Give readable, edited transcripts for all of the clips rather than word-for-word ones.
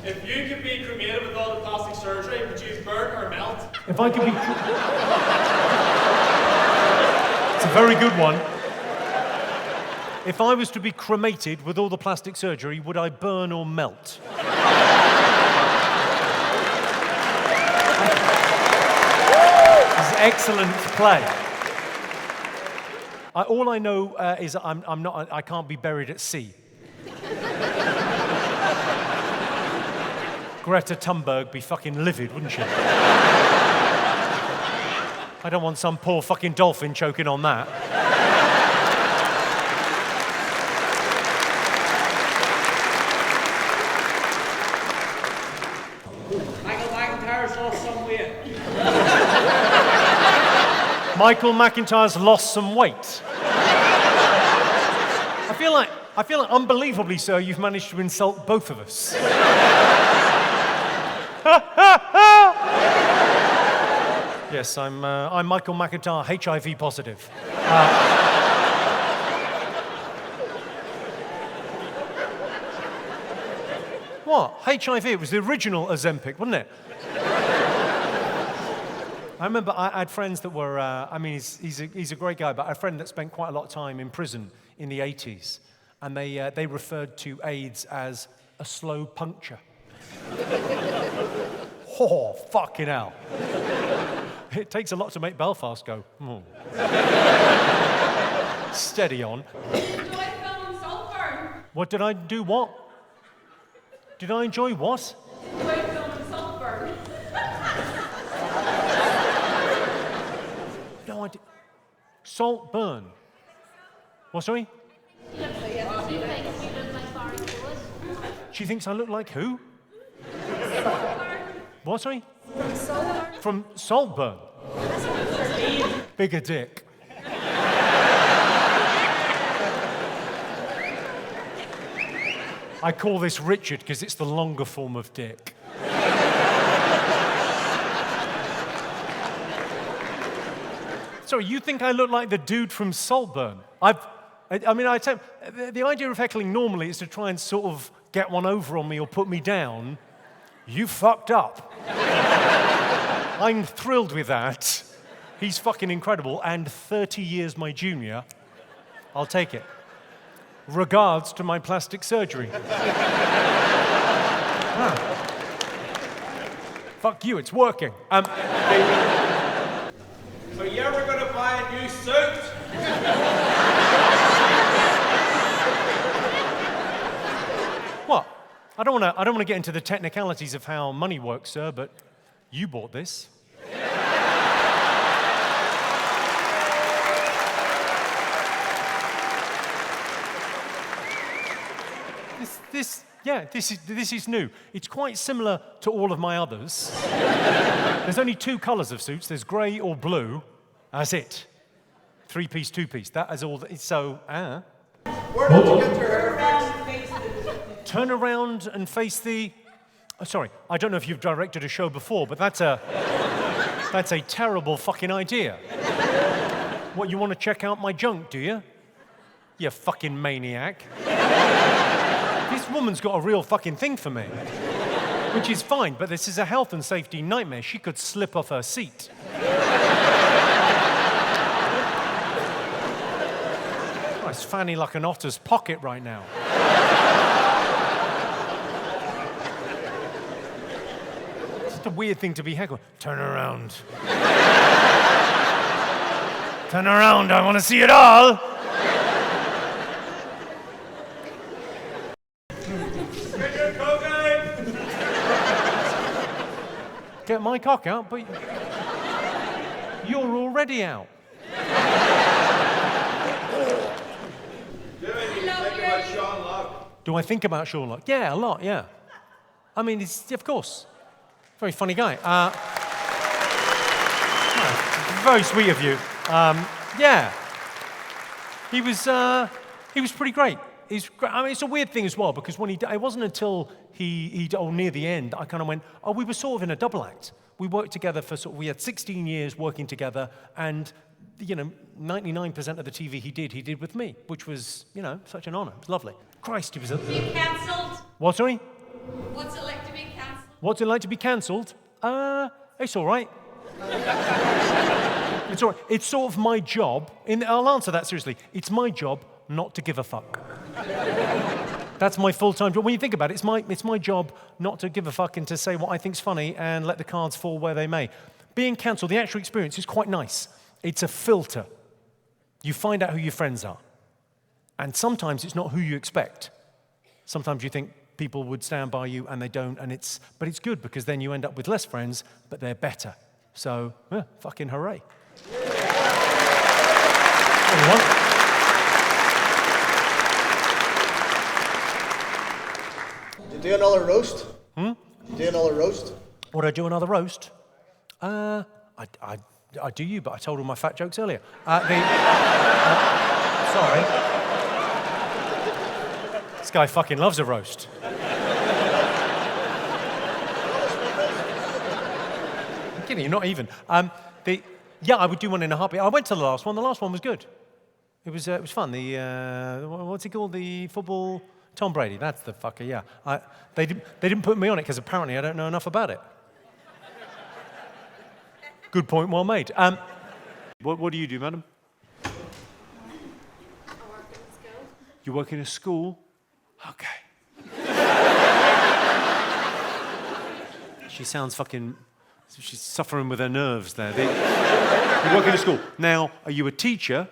If you could be cremated with all the plastic surgery, would you burn or melt? If I could be... It's a very good one. If I was to be cremated with all the plastic surgery, would I burn or melt? This is excellent play. All I know is I can't be buried at sea. Greta Thunberg be fucking livid, wouldn't she? I don't want some poor fucking dolphin choking on that. Michael McIntyre's lost some weight. I feel like, unbelievably so, you've managed to insult both of us. Yes, I'm Michael McIntyre, HIV positive. What? HIV? It was the original Ozempic, wasn't it? I remember I had friends that were, he's a great guy, but I had a friend that spent quite a lot of time in prison in the 80s, and they referred to AIDS as a slow puncture. Oh, fucking hell. It takes a lot to make Belfast go, oh. Steady on. Enjoy filming Saltburn. What did I do? What? Did I enjoy what? Enjoy filming Saltburn. No, I did. Saltburn. What, sorry? She thinks I look like who? What, sorry? From Saltburn. Bigger dick. I call this Richard because it's the longer form of dick. Sorry, you think I look like the dude from Saltburn? The idea of heckling normally is to try and sort of get one over on me or put me down. You fucked up. I'm thrilled with that. He's fucking incredible and 30 years my junior. I'll take it. Regards to my plastic surgery. Fuck you, it's working. So you ever gonna buy a new suit? What? I don't want to get into the technicalities of how money works, sir, but you bought this. This is new. It's quite similar to all of my others. There's only two colors of suits. There's gray or blue. That's it. 3-piece, 2-piece. That is all. So, Where did you get your hair fixed? Turn around and face the... Oh, sorry, I don't know if you've directed a show before, but that's a terrible fucking idea. What, you want to check out my junk, do you? You fucking maniac. This woman's got a real fucking thing for me. Which is fine, but this is a health and safety nightmare. She could slip off her seat. It's fanny like an otter's pocket right now. It's just a weird thing to be heckled. Turn around. Turn around, I want to see it all. Get my cock out, but you're already out. Do I think about Sean Locke? Yeah, a lot, yeah. I mean, of course. Very funny guy. Very sweet of you. Yeah. He was pretty great. It's a weird thing as well, because when it wasn't until near the end, I kind of went, we were sort of in a double act. We worked together we had 16 years working together, and 99% of the TV he did with me, which was, such an honor. It was lovely. Christ, he was You cancelled? What, sorry? What's it like to be What's it like to be cancelled? It's all right. It's all right. It's sort of my job. I'll answer that seriously. It's my job not to give a fuck. That's my full-time job. When you think about it, it's my job not to give a fuck and to say what I think's funny and let the cards fall where they may. Being cancelled, the actual experience is quite nice. It's a filter. You find out who your friends are. And sometimes it's not who you expect. Sometimes you think people would stand by you and they don't, but it's good because then you end up with less friends, but they're better. So, fucking hooray. You do another roast? You do another roast? Would I do another roast? I do you, but I told all my fat jokes earlier. Sorry. This guy fucking loves a roast. I'm kidding you, not even. Yeah, I would do one in a heartbeat. I went to the last one. The last one was good. It was fun. What's it called? The football... Tom Brady, that's the fucker, yeah. They didn't put me on it because apparently I don't know enough about it. Good point, well made. What do you do, madam? I work in a school. You work in a school? Okay. She sounds fucking... She's suffering with her nerves there. You work in a school. Now, are you a teacher?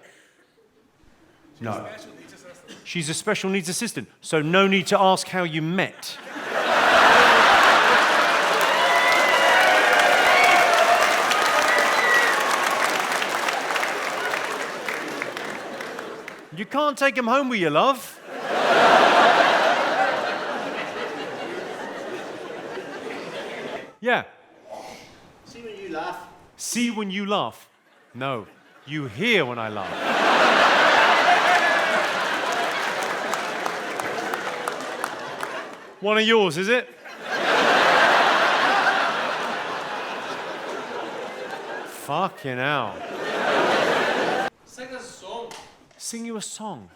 No. She's a special needs assistant, so no need to ask how you met. You can't take him home with you, love. Yeah. See when you laugh. See when you laugh. No, you hear when I laugh. One of yours, is it? Fucking hell. Sing us a song. Sing you a song.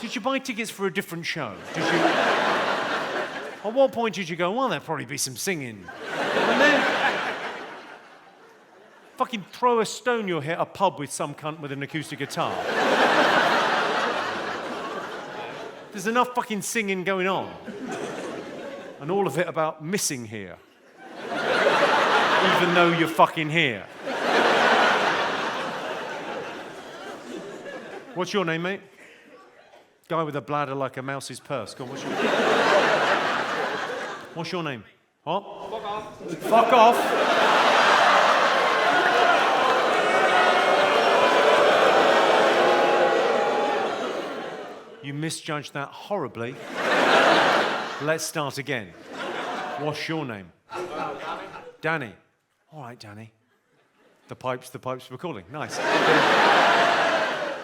Did you buy tickets for a different show? Did you? At what point did you go, well, there'll probably be some singing? And then fucking throw a stone, you'll hit a pub with some cunt with an acoustic guitar. There's enough fucking singing going on. And all of it about missing here. Even though you're fucking here. What's your name, mate? Guy with a bladder like a mouse's purse. Go on, what's your name? What? Fuck off. Fuck off. You misjudged that horribly. Let's start again. What's your name? Danny. All right, Danny. The pipes we're calling. Nice.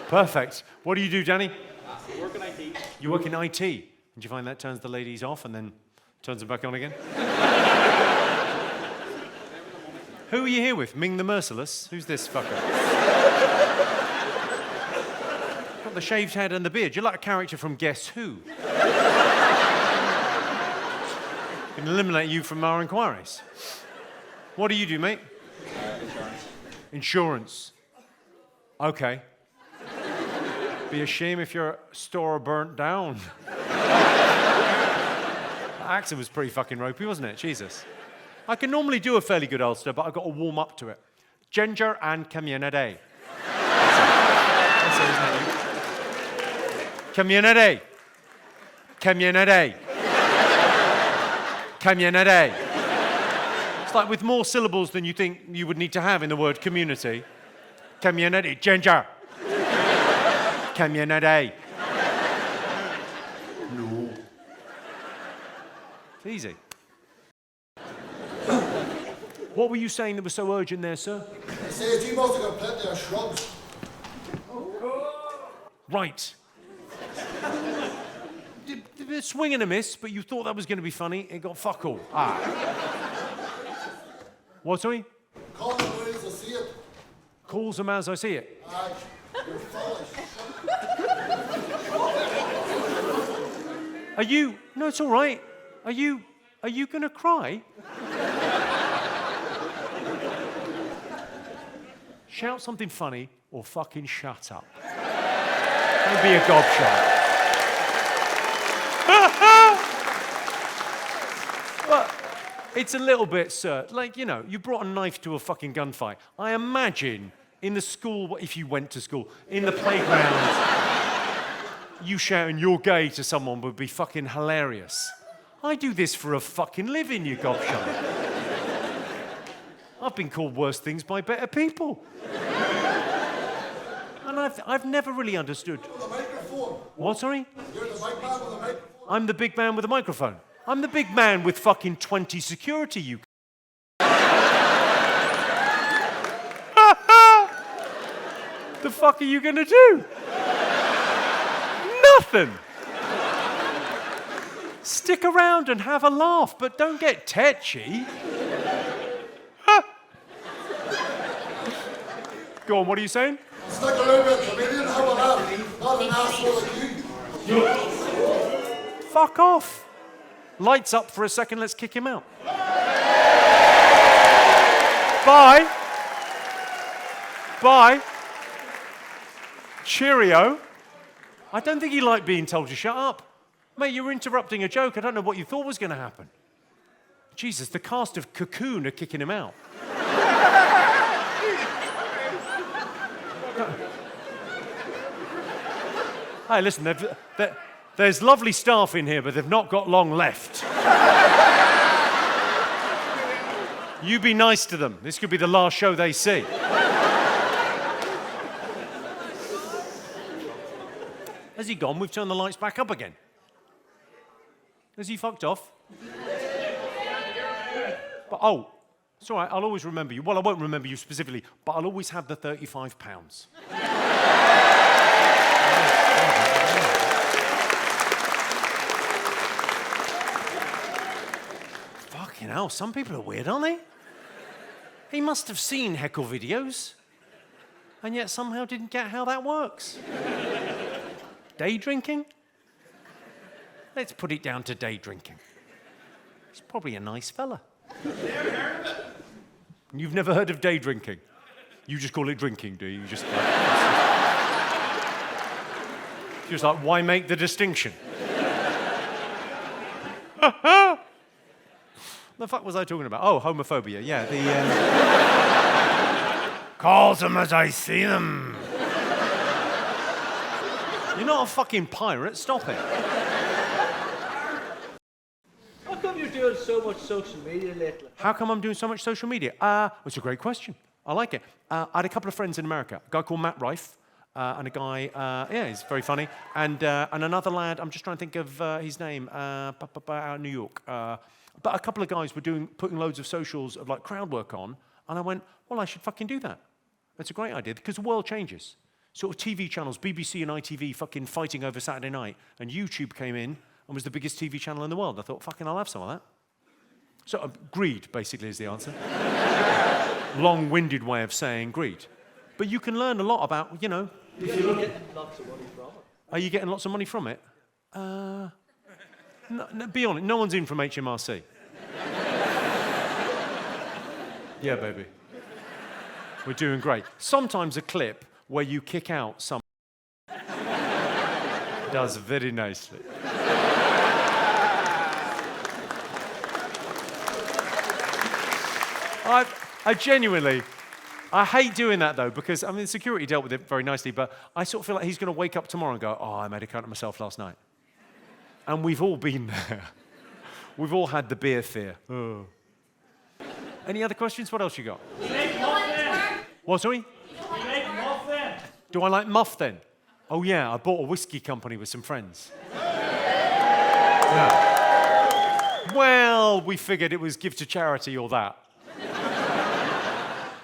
Perfect. What do you do, Danny? I work in IT. You work in IT. Did you find that turns the ladies off and then turns them back on again? Who are you here with? Ming the Merciless? Who's this fucker? Got the shaved head and the beard. You're like a character from Guess Who. Can eliminate you from our inquiries. What do you do, mate? Insurance. Insurance. Okay. Be a shame if your store burnt down. That accent was pretty fucking ropey, wasn't it? Jesus. I can normally do a fairly good Ulster, but I've got to warm up to it. Ginger and community. That's it, isn't it? Community. Community. Community. It's like with more syllables than you think you would need to have in the word community. Community. Ginger. Community. No. It's easy. What were you saying that was so urgent there, sir? It says you must have got plenty of shrubs. Right. A swing and a miss, but you thought that was going to be funny. It got fuck all. Ah. What, sorry? Call them as I see it. Calls them as I see it. Aye, you're foolish. Are you... No, it's all right. Are you Are you going to cry? Shout something funny or fucking shut up. Don't be a gobshite. Well, it's a little bit, sir, like, you know, you brought a knife to a fucking gunfight. I imagine in the school, if you went to school, in the playground, you shouting "you're gay" to someone would be fucking hilarious. I do this for a fucking living, you gobshite. I've been called worse things by better people. And I've never really understood. The microphone. What, sorry? You're the big man with the microphone. I'm the big man with a microphone. I'm the big man with fucking 20 security, you. The fuck are you gonna do? Nothing. Stick around and have a laugh, but don't get tetchy. Go on, what are you saying? Stick around with a comedian, have a laugh. Not an asshole like you. Fuck off. Lights up for a second, let's kick him out. Bye. Bye. Cheerio. I don't think he liked being told to shut up. Mate, you were interrupting a joke. I don't know what you thought was going to happen. Jesus, the cast of Cocoon are kicking him out. Hey, listen, there's lovely staff in here, but they've not got long left. You be nice to them. This could be the last show they see. Has he gone? We've turned the lights back up again. Has he fucked off? But, oh, it's all right, I'll always remember you. Well, I won't remember you specifically, but I'll always have the £35. Fucking hell, some people are weird, aren't they? He must have seen Heckle videos, and yet somehow didn't get how that works. Day drinking? Let's put it down to day drinking. He's probably a nice fella. Never heard of it. You've never heard of day drinking? You just call it drinking, do you? Just like, why make the distinction? The fuck was I talking about? Oh, homophobia, yeah. Calls them as I see them. You're not a fucking pirate, stop it. How come you're doing so much social media lately? How come I'm doing so much social media? It's a great question. I like it. I had a couple of friends in America. A guy called Matt Rife, and a guy, he's very funny. And another lad, I'm just trying to think of his name, out of New York. But a couple of guys were putting loads of socials of like crowd work on, and I went, well, I should fucking do that. That's a great idea, because the world changes. Sort of TV channels, BBC and ITV fucking fighting over Saturday night, and YouTube came in and was the biggest TV channel in the world. I thought, fucking, I'll have some of that. So greed, basically, is the answer. Long-winded way of saying greed. But you can learn a lot about, you know... You're getting lots of money from it. Are you getting lots of money from it? No, be honest, no one's in from HMRC. Yeah, baby. We're doing great. Sometimes a clip where you kick out some does very nicely. I genuinely, I hate doing that though, because, I mean, security dealt with it very nicely, but I sort of feel like he's going to wake up tomorrow and go, oh, I made a cunt of myself last night. And we've all been there. We've all had the beer fear. Oh. Any other questions? What else you got? You make muff then. What, sorry? You make muff then. Do I like muff then? Oh yeah, I bought a whiskey company with some friends. Yeah. Well, we figured it was give to charity or that.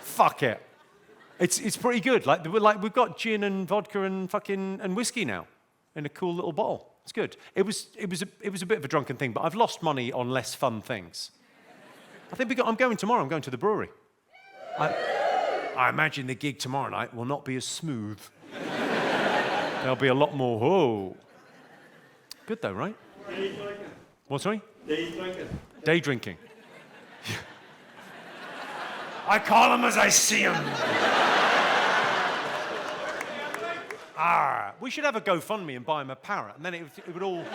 Fuck it. It's pretty good. Like we've got gin and vodka and fucking and whiskey now in a cool little bottle. It's good. It was a bit of a drunken thing, but I've lost money on less fun things. I think I'm going tomorrow. I'm going to the brewery. I imagine the gig tomorrow night will not be as smooth. There'll be a lot more, oh. Good though, right? What, sorry? Day drinking. Day drinking. I call them as I see them. We should have a GoFundMe and buy him a parrot, and then it would all...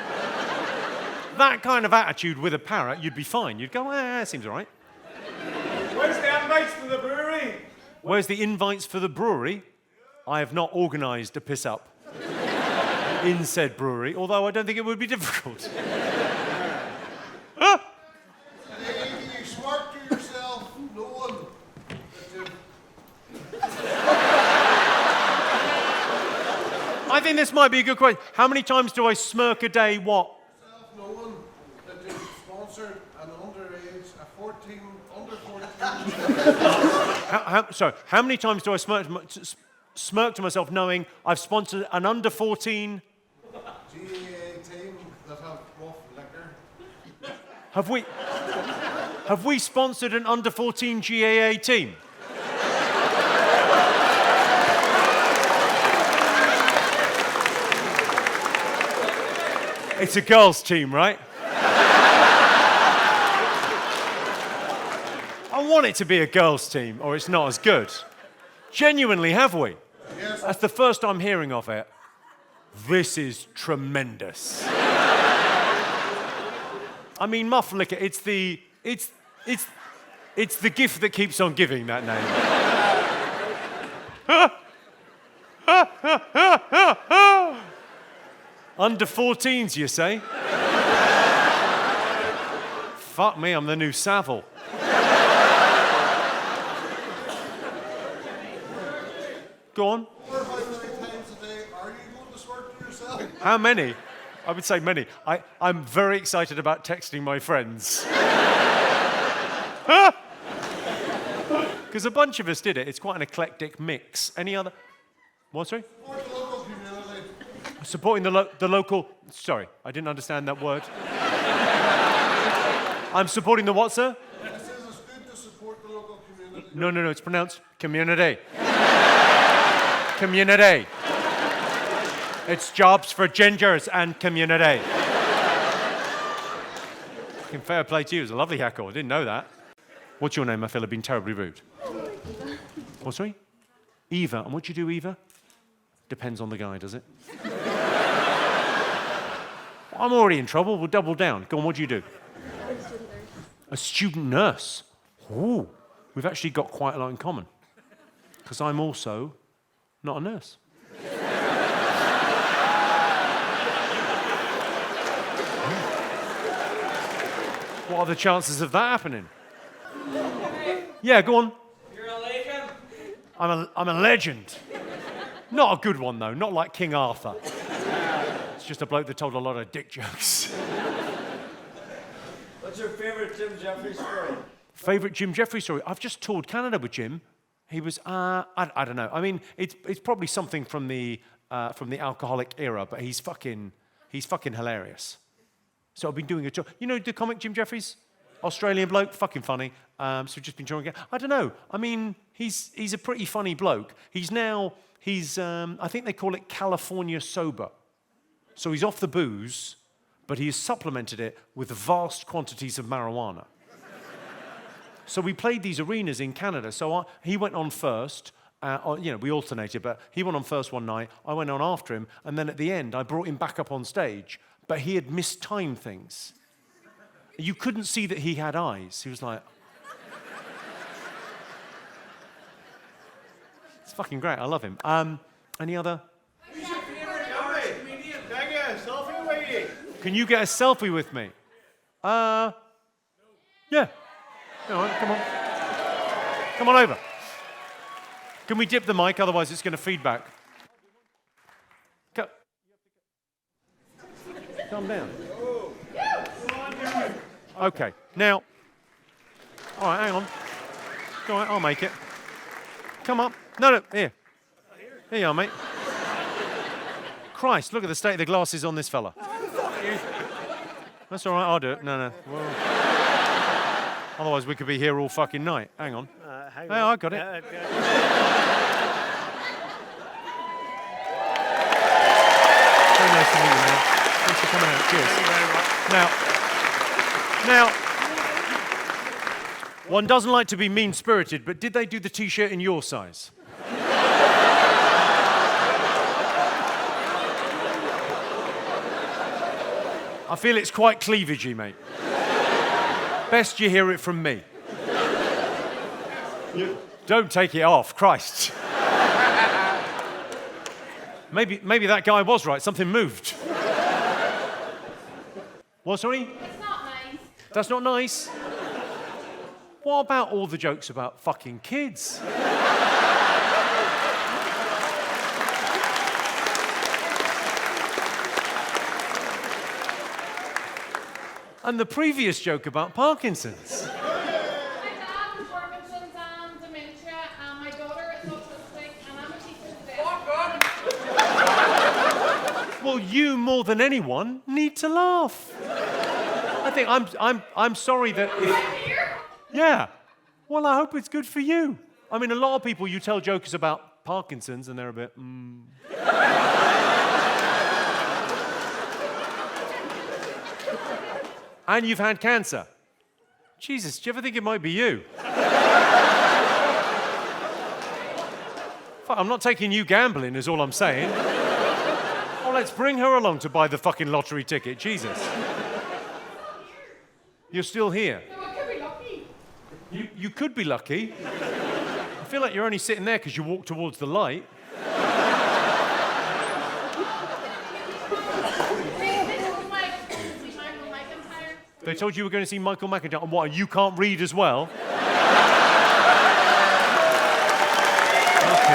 That kind of attitude with a parrot, you'd be fine. You'd go, seems all right. Where's the invites to the brewery? Where's the invites for the brewery? I have not organised a piss-up in said brewery, although I don't think it would be difficult. You smart to yourself, no one. I think this might be a good question. How many times do I smirk a day? What? No one that you sponsored an underage, under 14. Sorry, how many times do I smirk to myself knowing I've sponsored an under 14? GAA team that have rough liquor. Have we sponsored an under 14 GAA team? It's a girls' team, right? I want it to be a girls' team, or it's not as good. Genuinely, have we? Yes. That's the first I'm hearing of it. This is tremendous. I mean, muff liquor, it's the gift that keeps on giving, that name. Under 14s, you say? Fuck me, I'm the new Savile. Go on. 4 or 5 times a day, are you going to swear to yourself? How many? I would say many. I'm very excited about texting my friends. Because a bunch of us did it. It's quite an eclectic mix. Any other? What, sorry? Support the local community. Supporting the local... Sorry, I didn't understand that word. I'm supporting the what, sir? It says it's good to support the local community. No, it's pronounced community. Community. It's jobs for gingers and community. Fucking fair play to you. It was a lovely heckle. I didn't know that. What's your name? I feel I've been terribly rude. What, sorry? Eva. And what do you do, Eva? Depends on the guy, does it? I'm already in trouble. We'll double down. Go on, what do you do? A student nurse. Ooh. We've actually got quite a lot in common. Because I'm also not a nurse. What are the chances of that happening? Yeah, go on. You're a legend. I'm a legend. Not a good one, though. Not like King Arthur. It's just a bloke that told a lot of dick jokes. What's your favourite Jim Jeffries story? Favourite Jim Jeffries story? I've just toured Canada with Jim. He was, I don't know. I mean, it's probably something from the alcoholic era, but he's fucking hilarious. So I've been doing a tour. You know the comic Jim Jeffries? Australian bloke, fucking funny. So we've just been touring again. I don't know. I mean, he's a pretty funny bloke. He's I think they call it California sober. So he's off the booze, but he has supplemented it with vast quantities of marijuana. So we played these arenas in Canada. So he went on first. We alternated, but he went on first one night. I went on after him, and then at the end, I brought him back up on stage. But he had mistimed things. You couldn't see that he had eyes. He was like... It's fucking great. I love him. Any other? Who's your favourite Irish comedian? Can I get a selfie with you? Can you get a selfie with me? Yeah. All right, come on. Come on over. Can we dip the mic? Otherwise, it's going to feedback. Calm down. Okay, now. All right, hang on. All right, I'll make it. Come up. No, here. Here you are, mate. Christ, look at the state of the glasses on this fella. That's all right, I'll do it. No. Well, otherwise, we could be here all fucking night. Hang on. Hang on. I got it. Very nice to meet you, man. Thanks for coming out. Cheers. Thank you very much. Now, Now, one doesn't like to be mean-spirited, but did they do the T-shirt in your size? I feel it's quite cleavagey, mate. Best you hear it from me. Don't take it off, Christ. Maybe that guy was right. Something moved. What, sorry? It's not nice. That's not nice. What about all the jokes about fucking kids? And the previous joke about Parkinson's. My dad has Parkinson's and dementia, and my daughter is autistic, and I'm a teacher today. Well, you more than anyone need to laugh. I think I'm sorry that. I'm here. Yeah. Well, I hope it's good for you. I mean, a lot of people, you tell jokes about Parkinson's, and they're a bit. And you've had cancer. Jesus, do you ever think it might be you? Fuck, I'm not taking you gambling, is all I'm saying. Oh, let's bring her along to buy the fucking lottery ticket. Jesus. You're still here. So I could be lucky. You could be lucky. I feel like you're only sitting there because you walked towards the light. They told you were going to see Michael McIntyre, and what, you can't read as well? Fucking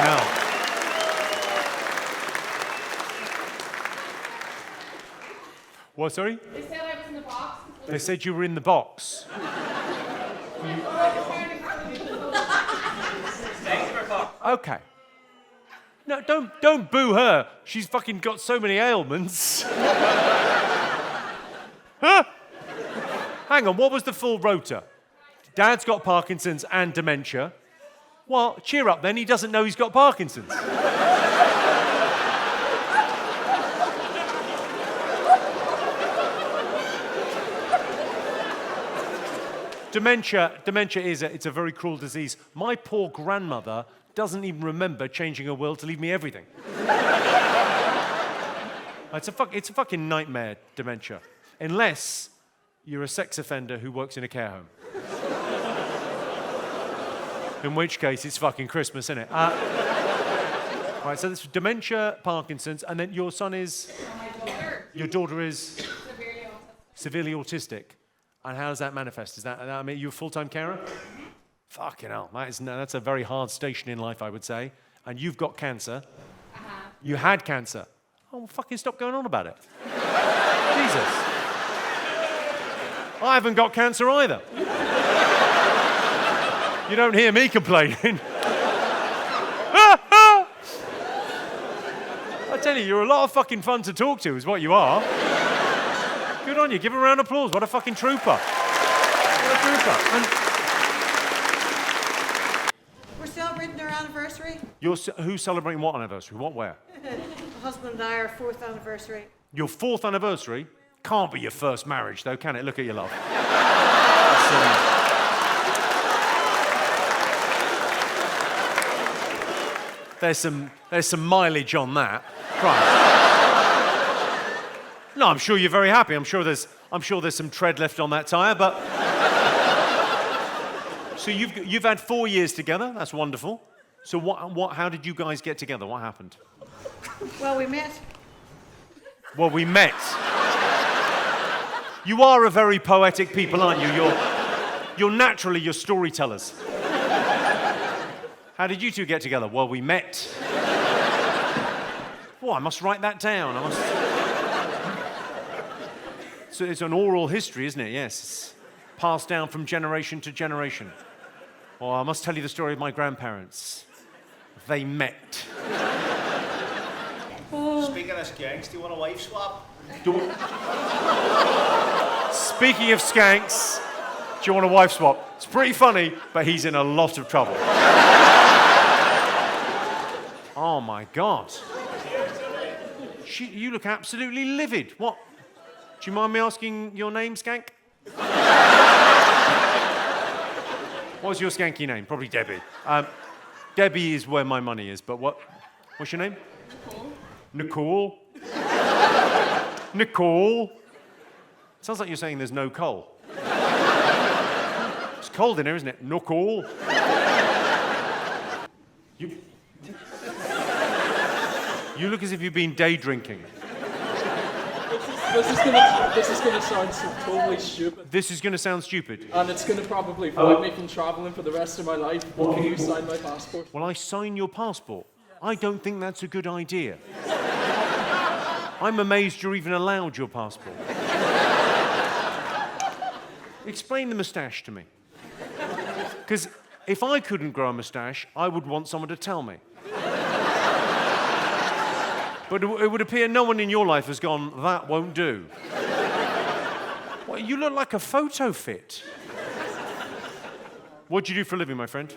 hell. What, sorry? They said I was in the box. They said you were in the box. Okay. No, don't boo her. She's fucking got so many ailments. Huh? Hang on, what was the full rota? Dad's got Parkinson's and dementia. Well, cheer up then, he doesn't know he's got Parkinson's. Dementia it's a very cruel disease. My poor grandmother doesn't even remember changing her will to leave me everything. It's a fucking nightmare, dementia. Unless you're a sex offender who works in a care home. In which case, it's fucking Christmas, isn't it? Right, so this is dementia, Parkinson's, and then your son is? My daughter. Your daughter is? Severely autistic. Severely autistic. And how does that manifest? Is that, I mean, you a full-time carer? Fucking hell, that's a very hard station in life, I would say. And you've got cancer. You had cancer. Oh, well, fucking stop going on about it. Jesus. I haven't got cancer either. You don't hear me complaining. I tell you, you're a lot of fucking fun to talk to, is what you are. Good on you. Give a round of applause. What a fucking trooper. What a trooper. And We're celebrating our anniversary. who's celebrating what anniversary? What, where? My husband and I, our 4th anniversary. Your 4th anniversary? Can't be your first marriage, though, can it? Look at your love. There's some mileage on that. Christ. No, I'm sure you're very happy. I'm sure there's some tread left on that tire, but. So you've had 4 years together. That's wonderful. So how did you guys get together? What happened? Well, we met. Well, we met. You are a very poetic people, aren't you? You're storytellers. How did you two get together? Well, we met. Oh, I must write that down. So it's an oral history, isn't it? Yes. It's passed down from generation to generation. Oh, I must tell you the story of my grandparents. They met. Speaking of skanks, do you want a wife swap? Speaking of skanks, do you want a wife swap? It's pretty funny, but he's in a lot of trouble. Oh my God. You look absolutely livid. What? Do you mind me asking your name, skank? What's your skanky name? Probably Debbie. Debbie is where my money is, but what's your name? Nicole. Nicole. Sounds like you're saying there's no coal. It's cold in here, isn't it? Nicole. You look as if you've been day drinking. This is gonna sound so totally stupid. This is going to sound stupid. And it's gonna probably avoid me from traveling for the rest of my life. But can you sign my passport? Well, I sign your passport. I don't think that's a good idea. I'm amazed you're even allowed your passport. Explain the moustache to me. Because if I couldn't grow a moustache, I would want someone to tell me. But it would appear no one in your life has gone, that won't do. Well, you look like a photo fit. What do you do for a living, my friend?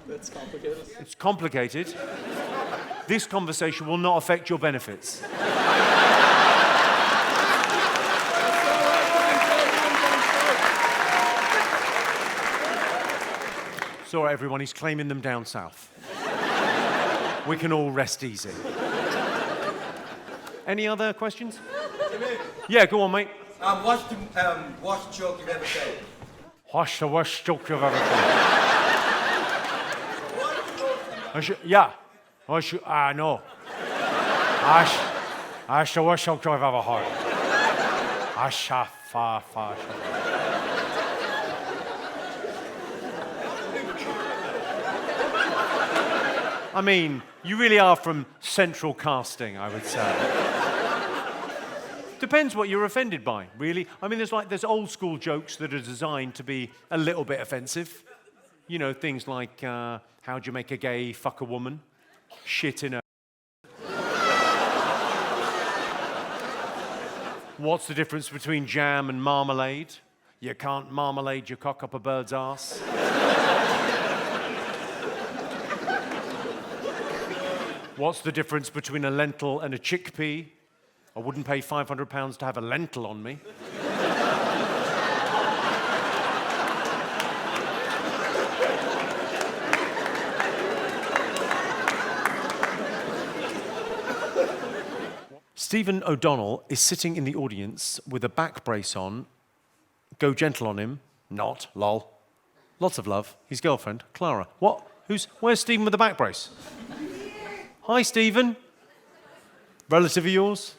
It's complicated. It's complicated. This conversation will not affect your benefits. It's all right, everyone. He's claiming them down south. We can all rest easy. Any other questions? Yeah, go on, mate. What's the worst joke you've ever said? What's the worst joke you've ever told? Yeah. No. That's the worst joke I've ever heard. I mean, you really are from central casting, I would say. Depends what you're offended by, really. I mean, there's old school jokes that are designed to be a little bit offensive. You know, things like, how'd you make a gay fuck a woman? Shit in her. What's the difference between jam and marmalade? You can't marmalade your cock up a bird's arse. What's the difference between a lentil and a chickpea? I wouldn't pay £500 to have a lentil on me. Stephen O'Donnell is sitting in the audience with a back brace on. Go gentle on him. Not, lol. Lots of love. His girlfriend, Clara. What? Where's Stephen with the back brace? Hi, Stephen. Relative of yours?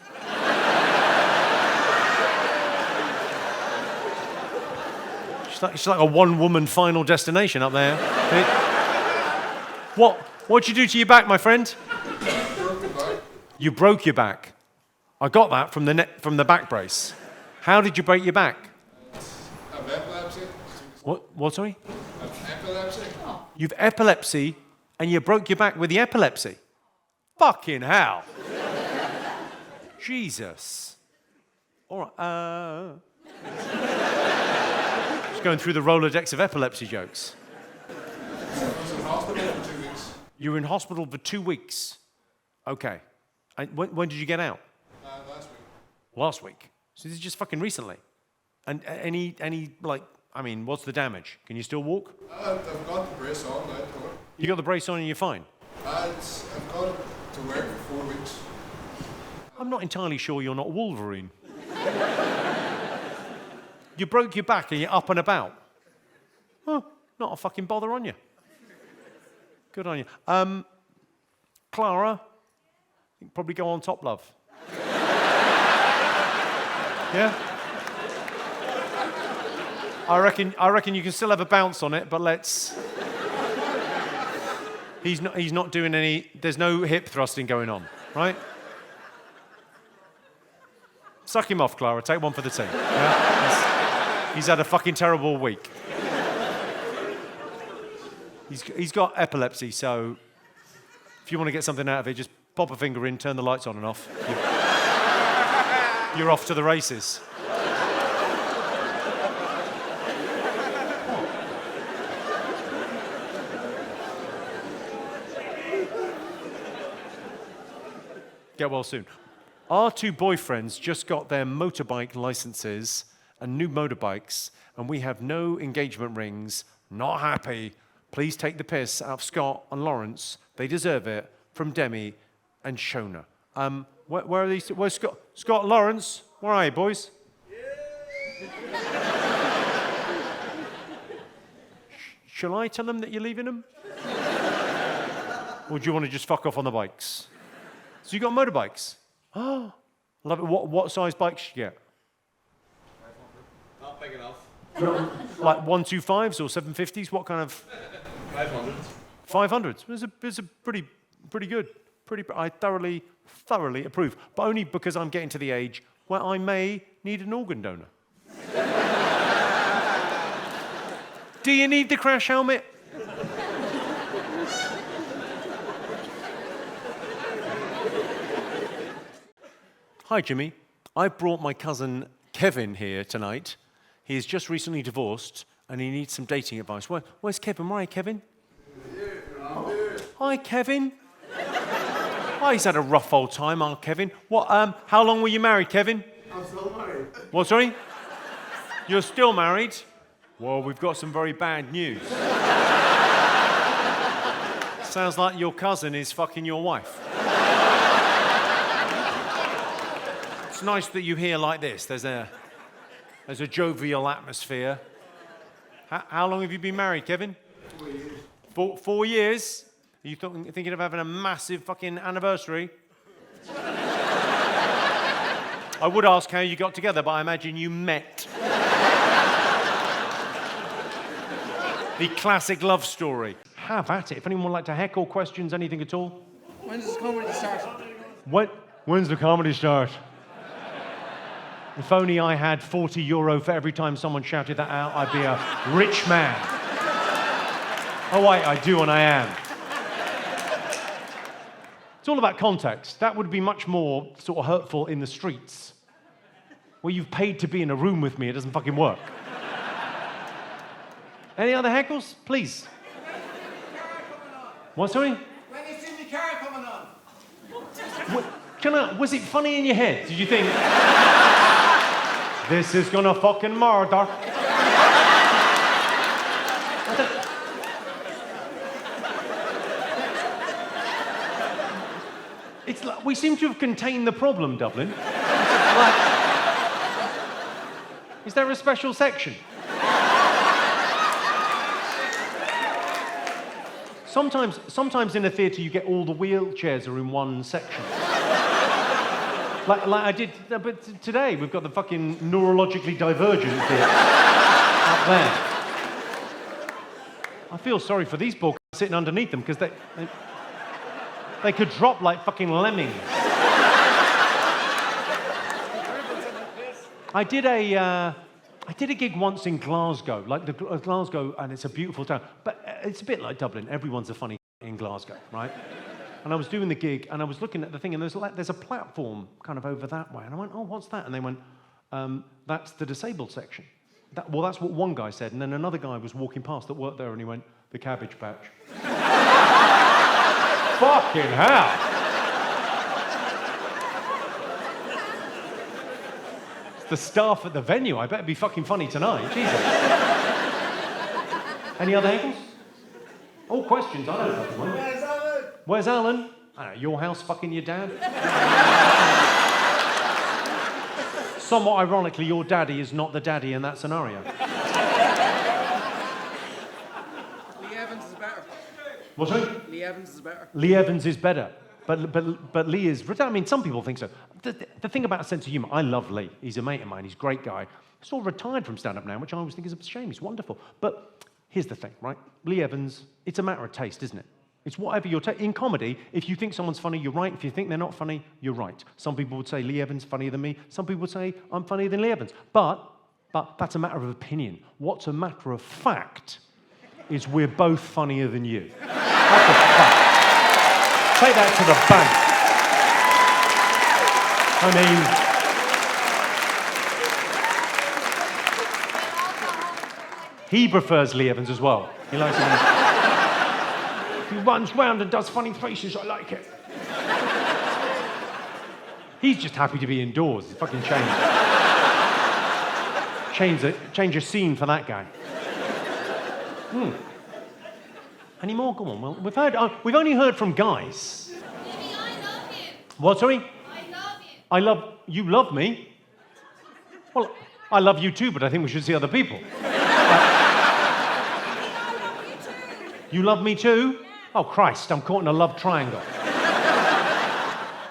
She's like a one-woman Final Destination up there. What'd you do to your back, my friend? You broke your back. I got that from the back brace. How did you break your back? I have epilepsy. What, sorry? I have epilepsy. You've epilepsy, and you broke your back with the epilepsy? Fucking hell. Jesus. All right, Just going through the Rolodex of epilepsy jokes. I was in hospital for 2 weeks. You were in hospital for 2 weeks. Okay. And when did you get out? Last week. Last week. So this is just fucking recently. And what's the damage? Can you still walk? I've got the brace on now. You got the brace on and you're fine? I've got it to work for 4 weeks. I'm not entirely sure you're not Wolverine. You broke your back and you're up and about. Huh, not a fucking bother on you. Good on you. Clara, you can probably go on top, love. Yeah? I reckon you can still have a bounce on it, but let's... He's not doing any... There's no hip thrusting going on, right? Suck him off, Clara. Take one for the team. Yeah? He's had a fucking terrible week. He's got epilepsy, so if you want to get something out of it, just pop a finger in, turn the lights on and off. You're off to the races. Get well soon. Our two boyfriends just got their motorbike licenses and new motorbikes, and we have no engagement rings. Not happy. Please take the piss out of Scott and Lawrence. They deserve it. From Demi and Shona. Where are these? Where's Scott? Scott and Lawrence? Where are you, boys? Shall I tell them that you're leaving them? Or do you want to just fuck off on the bikes? So you got motorbikes? Oh, love it. What size bikes did you get? Not big enough. Like 125s or 750s? What kind of? 500. 500s. It's a pretty good. I thoroughly approve. But only because I'm getting to the age where I may need an organ donor. Do you need the crash helmet? Hi, Jimmy. I've brought my cousin Kevin here tonight. He is just recently divorced and he needs some dating advice. Where's Kevin? Where are you, Kevin? Hi, Kevin. Oh, he's had a rough old time, Kevin. How long were you married, Kevin? I'm still married. What, sorry? You're still married? Well, we've got some very bad news. Sounds like your cousin is fucking your wife. It's nice that you hear like this. There's a jovial atmosphere. How long have you been married, Kevin? 4 years. 4 years? Are you thinking of having a massive fucking anniversary? I would ask how you got together, but I imagine you met. The classic love story. Have at it. If anyone would like to heckle, questions, anything at all. When does the comedy start? When's the comedy start? If only I had €40 for every time someone shouted that out, I'd be a rich man. Oh wait, I do and I am. It's all about context. That would be much more sort of hurtful in the streets. Where you've paid to be in a room with me, it doesn't fucking work. Any other heckles? Please. What, sorry? When is Jimmy Carr coming on? Was it funny in your head? Did you think, this is gonna fucking murder? It's like, we seem to have contained the problem, Dublin. Is there a special section? Sometimes in a theatre you get all the wheelchairs are in one section. like I did, but today we've got the fucking neurologically divergent bit up there. I feel sorry for these poor sitting underneath them because they could drop like fucking lemmings. I did a gig once in Glasgow, Glasgow, and it's a beautiful town, but it's a bit like Dublin. Everyone's a funny in Glasgow, right? And I was doing the gig, and I was looking at the thing, and there's a platform kind of over that way, and I went, oh, what's that? And they went, that's the disabled section. That's what one guy said, and then another guy was walking past that worked there, and he went, the Cabbage Patch. Fucking hell! It's the staff at the venue. I better be fucking funny tonight. Jesus. Any other heckles? All questions. I don't fucking know. Where's Alan? Where's Alan? I don't know, your house fucking your dad? Somewhat ironically, your daddy is not the daddy in that scenario. Lee Evans is better. What's that? Lee Evans is better. Lee Evans is better. But Lee is... I mean, some people think so. The thing about a sense of humour, I love Lee. He's a mate of mine. He's a great guy. He's all retired from stand-up now, which I always think is a shame. He's wonderful. But here's the thing, right? Lee Evans, it's a matter of taste, isn't it? It's whatever your taste. In comedy, if you think someone's funny, you're right. If you think they're not funny, you're right. Some people would say Lee Evans funnier than me. Some people would say I'm funnier than Lee Evans. But that's a matter of opinion. What's a matter of fact is we're both funnier than you. That's a fact. Take that to the bank. I mean, he prefers Lee Evans as well. He likes him. He runs round and does funny faces. I like it. He's just happy to be indoors. It's fucking change a scene for that guy. Any more? Go on. Well, we've only heard from guys. Jimmy, I love you. What, sorry? I love you. You love me? Well, I love you too, but I think we should see other people. You love me too? Oh, Christ, I'm caught in a love triangle.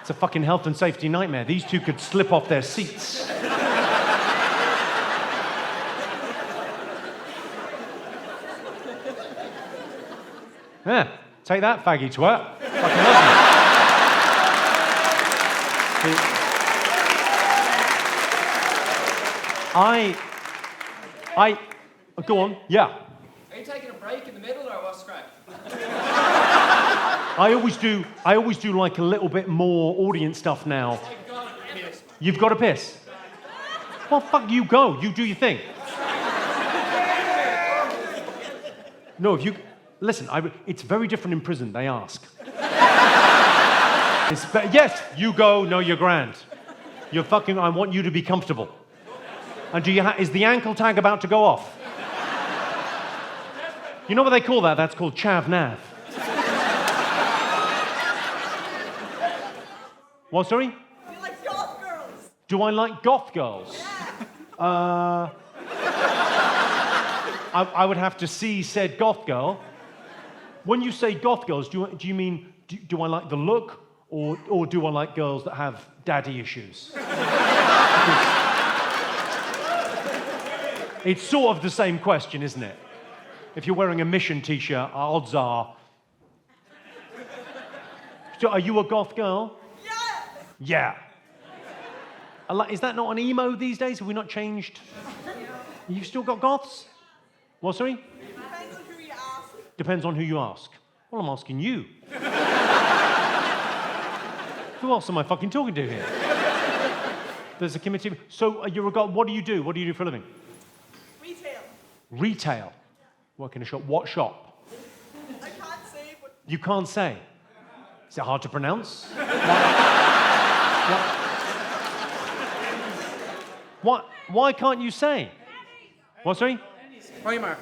It's a fucking health and safety nightmare. These two could slip off their seats. Yeah, take that, faggy twat. Fucking love you. Go on, yeah. Are you taking a break in the middle or what's crack? I always do like a little bit more audience stuff now. You've got to piss? Well, fuck you, go. You do your thing. No, if you... Listen, it's very different in prison, they ask. Yes, you go, no, you're grand. You're fucking... I want you to be comfortable. And is the ankle tag about to go off? You know what they call that? That's called chav-nav. What, sorry? You like goth girls? Do I like goth girls? Yeah. I would have to see said goth girl. When you say goth girls, do you mean, do I like the look, or do I like girls that have daddy issues? It's sort of the same question, isn't it? If you're wearing a Mission t-shirt, odds are... So are you a goth girl? Yeah. Is that not an emo these days? Have we not changed? You've still got goths? What, sorry? Depends on who you ask. Depends on who you ask. Well, I'm asking you. Who else am I fucking talking to here? There's a committee. So you're a goth. What do you do? What do you do for a living? Retail. Retail. Work in a shop. What shop? I can't say, but... You can't say. Is it hard to pronounce? Why can't you say? What, sorry? Primark.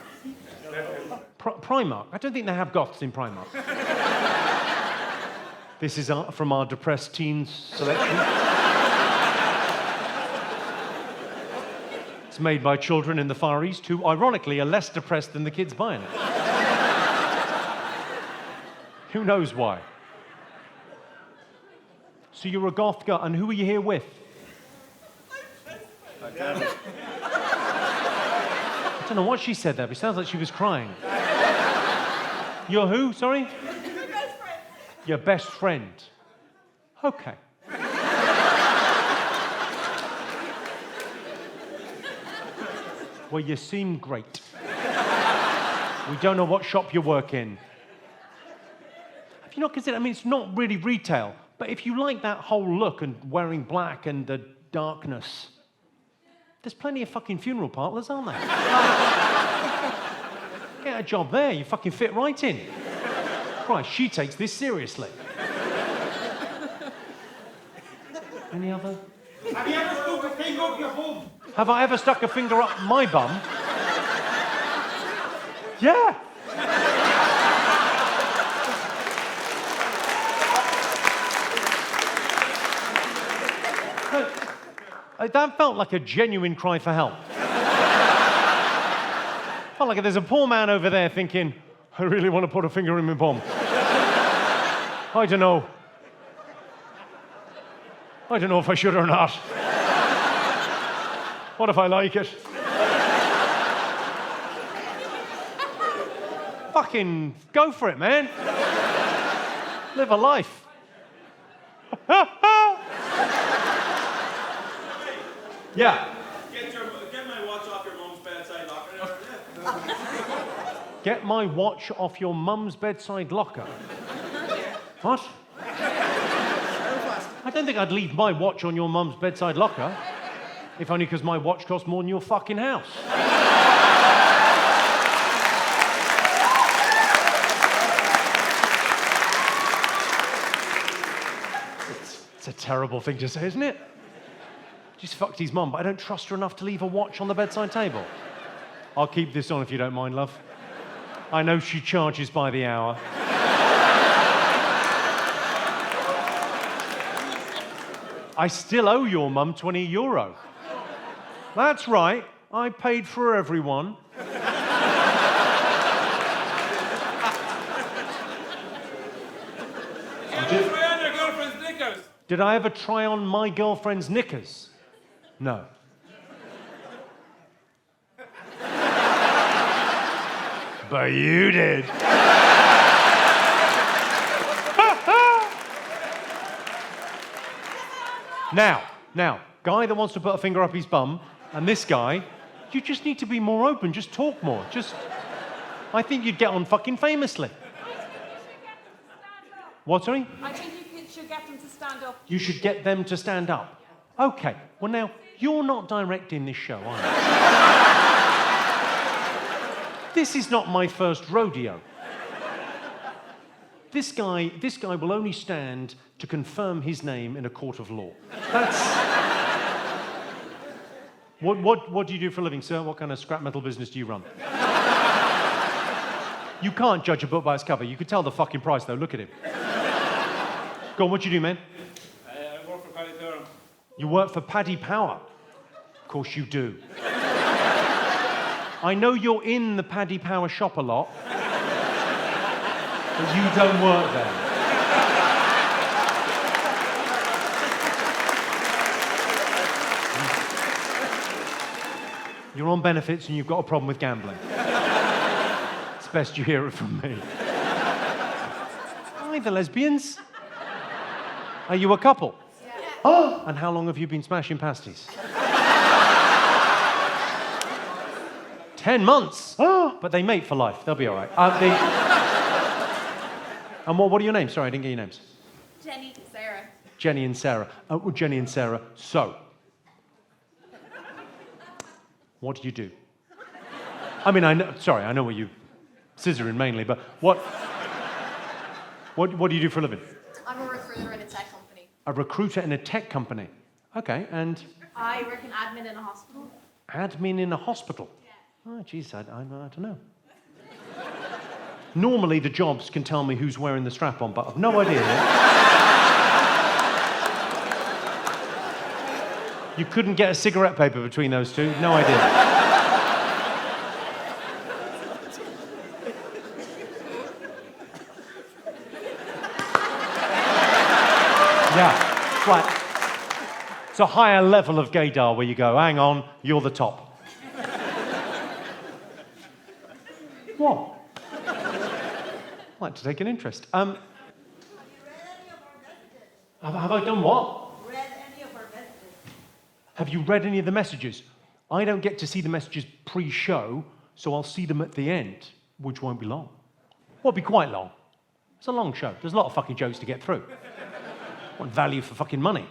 Primark? I don't think they have goths in Primark. This is from our depressed teens selection. It's made by children in the Far East who, ironically, are less depressed than the kids buying it. Who knows why? So you're a goth girl, and who are you here with? I don't know what she said there, but it sounds like she was crying. You're who, sorry? My best friend. Your best friend. Okay. Well, you seem great. We don't know what shop you work in. Have you not considered, I mean, it's not really retail, but if you like that whole look and wearing black and the darkness, there's plenty of fucking funeral parlours, aren't there? Get a job there, you fucking fit right in. Christ, she takes this seriously. Any other? Have you ever stuck a finger up your bum? Have I ever stuck a finger up my bum? Yeah. That felt like a genuine cry for help. Felt like there's a poor man over there thinking, I really want to put a finger in my bum. I don't know. I don't know if I should or not. What if I like it? Fucking go for it, man. Live a life. Yeah. Get my watch off your mom's bedside locker. Get my watch off your mum's bedside locker. What? I don't think I'd leave my watch on your mum's bedside locker. If only because my watch costs more than your fucking house. It's a terrible thing to say, isn't it? Just fucked his mum, but I don't trust her enough to leave a watch on the bedside table. I'll keep this on if you don't mind, love. I know she charges by the hour. I still owe your mum €20. That's right, I paid for everyone. Did I ever try on my girlfriend's knickers? No. But you did. Now, guy that wants to put a finger up his bum, and this guy, you just need to be more open, just talk more. I think you'd get on fucking famously. What, sorry? I think you should get them to stand up. You should get them to stand up. Okay, well now, you're not directing this show, are you? This is not my first rodeo. This guy will only stand to confirm his name in a court of law. That's... What do you do for a living, sir? What kind of scrap metal business do you run? You can't judge a book by its cover. You could tell the fucking price, though. Look at him. Go on, what do you do, man? I work for Paddy Power. You work for Paddy Power? Of course you do. I know you're in the Paddy Power shop a lot, but you don't work there. You're on benefits and you've got a problem with gambling. It's best you hear it from me. Hi, the lesbians. Are you a couple? Yeah. Oh, and how long have you been smashing pasties? 10 months. Oh, but they mate for life. They'll be all right. And what are your names? Sorry, I didn't get your names. Jenny, Sarah. Jenny and Sarah. Oh, well, Jenny and Sarah. So, what do you do? I mean, I know what you... Scissoring mainly, but what do you do for a living? I'm a recruiter in a tech company. A recruiter in a tech company. Okay, and... I work in admin in a hospital. Admin in a hospital? Yeah. Oh, geez, I don't know. Normally, the jobs can tell me who's wearing the strap-on, but I've no idea yet. You couldn't get a cigarette paper between those two? No idea. Yeah, right. It's a higher level of gaydar where you go, hang on, you're the top. What? I'd like to take an interest. Have you read any of our messages? Have I done what? Read any of our messages? Have you read any of the messages? I don't get to see the messages pre-show, so I'll see them at the end, which won't be long. Well, it'll be quite long. It's a long show. There's a lot of fucking jokes to get through. I want value for fucking money.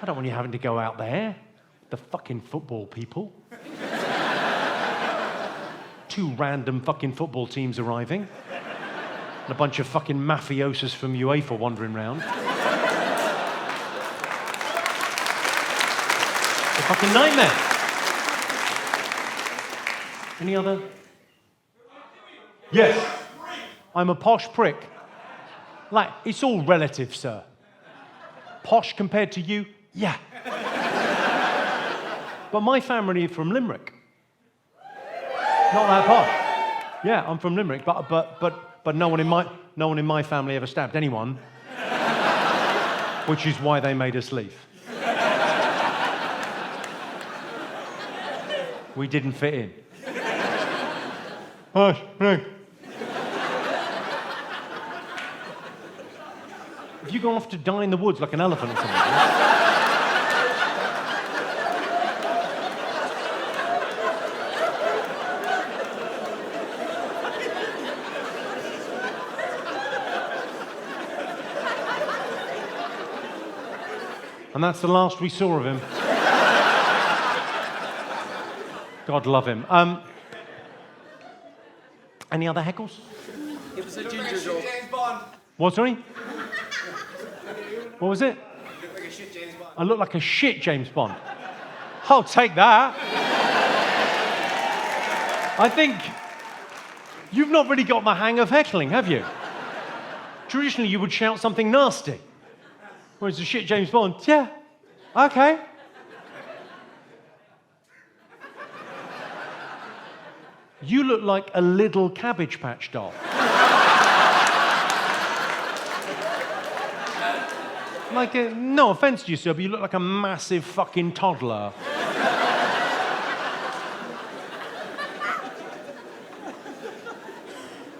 I don't want you having to go out there, the fucking football people. 2 random fucking football teams arriving. And a bunch of fucking mafiosos from UEFA wandering around. It's a fucking nightmare. Any other? Yes. I'm a posh prick. Like, it's all relative, sir. Posh compared to you? Yeah. But my family are from Limerick. Not that posh. Yeah, I'm from Limerick, but no one in my family ever stabbed anyone, which is why they made us leave. We didn't fit in. Posh prick. Have you gone off to die in the woods like an elephant or something? And that's the last we saw of him. God love him. Any other heckles? It was a ginger joke. James Bond. What, sorry? What was it? shit James Bond. I look like a shit James Bond. I'll take that. I think you've not really got the hang of heckling, have you? Traditionally, you would shout something nasty. Whereas a shit James Bond, yeah, okay. You look like a little Cabbage Patch doll. Like, no offense to you, sir, but you look like a massive fucking toddler.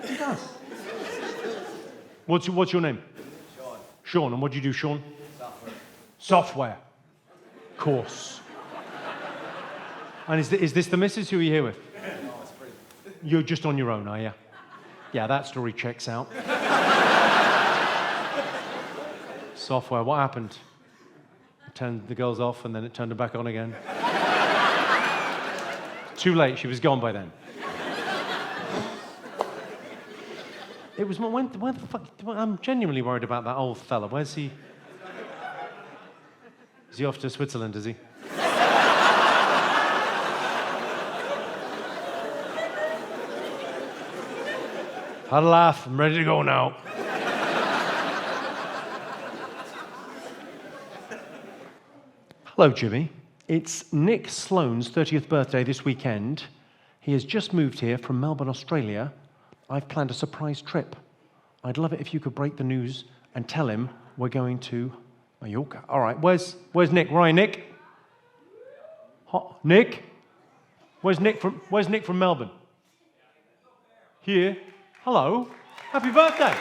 He does. What's your name? Sean. Sean, and what do you do, Sean? Software. Software. Course. And is this the missus? Who are you here with? No, it's pretty. You're just on your own, are you? Yeah, that story checks out. Software, what happened? It turned the girls off and then it turned them back on again. Too late, she was gone by then. It was where the fuck? I'm genuinely worried about that old fella. Where's he? Is he off to Switzerland, is he? Had a laugh, I'm ready to go now. Hello, Jimmy. It's Nick Sloane's 30th birthday this weekend. He has just moved here from Melbourne, Australia. I've planned a surprise trip. I'd love it if you could break the news and tell him we're going to Mallorca. All right, where's Nick? Where are you, Nick? Nick? Where's Nick from Melbourne? Here. Hello. Happy birthday.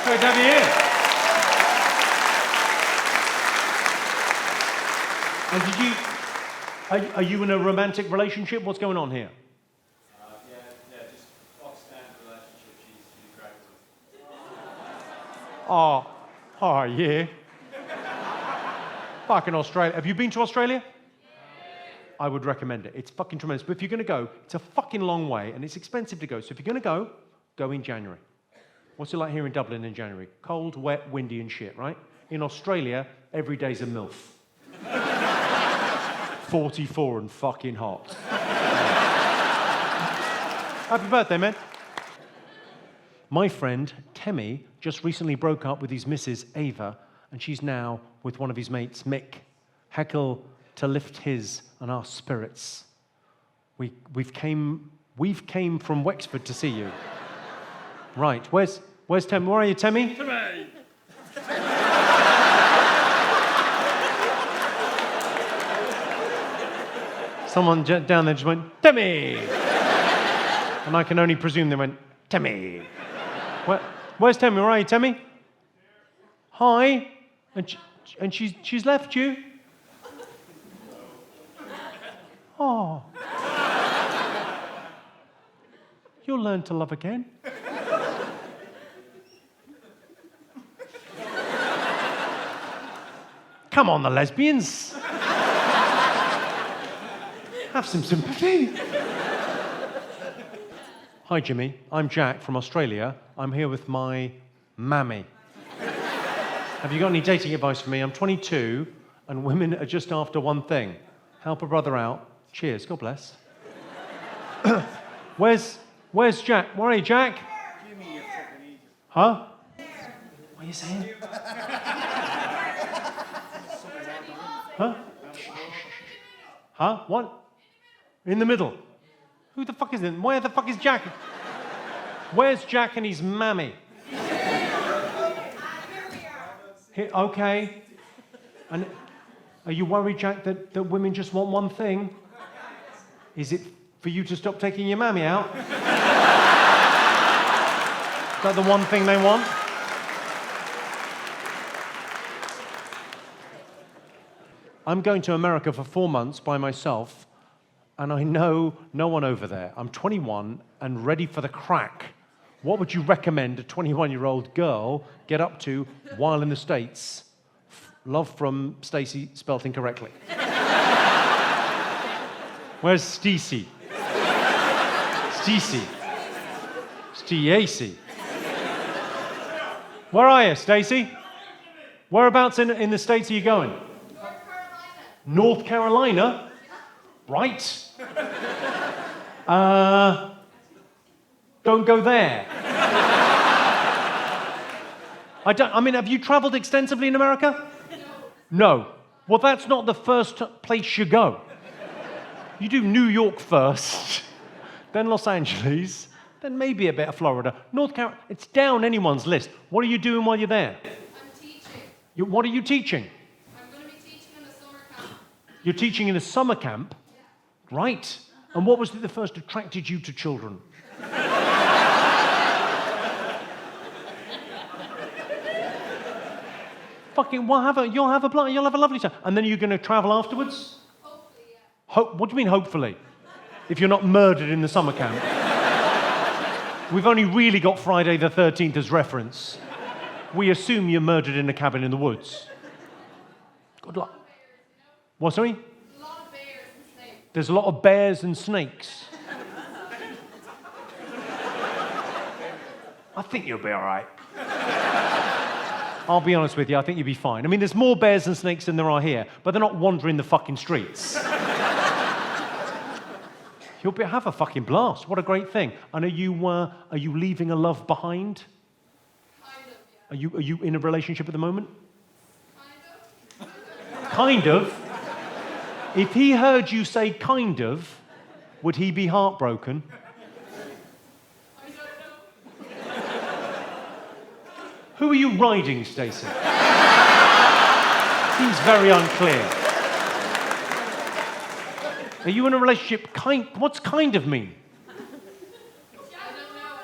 Great to have you here. And are you in a romantic relationship? What's going on here? Yeah, just off-standard relationship. She's great with. Oh, yeah. Fucking Australia. Have you been to Australia? I would recommend it. It's fucking tremendous. But if you're going to go, it's a fucking long way and it's expensive to go. So if you're going to go in January. What's it like here in Dublin in January? Cold, wet, windy and shit, right? In Australia, every day's a MILF. 44 and fucking hot. Happy birthday, man. My friend, Temmie, just recently broke up with his missus, Ava, and she's now with one of his mates, Mick. Heckle to lift his and our spirits. We've came from Wexford to see you. Right, where's Temmie? Where are you, Temmie? Temmie! Someone down there just went, Temmie! And I can only presume they went, Temmie. Where's Temmie? Where are you, Temmie? Hi. And she's left you? Oh. You'll learn to love again. Come on, the lesbians. Have some sympathy. Hi, Jimmy. I'm Jack from Australia. I'm here with my mammy. Have you got any dating advice for me? I'm 22, and women are just after one thing. Help a brother out. Cheers. God bless. Where's Jack? Where are you, Jack? Jimmy, you're fucking easy. Huh? What are you saying? Huh? Huh? What? In the middle. Who the fuck is it? Where the fuck is Jack? Where's Jack and his mammy? Here, okay. And are you worried, Jack, that women just want one thing? Is it for you to stop taking your mammy out? Is that the one thing they want? I'm going to America for 4 months by myself, and I know no one over there. I'm 21 and ready for the crack. What would you recommend a 21-year-old girl get up to while in the States? Love from Stacey, spelt incorrectly. Where's Stacey? Stacey. Stacey. Where are you, Stacey? Whereabouts in the States are you going? North Carolina. North Carolina? Right. Don't go there. I mean, have you traveled extensively in America? No. Well, that's not the first place you go. You do New York first, then Los Angeles, then maybe a bit of Florida. North Carolina, it's down anyone's list. What are you doing while you're there? I'm teaching. What are you teaching? I'm going to be teaching in a summer camp. You're teaching in a summer camp? Right. And what was it that first attracted you to children? Fucking, you'll have a lovely time. And then you're going to travel afterwards? Hopefully, yeah. What do you mean, hopefully? If you're not murdered in the summer camp? We've only really got Friday the 13th as reference. We assume you're murdered in a cabin in the woods. Good luck. What, sorry? A lot of bears and snakes. There's a lot of bears and snakes. I think you'll be all right. I'll be honest with you, I think you'll be fine. I mean, there's more bears and snakes than there are here, but they're not wandering the fucking streets. You'll have a fucking blast. What a great thing. And are you leaving a love behind? Kind of, yeah. Are you in a relationship at the moment? Kind of. Kind of? If he heard you say kind of, would he be heartbroken? I don't know. Who are you riding, Stacey? Seems very unclear. Are you in a relationship? What's kind of mean? I don't know.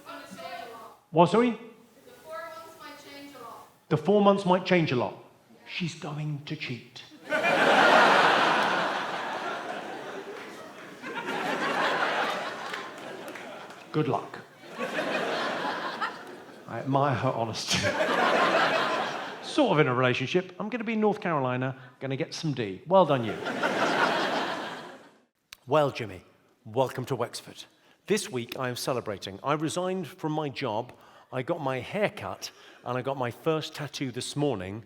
4 months is going to change a lot. What, sorry? The 4 months might change a lot. The 4 months might change a lot. She's going to cheat. Good luck. I admire her honesty. Sort of in a relationship. I'm going to be in North Carolina, going to get some D. Well done, you. Well, Jimmy, welcome to Wexford. This week I am celebrating. I resigned from my job, I got my hair cut, and I got my first tattoo this morning.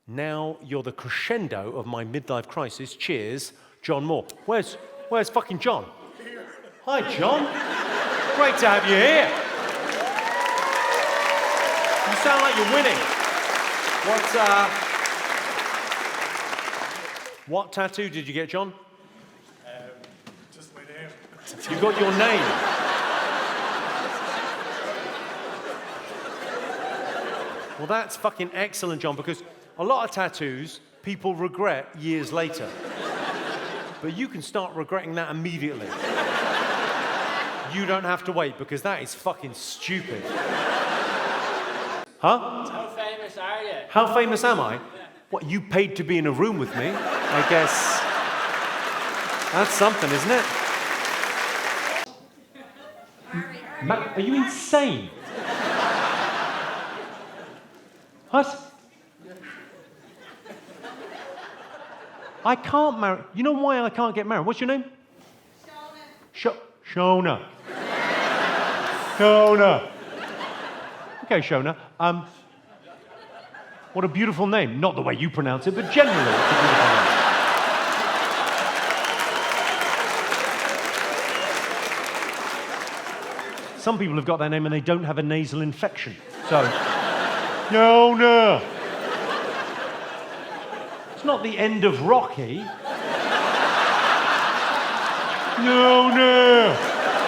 Now you're the crescendo of my midlife crisis. Cheers, John Moore. Where's fucking John? Hi, John. Great to have you here. You sound like you're winning. What tattoo did you get, John? Just my name. You got your name. Well, that's fucking excellent, John, because a lot of tattoos people regret years later. But you can start regretting that immediately. You don't have to wait, because that is fucking stupid. Huh? How famous are you? How famous am I? What, you paid to be in a room with me? I guess that's something, isn't it? Matt, are you insane? What? I can't marry. You know why I can't get married? What's your name? Shona. Shona. Okay, Shona. What a beautiful name. Not the way you pronounce it, but generally it's a beautiful name. Some people have got that name and they don't have a nasal infection. So, Shona. It's not the end of Rocky. Shona.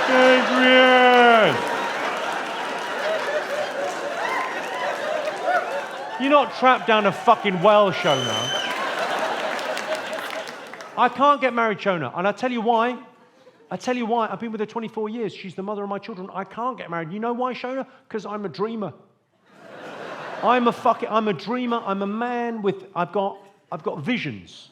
Adrian. You're not trapped down a fucking well, Shona. I can't get married, Shona, and I'll tell you why. I've been with her 24 years. She's the mother of my children. I can't get married. You know why, Shona? Because I'm a dreamer. I'm a dreamer. I'm a man with, I've got visions.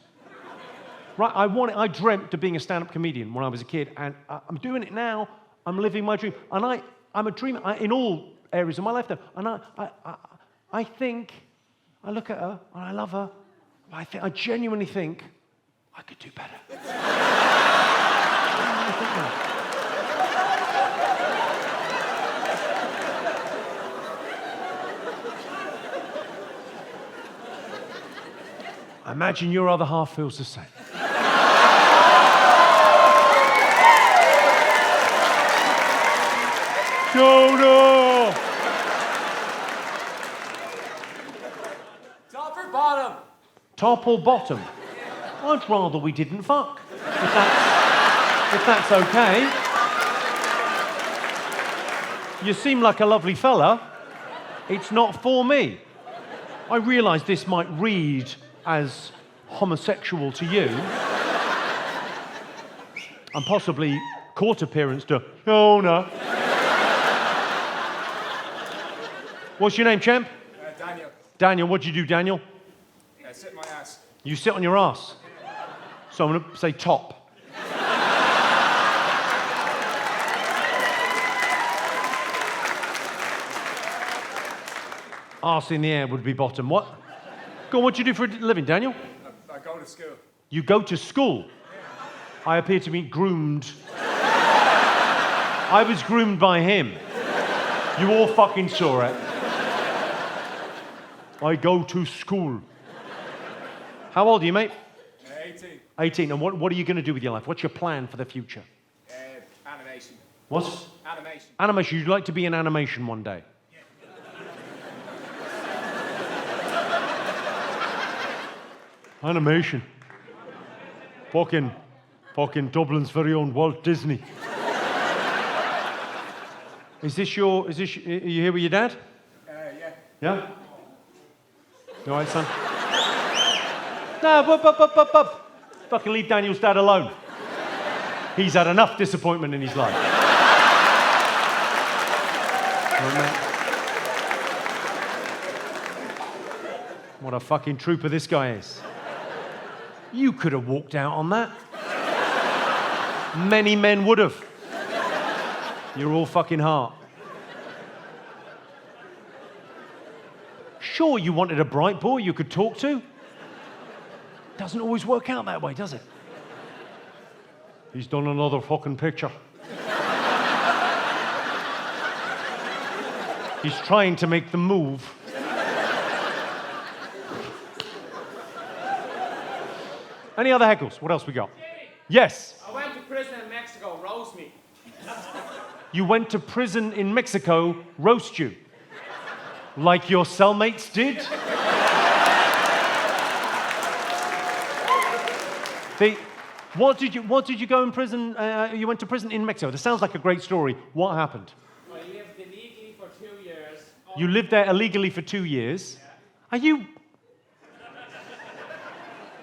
Right? I dreamt of being a stand-up comedian when I was a kid, and I'm doing it now. I'm living my dream. And I'm a dreamer in all areas of my life, though. And I think, I look at her, and I love her. I genuinely think I could do better. I think that. imagine your other half feels the same. Jonah! Top or bottom? Top or bottom? I'd rather we didn't fuck. If that's okay. You seem like a lovely fella. It's not for me. I realise this might read as homosexual to you. And possibly court appearance to Jonah. What's your name, champ? Daniel. Daniel, what do you do, Daniel? Sit my ass. You sit on your ass. So I'm going to say top. Arse in the air would be bottom. What? Go on, what do you do for a living, Daniel? I go to school. You go to school. I appear to be groomed. I was groomed by him. You all fucking saw it. I go to school. How old are you, mate? 18. 18. And what are you going to do with your life? What's your plan for the future? Animation. What? Animation. Animation. You'd like to be in animation one day. Animation. Fucking Dublin's very own Walt Disney. Are you here with your dad? Yeah. Yeah? You all right, son? No, fucking leave Daniel's dad alone. He's had enough disappointment in his life. What a fucking trooper this guy is. You could have walked out on that. Many men would have. You're all fucking heart. Sure, you wanted a bright boy you could talk to. Doesn't always work out that way, does it? He's done another fucking picture. He's trying to make the move. Any other heckles? What else we got? Yes. I went to prison in Mexico. Roast me. You went to prison in Mexico, roast you. Like your cellmates did? What did you go in prison? You went to prison in Mexico. This sounds like a great story. What happened? I lived illegally for 2 years. You lived there illegally for 2 years. Are you...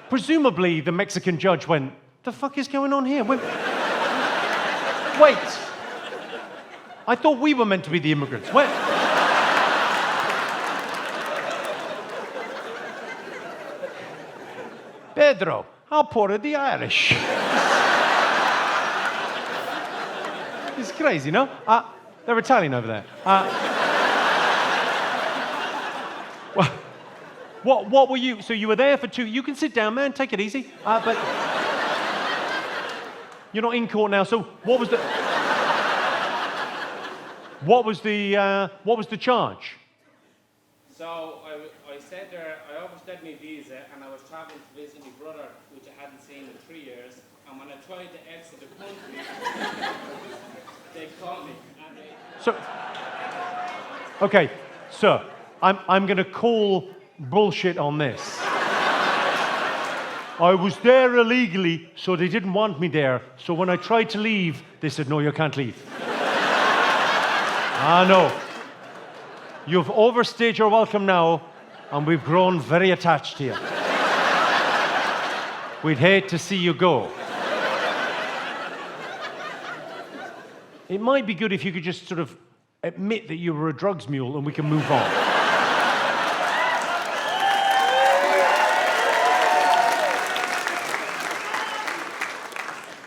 Presumably, the Mexican judge went, the fuck is going on here? Wait. I thought we were meant to be the immigrants. Where? Pedro, how poor are the Irish? It's crazy, no? They're Italian over there. What were you? So you were there for 2. You can sit down, man. Take it easy. But you're not in court now. So what was the charge? So I said there, I overstayed my visa and I was traveling to visit my brother, which I hadn't seen in 3 years. And when I tried to exit the country, they caught me. Okay, sir, I'm going to call bullshit on this. I was there illegally, so they didn't want me there. So when I tried to leave, they said, no, you can't leave. No. You've overstayed your welcome now, and we've grown very attached to you. We'd hate to see you go. It might be good if you could just sort of admit that you were a drugs mule and we can move on.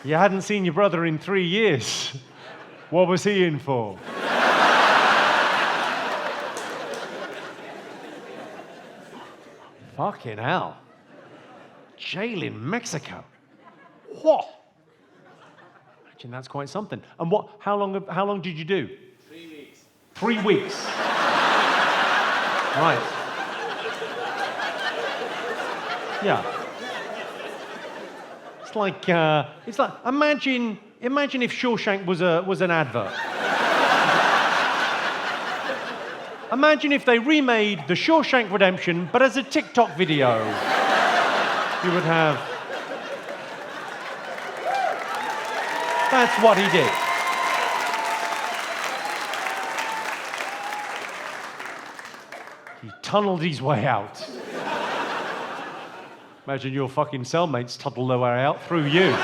You hadn't seen your brother in 3 years. What was he in for? Fucking hell. Jail in Mexico. What? Imagine that's quite something. And how long did you do? 3 weeks. 3 weeks. Right. Yeah. It's like imagine if Shawshank was an advert. Imagine if they remade The Shawshank Redemption, but as a TikTok video. You would have. That's what he did. He tunneled his way out. Imagine your fucking cellmates tunnel their way out through you.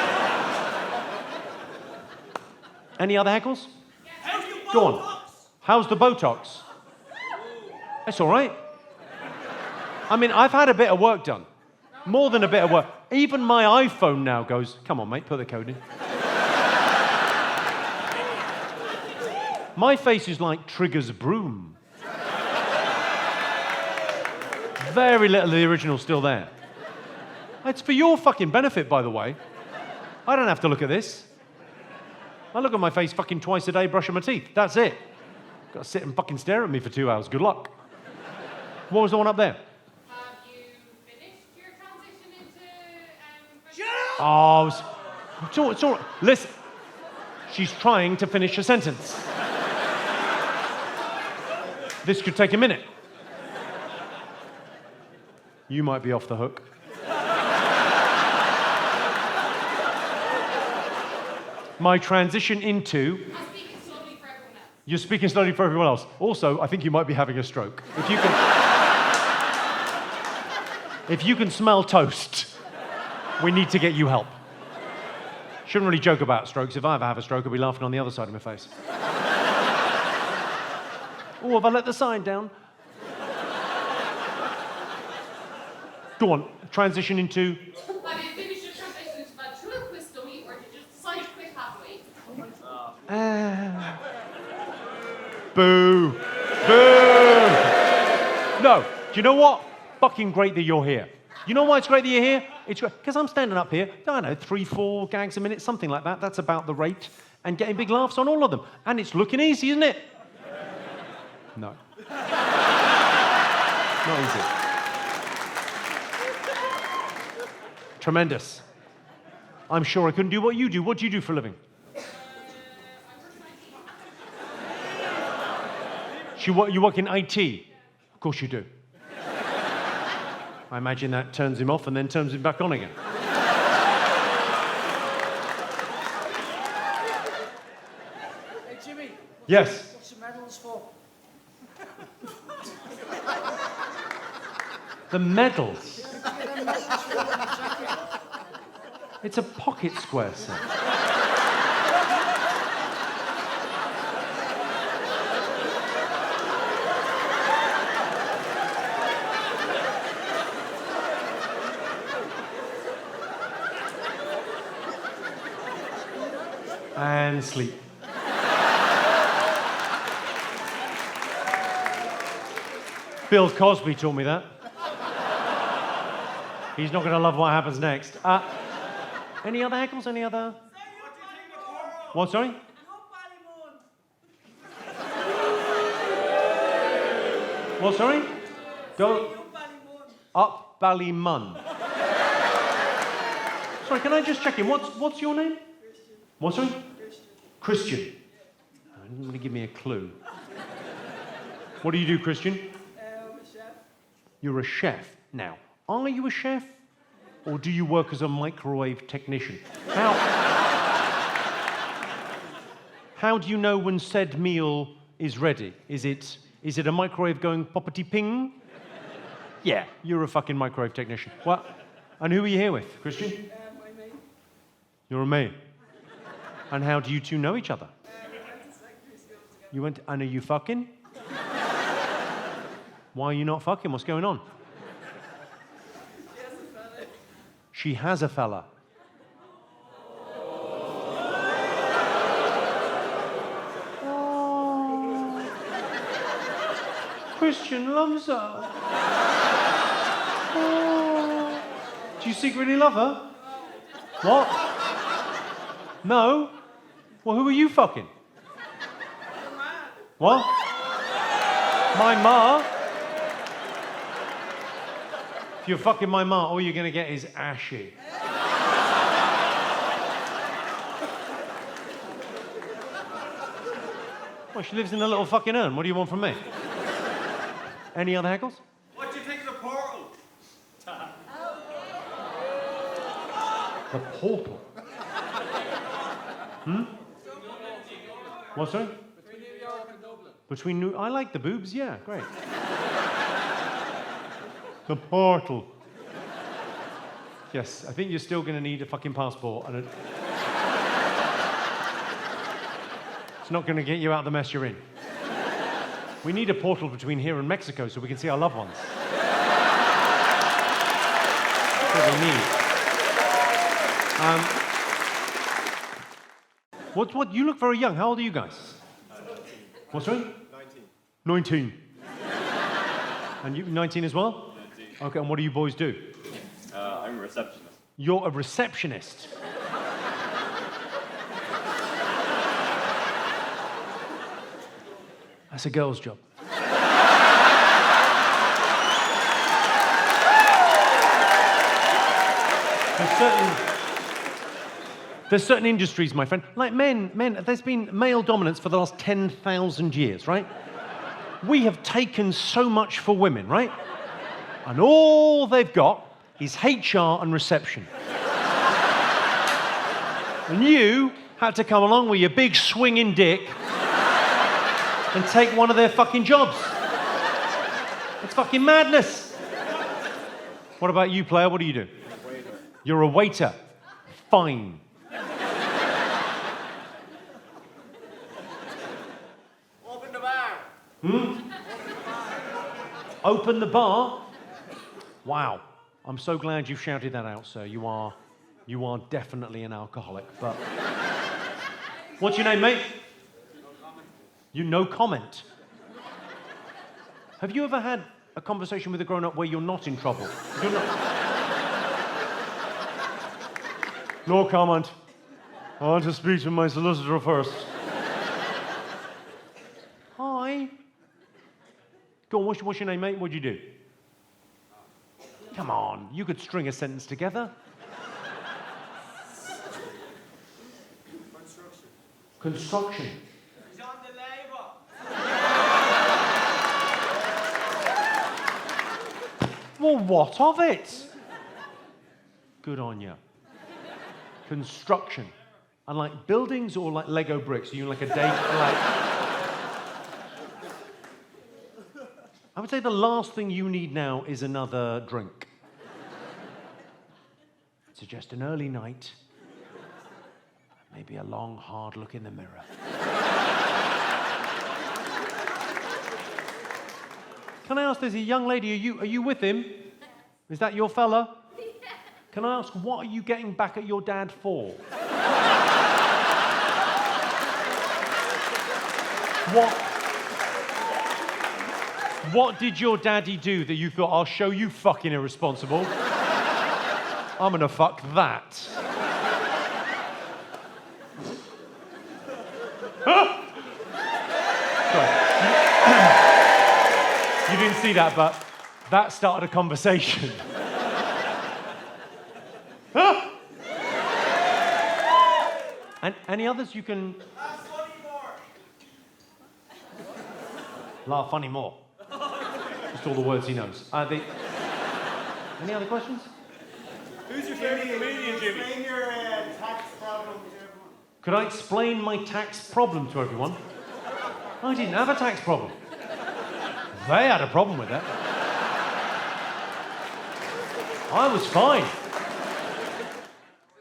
Any other heckles? Go on. How's the Botox? That's all right. I mean, I've had a bit of work done. More than a bit of work. Even my iPhone now goes, come on, mate, put the code in. My face is like Trigger's broom. Very little of the original still there. It's for your fucking benefit, by the way. I don't have to look at this. I look at my face fucking twice a day brushing my teeth. That's it. Got to sit and fucking stare at me for 2 hours. Good luck. What was the one up there? Have you finished your transition into... Oh, it's all right. Listen. She's trying to finish a sentence. This could take a minute. You might be off the hook. My transition into... I'm speaking slowly for everyone else. You're speaking slowly for everyone else. Also, I think you might be having a stroke. If you can smell toast, we need to get you help. Shouldn't really joke about strokes. If I ever have a stroke, I'll be laughing on the other side of my face. Oh, have I let the sign down? Go on, transition into... Have you finished your transition into ventriloquist dummy, or did you just decide to quit halfway? Boo. Boo. No, do you know what? Fucking great that you're here. You know why it's great that you're here? It's great because I'm standing up here, I don't know, 3-4 gags a minute, something like that. That's about the rate, and getting big laughs on all of them. And it's looking easy, isn't it? No. Not easy. Tremendous. I'm sure I couldn't do what you do. What do you do for a living? You work in IT? Of course you do. I imagine that turns him off and then turns him back on again. Hey, Jimmy. Yes? What's the medals for? The medals? It's a pocket square set. And sleep. Bill Cosby taught me that. He's not going to love what happens next. Any other heckles? Any other? What, sorry? What, sorry? Go up Ballymun. Sorry, can I just check in? What's your name? What, sorry? Christian. I'm going to give me a clue. What do you do, Christian? I'm a chef. You're a chef. Now, are you a chef? Or do you work as a microwave technician? How do you know when said meal is ready? Is it a microwave going poppity ping? Yeah, you're a fucking microwave technician. What? And who are you here with, Christian? My mate. You're a mate. And how do you two know each other? We went to secondary school together. You went, and are you fucking? Why are you not fucking? What's going on? She has a fella. She has a fella. Oh. Christian loves her. Oh. Do you secretly love her? What? No? Well, who are you fucking? What? My ma? If you're fucking my ma, all you're going to get is ashy. Well, she lives in a little fucking urn. What do you want from me? Any other heckles? What do you think of the portal? The portal. What's that? Between New York and Dublin. Between New... I like the boobs, yeah, great. The portal. Yes, I think you're still going to need a fucking passport. And it's not going to get you out of the mess you're in. We need a portal between here and Mexico so we can see our loved ones. That's what we need. What? You look very young. How old are you guys? What's right? 19. 19. And you 19 as well? 19. Okay, and what do you boys do? I'm a receptionist. You're a receptionist. That's a girl's job. There's certain industries, my friend, like men, there's been male dominance for the last 10,000 years, right? We have taken so much for women, right? And all they've got is HR and reception. And you had to come along with your big swinging dick and take one of their fucking jobs. It's fucking madness. What about you, player? What do you do? Waiter. You're a waiter. Fine. Open the bar. Open the bar? Wow. I'm so glad you've shouted that out, sir. You are definitely an alcoholic, but... What's your name, mate? No comment. You no comment. Have you ever had a conversation with a grown-up where you're not in trouble? You're not... No comment. I want to speak to my solicitor first. Hi. Go on, what's your name, mate? What'd you do? Come on, you could string a sentence together. Construction. He's on the label. Well, what of it? Good on you. Construction. And like buildings or like Lego bricks? Are you like a day, like... I would say the last thing you need now is another drink. So just an early night, maybe a long, hard look in the mirror. Can I ask, there's a young lady, are you with him? Is that your fella? Can I ask, what are you getting back at your dad for? What did your daddy do that you thought, I'll show you fucking irresponsible? I'm gonna fuck that. Sorry. You didn't see that, but that started a conversation. And any others you can... Laugh funny more. Just all the words he knows. Any other questions? Who's your favorite comedian, Jimmy? Explain your tax problem to everyone. Could I explain my tax problem to everyone? I didn't have a tax problem. They had a problem with it. I was fine.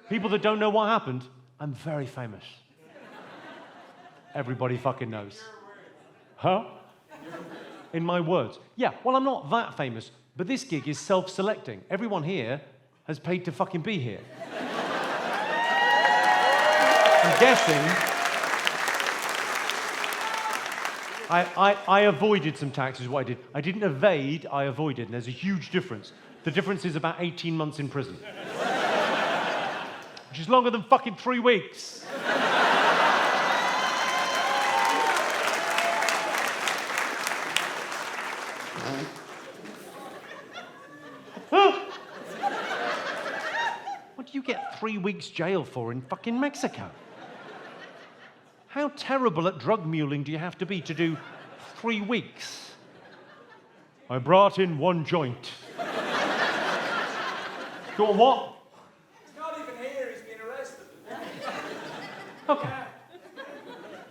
People that don't know what happened, I'm very famous. Everybody fucking knows. Huh? In my words. Yeah, well, I'm not that famous, but this gig is self-selecting. Everyone here has paid to fucking be here. I'm guessing... I avoided some taxes, what I did. I didn't evade, I avoided, and there's a huge difference. The difference is about 18 months in prison. Which is longer than fucking 3 weeks. What do you get 3 weeks jail for in fucking Mexico? How terrible at drug muling do you have to be to do 3 weeks? I brought in 1 joint. Go on, what? He's not even here, he's been arrested. Okay.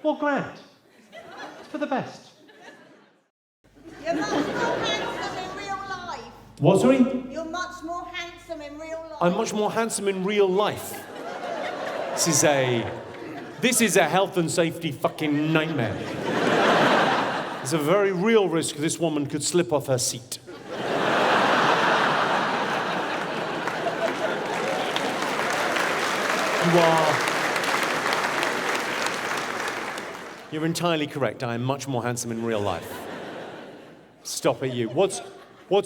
Well, grand. It's for the best. You're much more handsome in real life. What, sorry? You're much more handsome in real life. I'm much more handsome in real life. This is a health and safety fucking nightmare. There's a very real risk this woman could slip off her seat. You're entirely correct. I am much more handsome in real life. Stop it, you. What's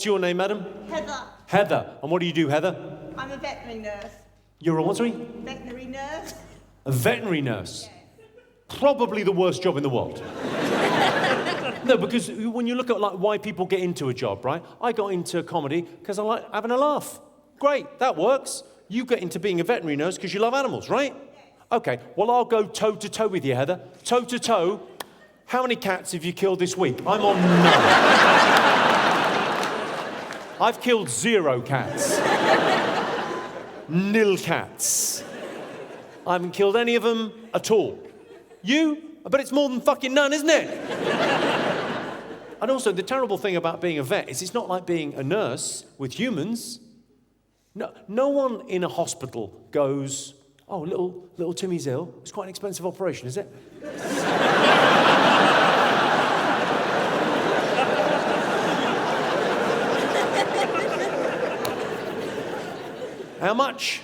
your name, madam? Heather. Heather. And what do you do, Heather? I'm a veterinary nurse. You're a what, sorry? Veterinary nurse? A veterinary nurse. Probably the worst job in the world. No, because when you look at like why people get into a job, right? I got into comedy because I like having a laugh. Great, that works. You get into being a veterinary nurse because you love animals, right? Okay, well, I'll go toe-to-toe with you, Heather. Toe-to-toe. How many cats have you killed this week? I'm on none. I've killed 0 cats. 0 cats. I haven't killed any of them at all. You? I bet it's more than fucking none, isn't it? And also, the terrible thing about being a vet is it's not like being a nurse with humans. No one in a hospital goes, oh, little Timmy's ill. It's quite an expensive operation, is it? How much?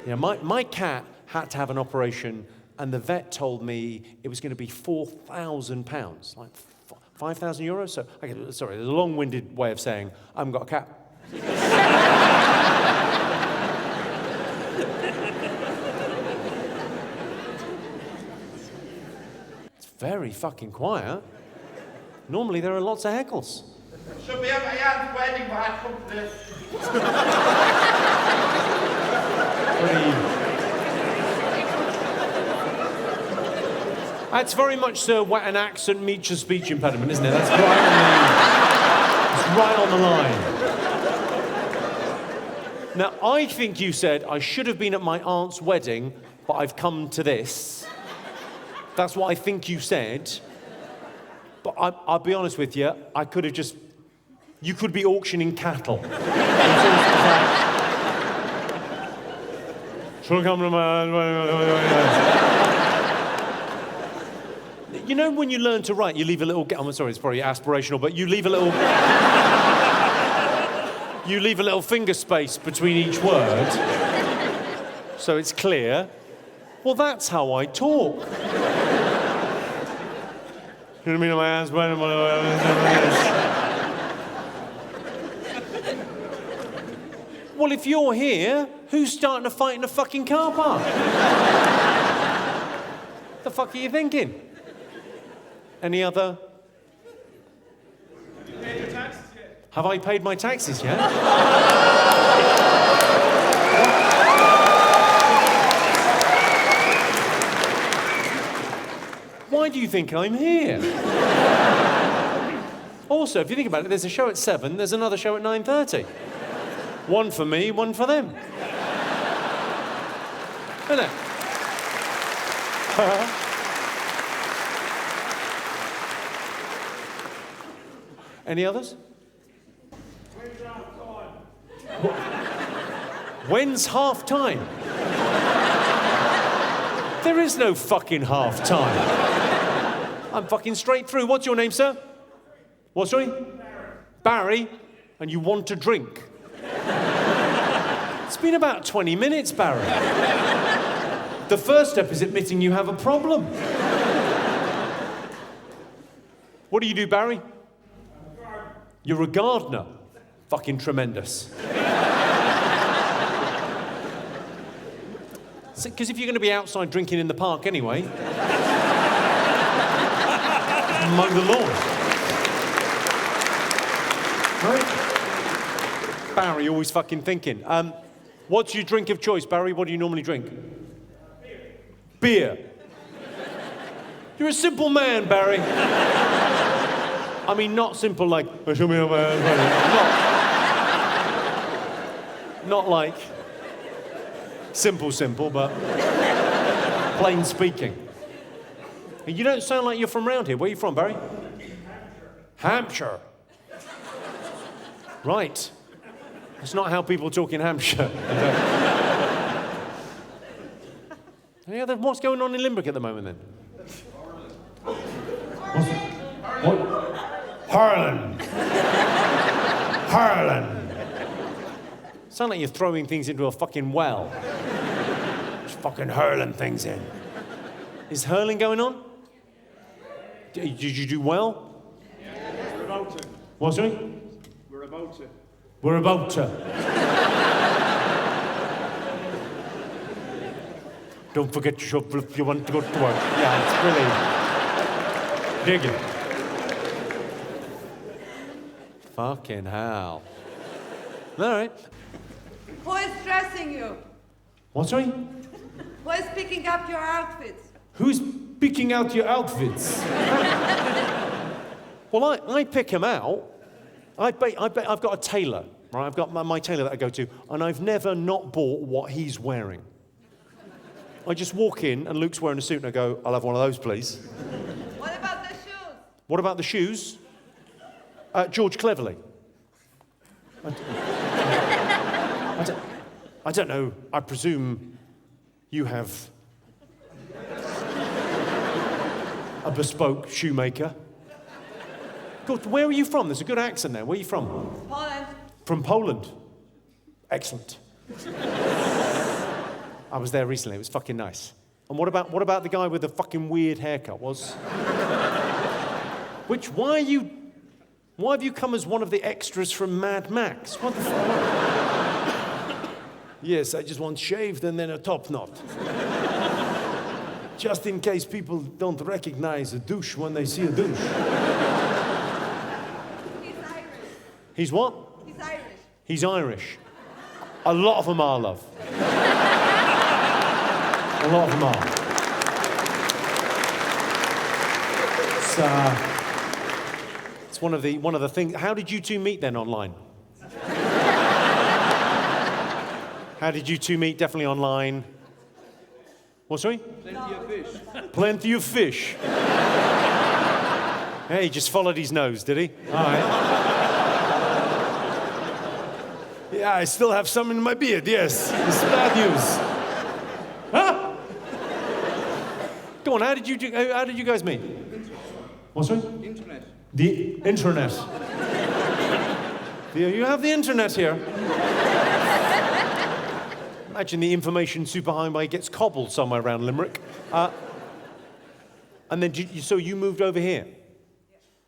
Yeah, my cat had to have an operation, and the vet told me it was going to be £4,000, like 5,000 euros. So, okay, sorry, there's a long-winded way of saying I haven't got a cat. It's very fucking quiet. Normally there are lots of heckles. Should be at my aunt's wedding, but I'd come to this. That's very much Sir What an accent meets your speech impediment, isn't it? That's right on the line. Now, I think you said I should have been at my aunt's wedding, but I've come to this. That's what I think you said. But I'll be honest with you, I could have just... You could be auctioning cattle. Should come to my... You know when you learn to write, you leave a little... I'm sorry, it's probably aspirational, but you leave a little... You leave a little finger space between each word, so it's clear. Well, that's how I talk. You know what I mean? My hands... Well, if you're here, who's starting a fight in a fucking car park? The fuck are you thinking? Any other? You paid your taxes yet? Have I paid my taxes yet? Why do you think I'm here? Also, if you think about it, there's a show at 7, there's another show at 9:30. One for me, one for them. Isn't it? Any others? When's half time? There is no fucking half time. I'm fucking straight through. What's your name, sir? What's your name? Barry. And you want to drink? It's been about 20 minutes, Barry. The first step is admitting you have a problem. What do you do, Barry? You're a gardener. Fucking tremendous. Because if you're going to be outside drinking in the park anyway, mow the lawn. Right? Barry, always fucking thinking. What's your drink of choice, Barry? What do you normally drink? Beer. beer. You're a simple man, Barry. I mean, not simple like, show me how not like simple, but plain speaking. You don't sound like you're from around here. Where are you from, Barry? Hampshire. Right. That's not how people talk in Hampshire. Yeah, what's going on in Limerick at the moment, then? What? Harlan. Sound like you're throwing things into a fucking well. Just fucking hurling things in. Is hurling going on? Did you do well? We're about to. What's it? We're about to. We're about to. Don't forget your shovel if you want to go to work. Yeah, it's really... Dig it. Fucking hell. All right. Who is dressing you? What's right? Who is picking up your outfits? Who's picking out your outfits? Well, I pick them out. I've got a tailor, right? I've got my tailor that I go to, and I've never not bought what he's wearing. I just walk in, and Luke's wearing a suit, and I go, I'll have one of those, please. What about the shoes? What about the shoes? George Cleverly. I don't know. I presume you have a bespoke shoemaker. Good. Where are you from? There's a good accent there. Where are you from? Poland. From Poland. Excellent. I was there recently. It was fucking nice. And what about the guy with the fucking weird haircut? Why have you come as one of the extras from Mad Max? What the fuck? Yes, I just want shaved and then a top knot. Just in case people don't recognize a douche when they see a douche. He's Irish. He's what? He's Irish. He's Irish. A lot of them are, love. A lot of them are. It's one of the things. How did you two meet then online? How did you two meet? Definitely online. What, sorry? Plenty of fish. Plenty of fish. Hey, he just followed his nose, did he? All right. Yeah, I still have some in my beard, yes. It's bad news. Huh? Go on, how did you guys meet? What's right? Internet. The internet. You have the internet here. Imagine the information superhighway gets cobbled somewhere around Limerick. And then, so you moved over here?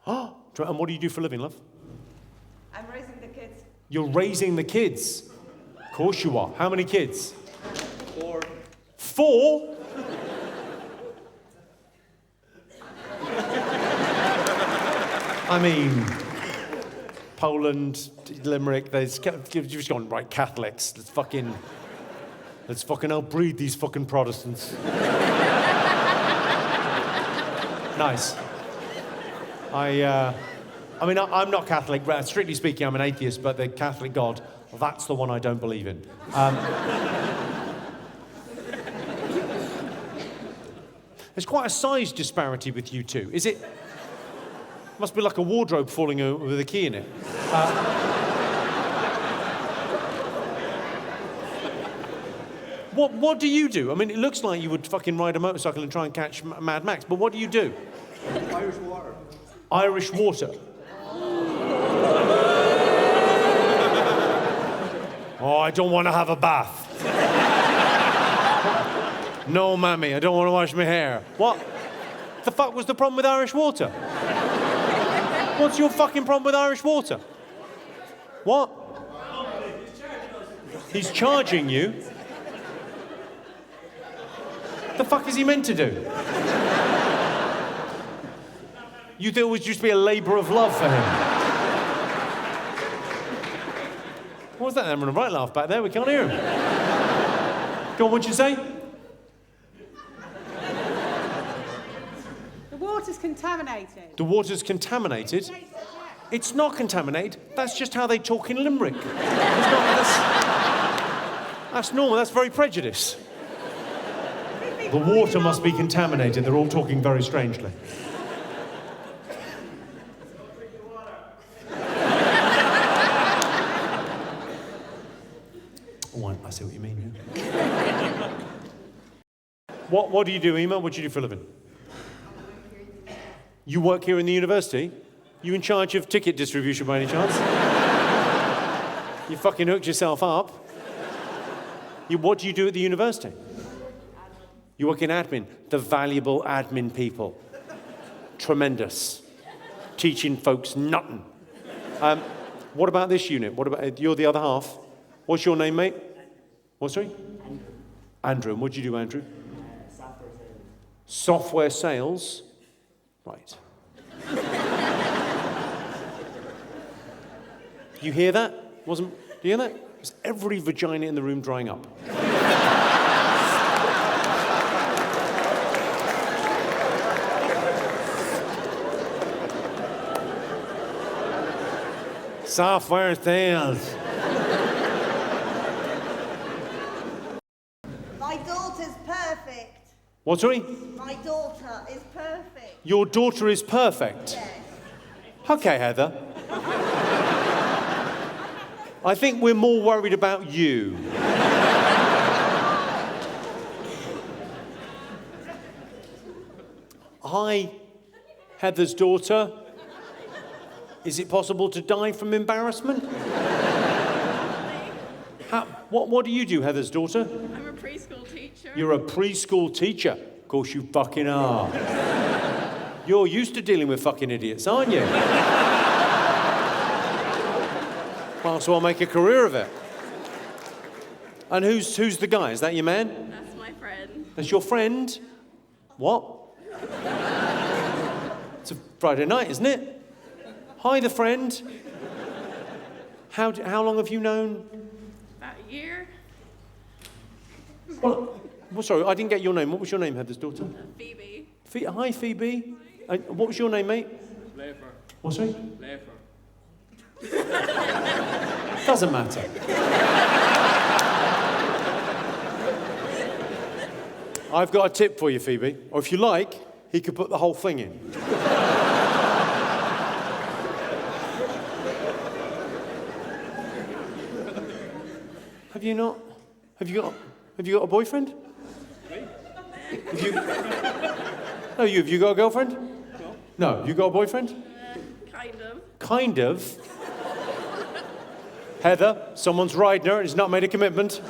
Oh, and what do you do for a living, love? I'm raising the kids. You're raising the kids? Of course you are. How many kids? 4. 4? I mean, Poland, Limerick, you've just gone, right, Catholics, let's fucking outbreed these fucking Protestants. Nice. I'm not Catholic, strictly speaking, I'm an atheist, but the Catholic God, that's the one I don't believe in. There's quite a size disparity with you two. Is it? Must be like a wardrobe falling over with a key in it. What do you do? I mean, it looks like you would fucking ride a motorcycle and try and catch Mad Max, but what do you do? Irish water. Irish water. Oh, I don't want to have a bath. No, mammy, I don't want to wash my hair. What the fuck was the problem with Irish water? What's your fucking problem with Irish water? What? He's charging you? The fuck is he meant to do? You think it would just be a labour of love for him? What was that? I'm having a right laugh back there. We can't hear him. Go on, what'd you say? water's contaminated. The water's contaminated. It's not contaminated. That's just how they talk in Limerick. That's normal. That's very prejudiced. The water must be contaminated. They're all talking very strangely. Oh, I see what you mean, yeah. What do you do, Emma? What do you do for a living? You work here in the university? You in charge of ticket distribution by any chance? You fucking hooked yourself up. What do you do at the university? You work in admin. The valuable admin people. Tremendous. Teaching folks nothing. What about this unit? What about, you're the other half. What's your name, mate? What, sorry? Andrew. And what do you do, Andrew? Software sales. Right. You hear that? Do you hear that? Is every vagina in the room drying up? Software sales. My daughter's perfect. What, sorry? My daughter is perfect. Your daughter is perfect? Yes. Okay, Heather. I think we're more worried about you. Hi, Heather's daughter. Is it possible to die from embarrassment? What do you do, Heather's daughter? I'm a preschool teacher. You're a preschool teacher. Of course you fucking are. You're used to dealing with fucking idiots, aren't you? Might as well make a career of it. And who's the guy? Is that your man? That's my friend. That's your friend? What? It's a Friday night, isn't it? Hi, the friend. How long have you known? About a year. Well, sorry, I didn't get your name. What was your name, Heather's daughter? Phoebe. Hi, Phoebe. What was your name, mate? Lafer. What's sorry? Lafer. Doesn't matter. I've got a tip for you, Phoebe. Or if you like, he could put the whole thing in. Have you not? Have you got a boyfriend? Have you got a girlfriend? No. You got a boyfriend? Kind of. Kind of? Heather, someone's riding her and has not made a commitment.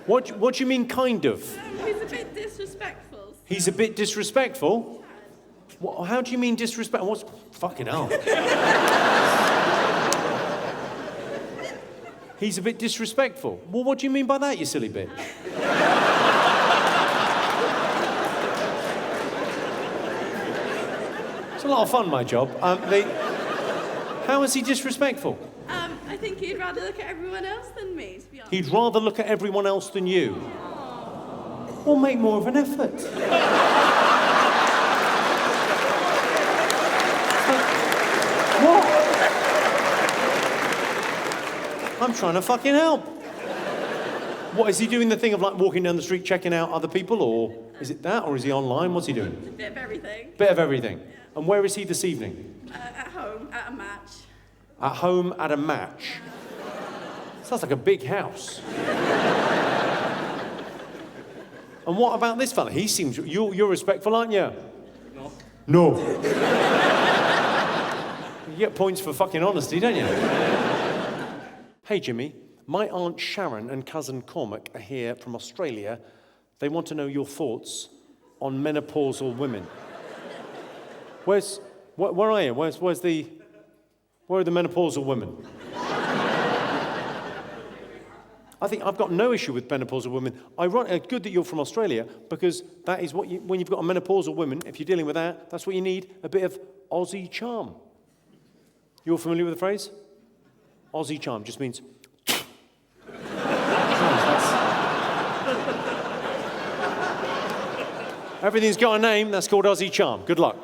What do you mean, kind of? He's a bit disrespectful. He's a bit disrespectful? How do you mean disrespectful? What's fucking hell? He's a bit disrespectful. Well, what do you mean by that, you silly bitch? It's a lot of fun, my job. How is he disrespectful? I think he'd rather look at everyone else than me, to be honest. He'd rather look at everyone else than you. Well, make more of an effort. What? I'm trying to fucking help. What, is he doing the thing of like walking down the street checking out other people, or is it that, or is he online? What's he doing? A bit of everything. Bit of everything. Yeah. And where is he this evening? At home, at a match. At home at a match. Sounds like a big house. And what about this fella? He seems... You're respectful, aren't you? No. You get points for fucking honesty, don't you? Hey, Jimmy. My Aunt Sharon and cousin Cormac are here from Australia. They want to know your thoughts on menopausal women. Where are you? Where are the menopausal women? I think I've got no issue with menopausal women. Good that you're from Australia, because that is what when you've got a menopausal woman, if you're dealing with that, that's what you need, a bit of Aussie charm. You're familiar with the phrase? Aussie charm just means... Everything's got a name. That's called Aussie Charm. Good luck.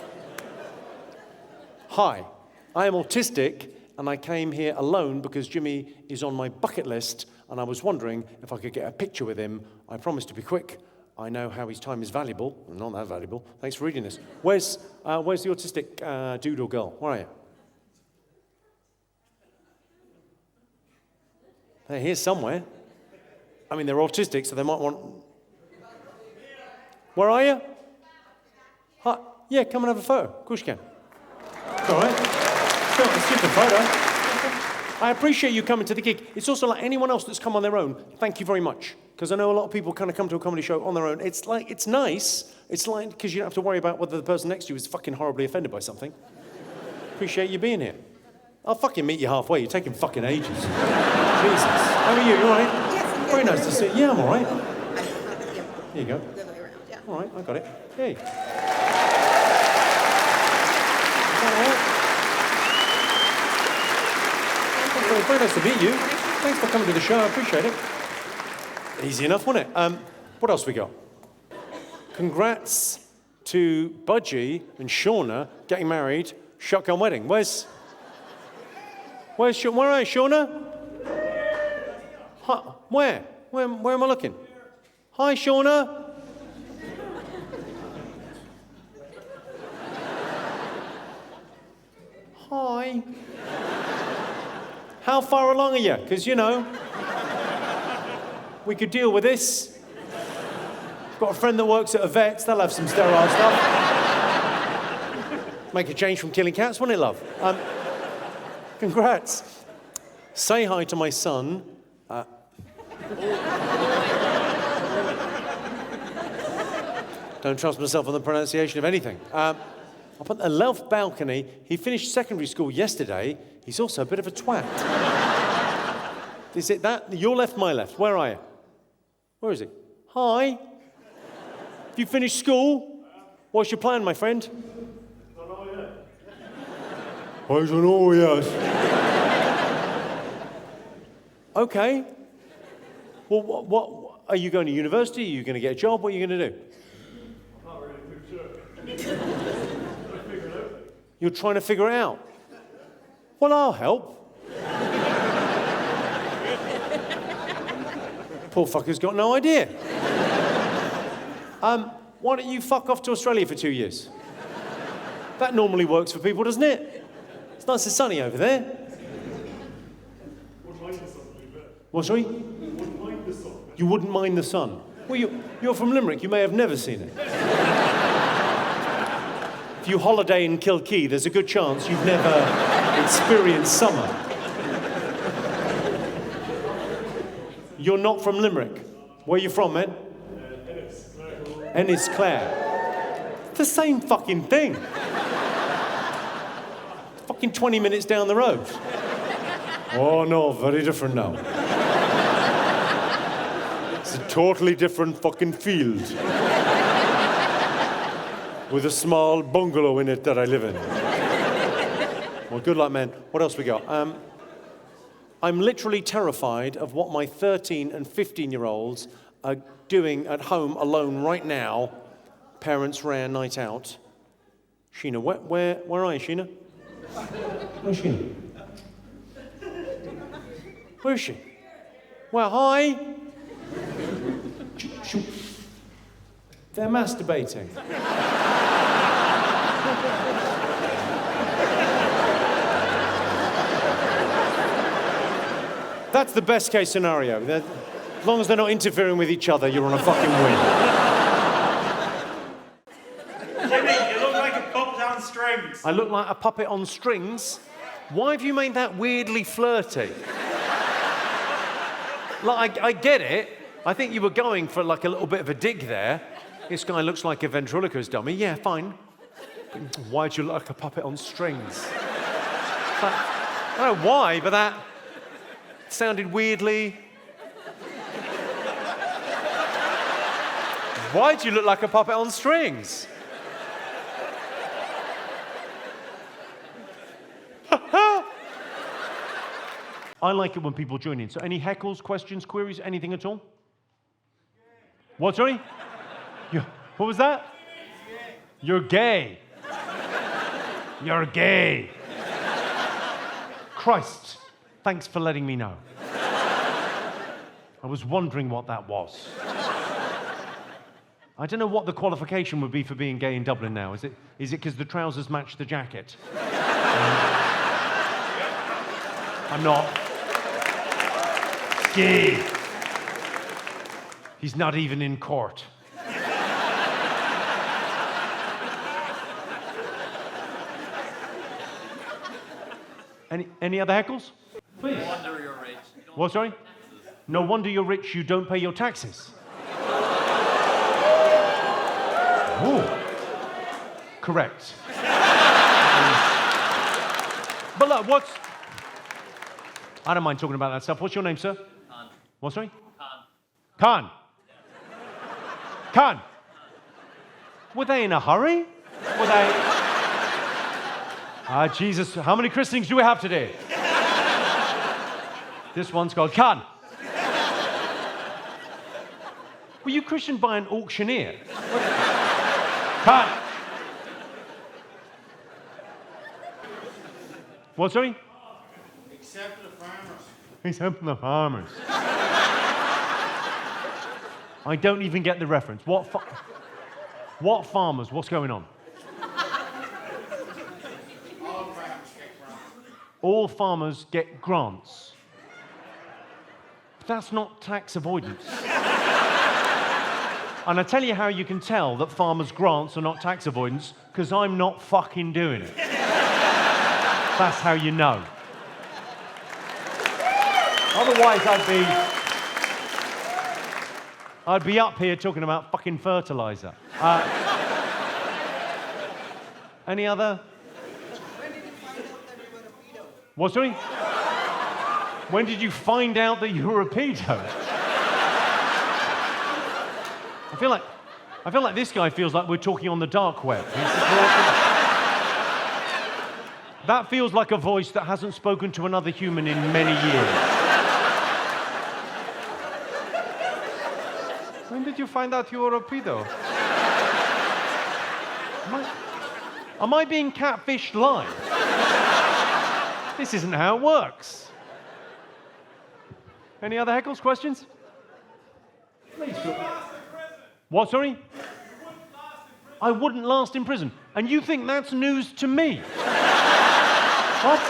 Hi, I am autistic, and I came here alone because Jimmy is on my bucket list, and I was wondering if I could get a picture with him. I promise to be quick. I know how his time is valuable. Not that valuable. Thanks for reading this. Where's the autistic dude or girl? Where are you? They're here somewhere. I mean, they're autistic, so they might want... Where are you? Hi. Yeah, come and have a photo. Of course you can. It's all right. It's just a photo. I appreciate you coming to the gig. It's also like anyone else that's come on their own, thank you very much. Because I know a lot of people kind of come to a comedy show on their own. It's like, it's nice. It's like, because you don't have to worry about whether the person next to you is fucking horribly offended by something. Appreciate you being here. I'll fucking meet you halfway. You're taking fucking ages. Jesus. How are you? You all right? Yes, Very nice to see you. Yeah, I'm all right. Here you go. The other way around, yeah. All right, I got it. Hey. Very nice to meet you. Thanks for coming to the show. I appreciate it. Easy enough, wasn't it? What else we got? Congrats to Budgie and Shauna getting married. Shotgun wedding. Where are you, Shauna? Hi, where? Where am I looking? Hi, Shauna. Hi. How far along are you? Because, you know, we could deal with this. Got a friend that works at a vet's. They'll have some sterile stuff. Make a change from killing cats, wouldn't it, love? Congrats. Say hi to my son. Don't trust myself on the pronunciation of anything. Up on the Lelf balcony, he finished secondary school yesterday. He's also a bit of a twat. Is it that? Your left, my left. Where are you? Where is he? Hi. Have you finished school? What's your plan, my friend? Don't know yet. I don't know yet. Okay. Well, what are you going to university? Are you going to get a job? What are you going to do? I'm not really too sure. I figured it out. You're trying to figure it out. Well, I'll help. Poor fucker's got no idea. Why don't you fuck off to Australia for 2 years? That normally works for people, doesn't it? It's nice and sunny over there. Wouldn't mind the sun a little bit. What, sorry? Wouldn't mind the sun. You wouldn't mind the sun. Well, you're from Limerick. You may have never seen it. If you holiday in Kilkee, there's a good chance you've never experienced summer. You're not from Limerick. Where are you from, man? Ennisclare. The same fucking thing. Fucking 20 minutes down the road. Oh no, very different now. It's a totally different fucking field. With a small bungalow in it that I live in. Well, good luck, man. What else we got? I'm literally terrified of what my 13 and 15-year-olds are doing at home alone right now. Parents' rare night out. Sheena, where are you, Sheena? Where's Sheena? Where is she? Well, hi. They're masturbating. That's the best case scenario. As long as they're not interfering with each other, you're on a fucking win. Jimmy, you look like a puppet on strings. I look like a puppet on strings? Why have you made that weirdly flirty? Like, I get it. I think you were going for like a little bit of a dig there. This guy looks like a ventriloquist dummy. Yeah, fine. But why'd you look like a puppet on strings? But, I don't know why, but that sounded weirdly... Why'd you look like a puppet on strings? I like it when people join in. So any heckles, questions, queries, anything at all? What, sorry? Yeah. What was that? You're gay. You're gay. Christ, thanks for letting me know. I was wondering what that was. I don't know what the qualification would be for being gay in Dublin now. Is it because the trousers match the jacket? I'm not. Gay. He's not even in court. Any other heckles? Please. No wonder you're rich. What, sorry? No wonder you're rich, you don't pay your taxes. Ooh. Correct. But look, I don't mind talking about that stuff. What's your name, sir? Khan. What, sorry? Khan. Khan. Khan. Were they in a hurry? Were they... Ah, Jesus, how many christenings do we have today? This one's called Khan. Were you christened by an auctioneer? Khan. What, sorry? Except the farmers. Except the farmers. I don't even get the reference. What farmers? What's going on? All farmers get grants. But that's not tax avoidance. And I tell you how you can tell that farmers' grants are not tax avoidance, because I'm not fucking doing it. That's how you know. Otherwise, I'd be up here talking about fucking fertilizer. Any other? What, sorry? When did you find out that you were a pedo? I feel like this guy feels like we're talking on the dark web. That feels like a voice that hasn't spoken to another human in many years. When did you find out you were a pedo? Am I being catfished live? This isn't how it works. Any other heckles, questions? Please do. What, sorry? I wouldn't last in prison. And you think that's news to me? What?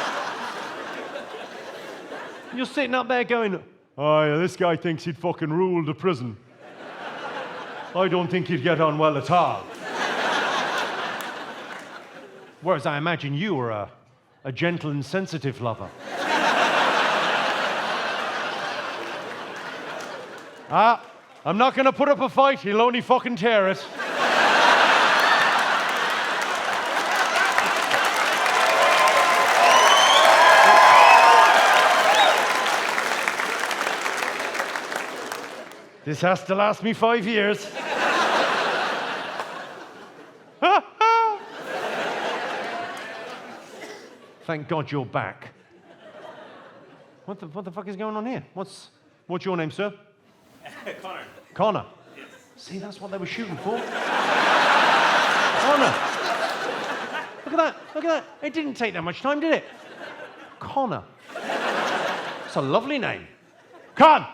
You're sitting up there going, oh yeah, this guy thinks he'd fucking rule the prison. I don't think he'd get on well at all. Whereas I imagine you were a gentle and sensitive lover. I'm not going to put up a fight. He'll only fucking tear it. This has to last me 5 years. Thank God you're back. What the fuck is going on here? What's your name, sir? Connor. Connor. Yes. See, that's what they were shooting for. Connor. Look at that. It didn't take that much time, did it? Connor. It's a lovely name. Con!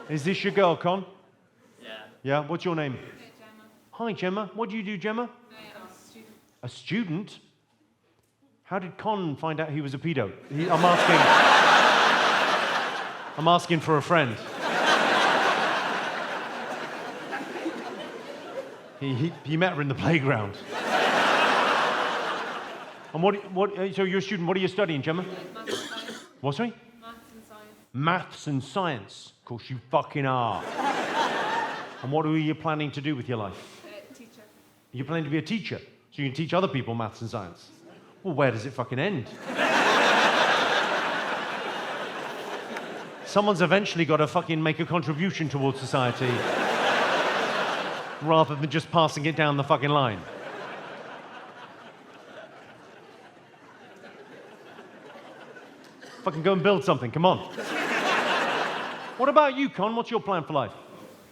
Is this your girl, Con? Yeah. Yeah? What's your name? Gemma. Hi, Gemma. What do you do, Gemma? I'm a student. A student? How did Con find out he was a pedo? I'm asking for a friend. He met her in the playground. And so you're a student, what are you studying, Gemma? Maths and science. What, sorry? Maths and science. Maths and science. Of course you fucking are. And what are you planning to do with your life? Teacher. You're planning to be a teacher, so you can teach other people maths and science. Well, where does it fucking end? Someone's eventually got to fucking make a contribution towards society rather than just passing it down the fucking line. Fucking go and build something, come on. What about you, Con? What's your plan for life?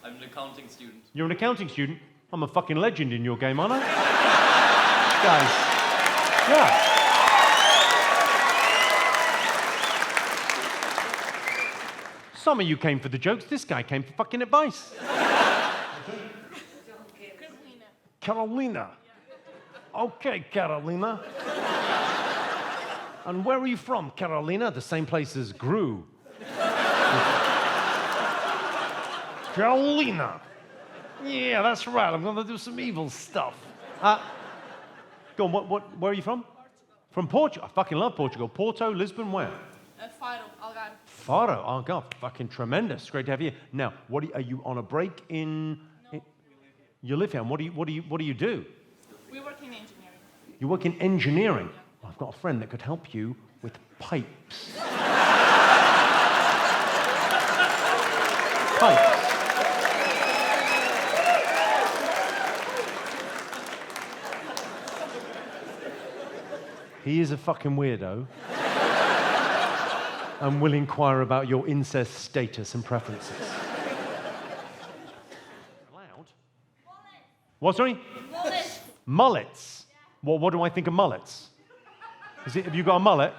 I'm accounting student. You're an accounting student? I'm a fucking legend in your game, aren't I? Guys. Yeah. Some of you came for the jokes. This guy came for fucking advice. Carolina. Okay, Carolina. And where are you from, Carolina? The same place as Gru. Carolina. Yeah, that's right. I'm going to do some evil stuff. Go on, where are you from? From Portugal. I fucking love Portugal. Porto, Lisbon, where? Faro, Algarve. Faro, Algarve. Fucking tremendous. Great to have you here. Now, are you on a break in... No. You live here, and what do you do? We work in engineering. You work in engineering? Well, I've got a friend that could help you with pipes. Pipes. He is a fucking weirdo and will inquire about your incest status and preferences. Loud? What, sorry? Mullets. Mullets? What do I think of mullets? Have you got a mullet?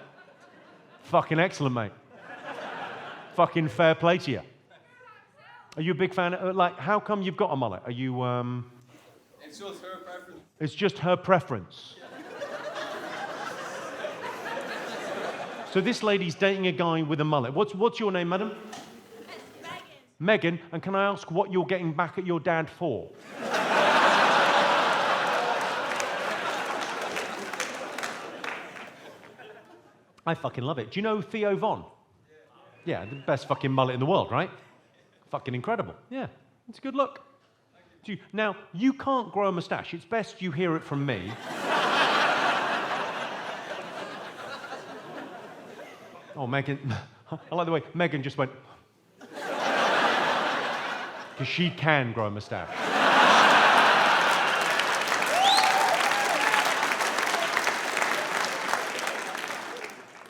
Fucking excellent, mate. Fucking fair play to you. Are you a big fan of, how come you've got a mullet? Are you, It's just her preference. It's just her preference. So this lady's dating a guy with a mullet. What's your name, madam? Megan. Megan, and can I ask what you're getting back at your dad for? I fucking love it. Do you know Theo Von? Yeah, the best fucking mullet in the world, right? Fucking incredible. Yeah, it's a good look. Now, you can't grow a moustache. It's best you hear it from me. Oh, Megan, I like the way Megan just went. Because she can grow a moustache.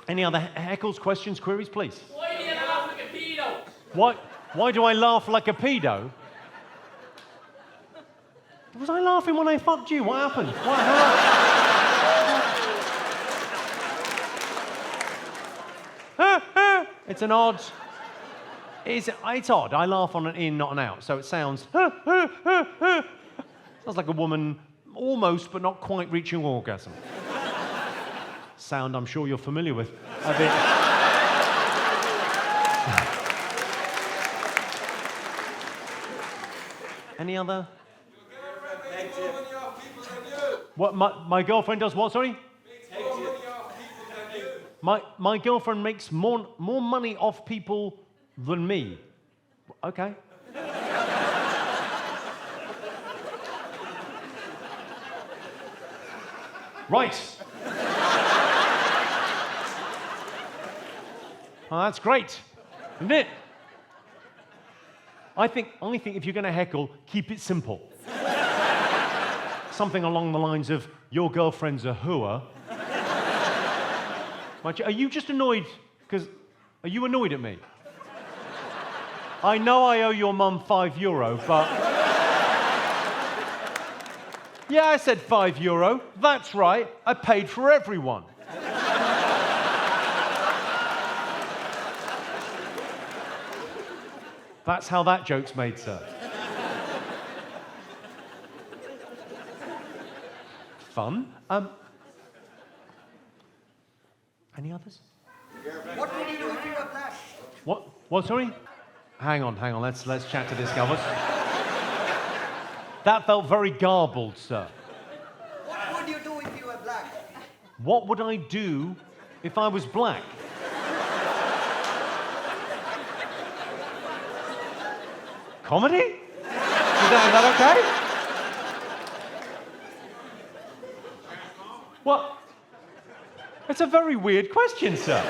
Any other heckles, questions, queries, please? Why do you laugh like a pedo? Why do I laugh like a pedo? Was I laughing when I fucked you? What happened? It's an odd... It's odd. I laugh on an in, not an out. So it sounds... Sounds like a woman almost, but not quite reaching orgasm. Sound I'm sure you're familiar with. A bit... Any other? What, my girlfriend does what, sorry? My girlfriend makes more money off people than me. Okay. Right. Oh, that's great, isn't it? I think if you're going to heckle, keep it simple. Something along the lines of, your girlfriend's a hooer. Are you just annoyed? Are you annoyed at me? I know I owe your mum €5, but... Yeah, I said €5. That's right. I paid for everyone. That's how that joke's made, sir. Fun. Any others? What would you do if you were black? What, sorry? Hang on. Let's chat to this guy. That felt very garbled, sir. What would you do if you were black? What would I do if I was black? Comedy? Is that okay? What? It's a very weird question, sir.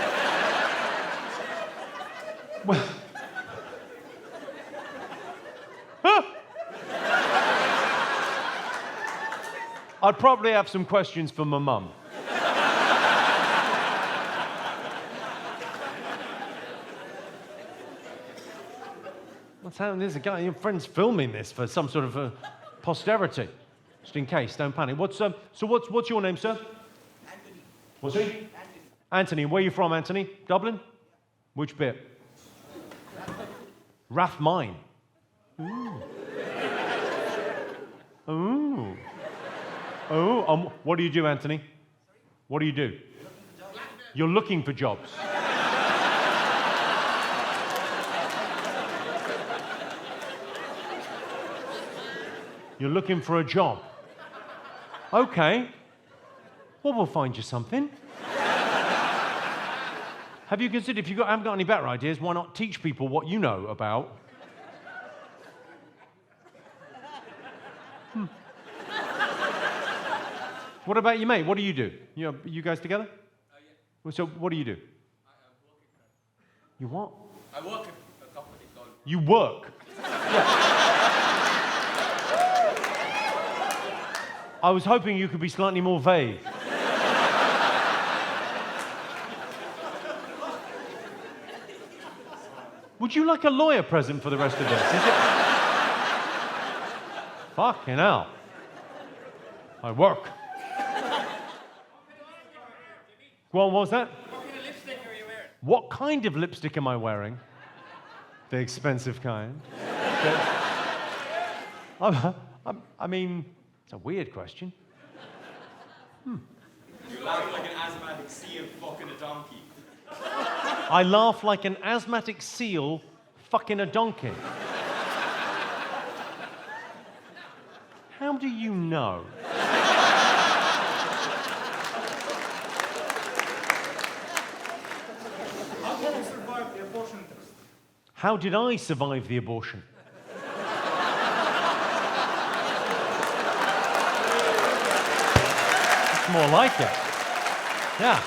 Well... I'd probably have some questions for my mum. What's happening? There's a guy, your friend's filming this for some sort of posterity. Just in case, don't panic. What's your name, sir? Anthony. What's he? Anthony. Where are you from, Anthony? Dublin? Which bit? Rathmine. Ooh. Ooh. Oh, what do you do, Anthony? What do you do? You're looking for jobs. You're looking for a job. Okay. Well, we'll find you something. Have you considered, if you haven't got any better ideas, why not teach people what you know about? What about you, mate? What do you do? You guys together? Yeah. So what do you do? I'm working. You what? I work at a company called... You work? Yeah. I was hoping you could be slightly more vague. Would you like a lawyer present for the rest of this? Is it... Fucking hell. I work. Go on, what was that? What kind of lipstick are you wearing? What kind of lipstick am I wearing? The expensive kind. I mean, it's a weird question. You laugh like an asthmatic seal fucking a donkey. I laugh like an asthmatic seal fucking a donkey. How do you know? How did you survive the abortion test? How did I survive the abortion? It's more like it. Yeah.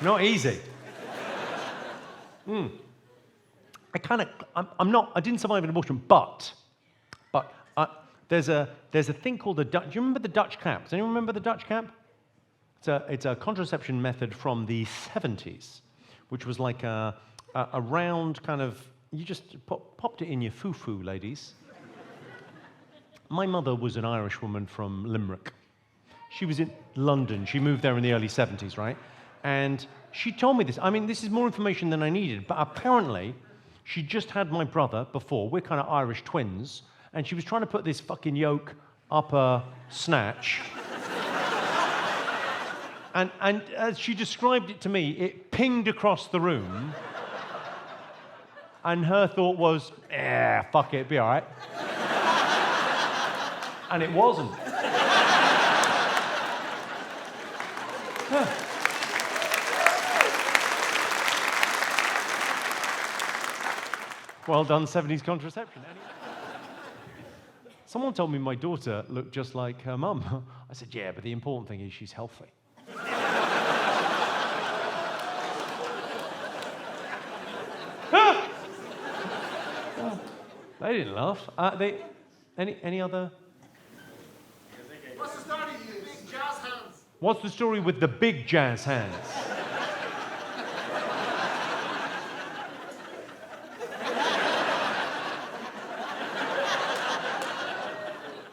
Not easy. I didn't survive an abortion, but there's a thing called the Dutch. Do you remember the Dutch cap? Does anyone remember the Dutch cap? It's a contraception method from the 70s, which was like a round kind of, you just popped it in your foo-foo, ladies. My mother was an Irish woman from Limerick. She was in London. She moved there in the early 70s, right? And she told me this. I mean, this is more information than I needed, but apparently she just had my brother before. We're kind of Irish twins. And she was trying to put this fucking yolk up her snatch. And as she described it to me, it pinged across the room. And her thought was, fuck it, it'll be all right. And it wasn't. Well done, 70s contraception. Someone told me my daughter looked just like her mum. I said, yeah, but the important thing is she's healthy. They didn't laugh. Any other? What's the story with you big jazz hands? What's the story with the big jazz hands?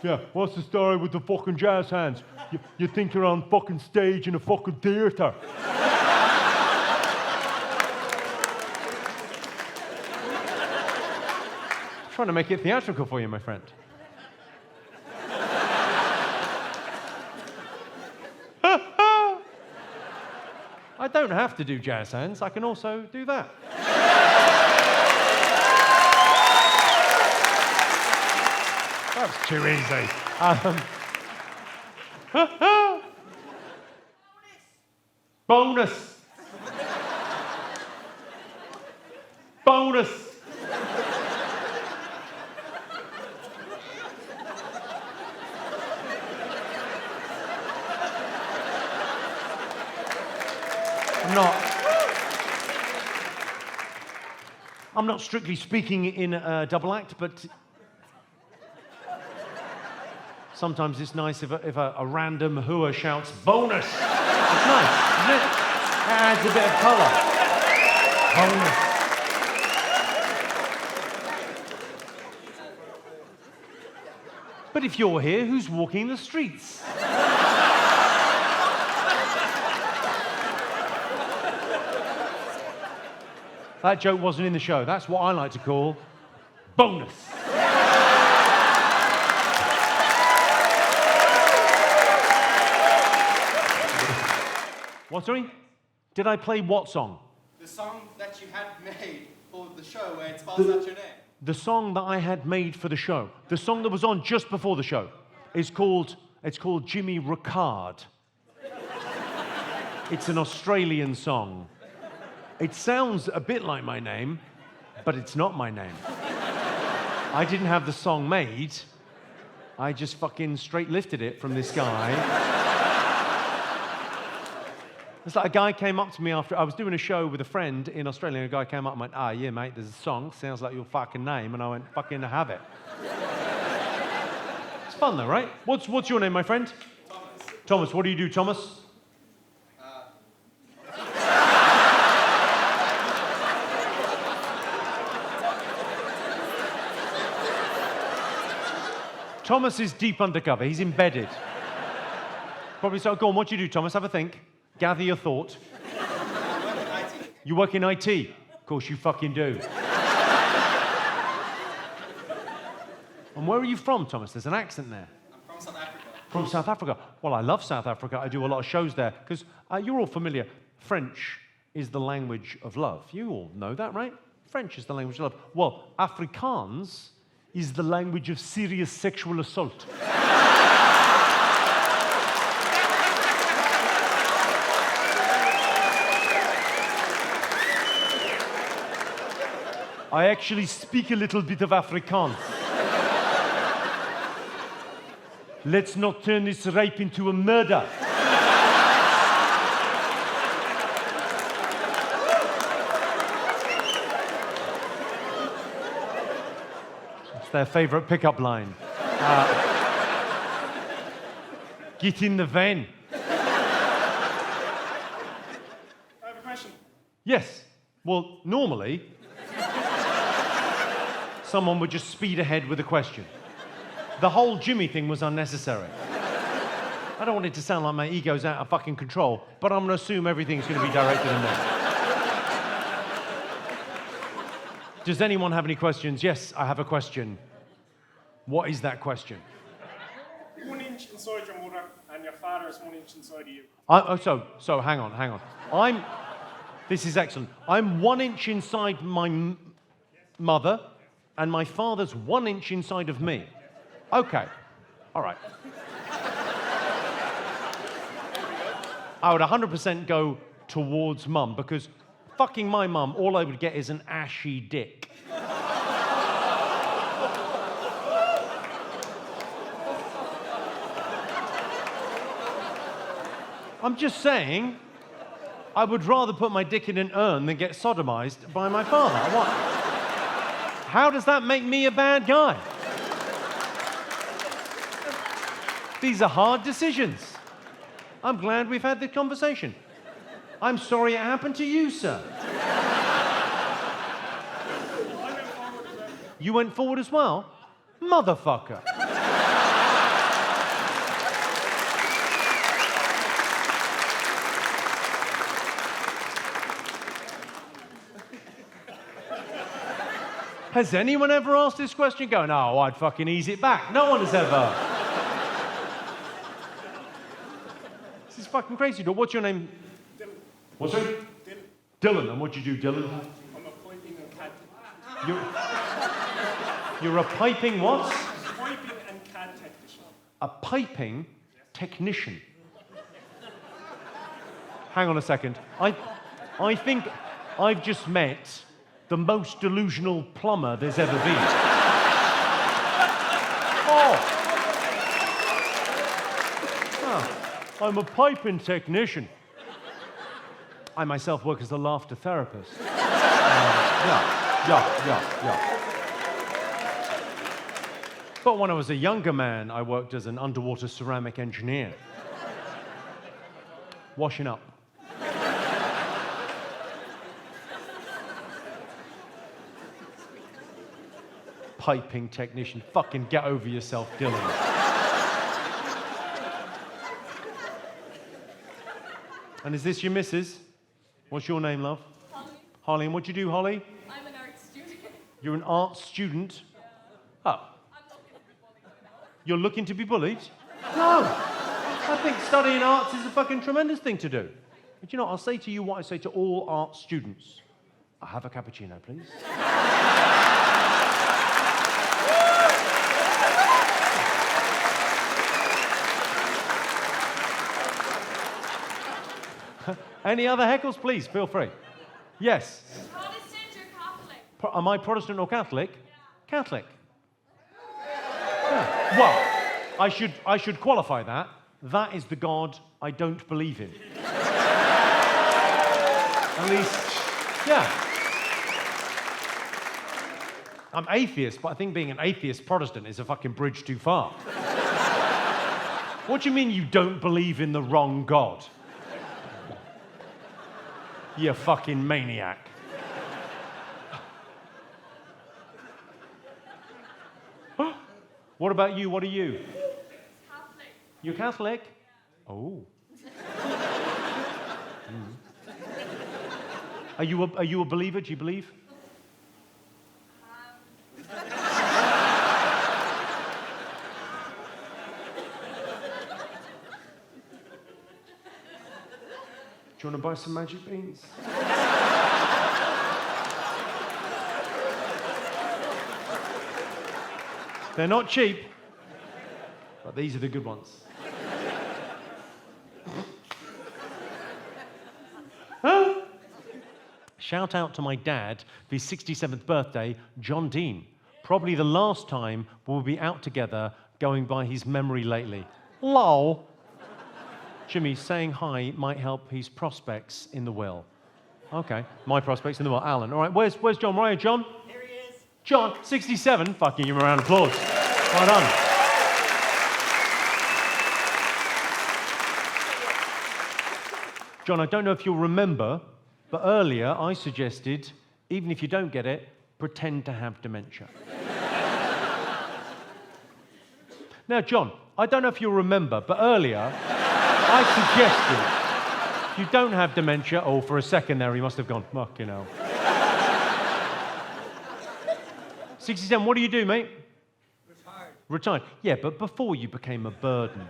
Yeah, what's the story with the fucking jazz hands? You think you're on fucking stage in a fucking theatre. Trying to make it theatrical for you, my friend. I don't have to do jazz hands. I can also do that. That's too easy. Bonus. Bonus. I'm not strictly speaking in a double act, but sometimes it's nice if a random hooer shouts bonus. It's nice, isn't it? It adds a bit of colour. Bonus. But if you're here, who's walking the streets? That joke wasn't in the show. That's what I like to call bonus. What, sorry? Did I play what song? The song that you had made for the show where it spells out your name. The song that I had made for the show. The song that was on just before the show is called Jimmy Carr. It's an Australian song. It sounds a bit like my name, but it's not my name. I didn't have the song made. I just fucking straight lifted it from this guy. It's like a guy came up to me after I was doing a show with a friend in Australia, and a guy came up and went, yeah, mate, there's a song, sounds like your fucking name. And I went, fucking have it. It's fun though, right? What's your name, my friend? Thomas. Thomas, what do you do, Thomas? Thomas is deep undercover. He's embedded. Probably so. Go on, what do you do, Thomas? Have a think. Gather your thought. You work in IT? Of course you fucking do. And where are you from, Thomas? There's an accent there. I'm from South Africa. From South Africa. Well, I love South Africa. I do a lot of shows there because you're all familiar. French is the language of love. You all know that, right? French is the language of love. Well, Afrikaans is the language of serious sexual assault. I actually speak a little bit of Afrikaans. Let's not turn this rape into a murder. It's their favorite pickup line. Get in the van. I have a question. Yes. Well, normally, someone would just speed ahead with a question. The whole Jimmy thing was unnecessary. I don't want it to sound like my ego's out of fucking control, but I'm going to assume everything's going to be directed at me. Does anyone have any questions? Yes, I have a question. What is that question? 1 inch inside your mother and your father is 1 inch inside of you. So hang on. This is excellent. I'm 1 inch inside my mother, and my father's 1 inch inside of me. Okay, all right. I would 100% go towards mum, because fucking my mum, all I would get is an ashy dick. I'm just saying, I would rather put my dick in an urn than get sodomized by my father. What? How does that make me a bad guy? These are hard decisions. I'm glad we've had this conversation. I'm sorry it happened to you, sir. You went forward as well? Motherfucker. Has anyone ever asked this question going, oh, I'd fucking ease it back? No one has ever. This is fucking crazy, dog. What's your name? Dylan. What's your name? Dylan. And what do you do, Dylan? I'm a piping and cat. You're a piping what? Piping and cat technician. A piping technician. Hang on a second. I think I've just met the most delusional plumber there's ever been. I'm a piping technician. I myself work as a laughter therapist. Yeah. But when I was a younger man, I worked as an underwater ceramic engineer. Washing up. Piping technician. Fucking get over yourself, Dylan. And is this your missus? What's your name, love? Holly. Holly. And what do you do, Holly? I'm an art student. You're an art student? Oh. I'm looking to be bullied, you know. You're looking to be bullied? No. I think studying arts is a fucking tremendous thing to do. But you know, I'll say to you what I say to all art students. I'll have a cappuccino, please. Any other heckles, please, feel free. Yes. Protestant or Catholic? Am I Protestant or Catholic? Yeah. Catholic. Yeah. Well, I should qualify that. That is the God I don't believe in. At least, yeah. I'm atheist, but I think being an atheist Protestant is a fucking bridge too far. What do you mean you don't believe in the wrong God? You fucking maniac. What about you? What are you? Catholic. You're Catholic? Oh. Are you a believer? Do you believe? Do you want to buy some magic beans? They're not cheap, but these are the good ones. Huh? Shout out to my dad for his 67th birthday, John Dean. Probably the last time we'll be out together going by his memory lately. Lol. Jimmy, saying hi might help his prospects in the will. Okay, my prospects in the will. Alan, all right, where's John? Where are you, John? Here he is. John, 67. Fucking give him a round of applause. Well done. John, I don't know if you'll remember, but earlier I suggested, even if you don't get it, pretend to have dementia. Now, John, I don't know if you'll remember, but earlier I suggested, if you don't have dementia, oh, for a second there he must have gone, fuck, you know. 67, what do you do, mate? Retired. Retired. Yeah, but before you became a burden.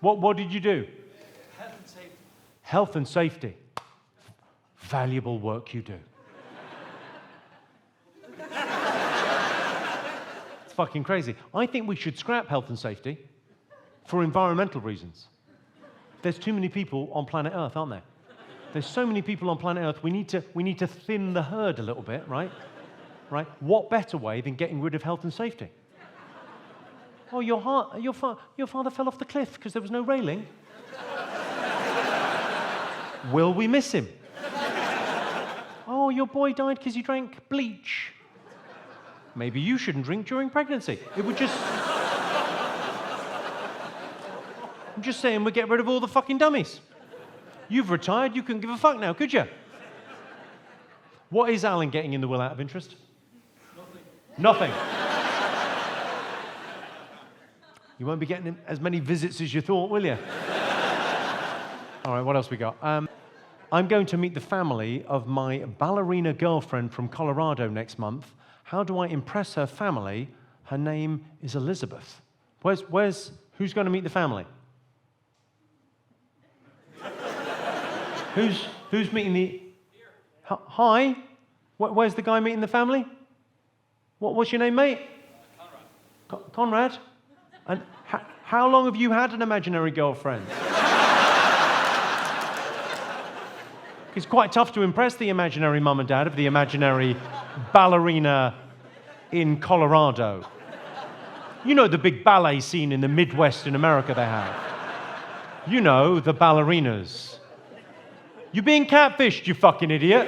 What did you do? Health and safety. Health and safety. Valuable work you do. It's fucking crazy. I think we should scrap health and safety for environmental reasons. There's too many people on planet Earth, aren't there? There's so many people on planet Earth. We need to thin the herd a little bit, right? Right? What better way than getting rid of health and safety? Oh, your father fell off the cliff because there was no railing. Will we miss him? Oh, your boy died because he drank bleach. Maybe you shouldn't drink during pregnancy. It would just... I'm just saying we'll get rid of all the fucking dummies. You've retired, you couldn't give a fuck now, could you? What is Alan getting in the will out of interest? Nothing. You won't be getting as many visits as you thought, will you? All right, what else we got? I'm going to meet the family of my ballerina girlfriend from Colorado next month. How do I impress her family? Her name is Elizabeth. Who's going to meet the family? Who's meeting the... Hi? Where's the guy meeting the family? What's your name, mate? Conrad. Conrad? And how long have you had an imaginary girlfriend? It's quite tough to impress the imaginary mum and dad of the imaginary ballerina in Colorado. You know the big ballet scene in the Midwest in America they have. You know, the ballerinas. You're being catfished, you fucking idiot.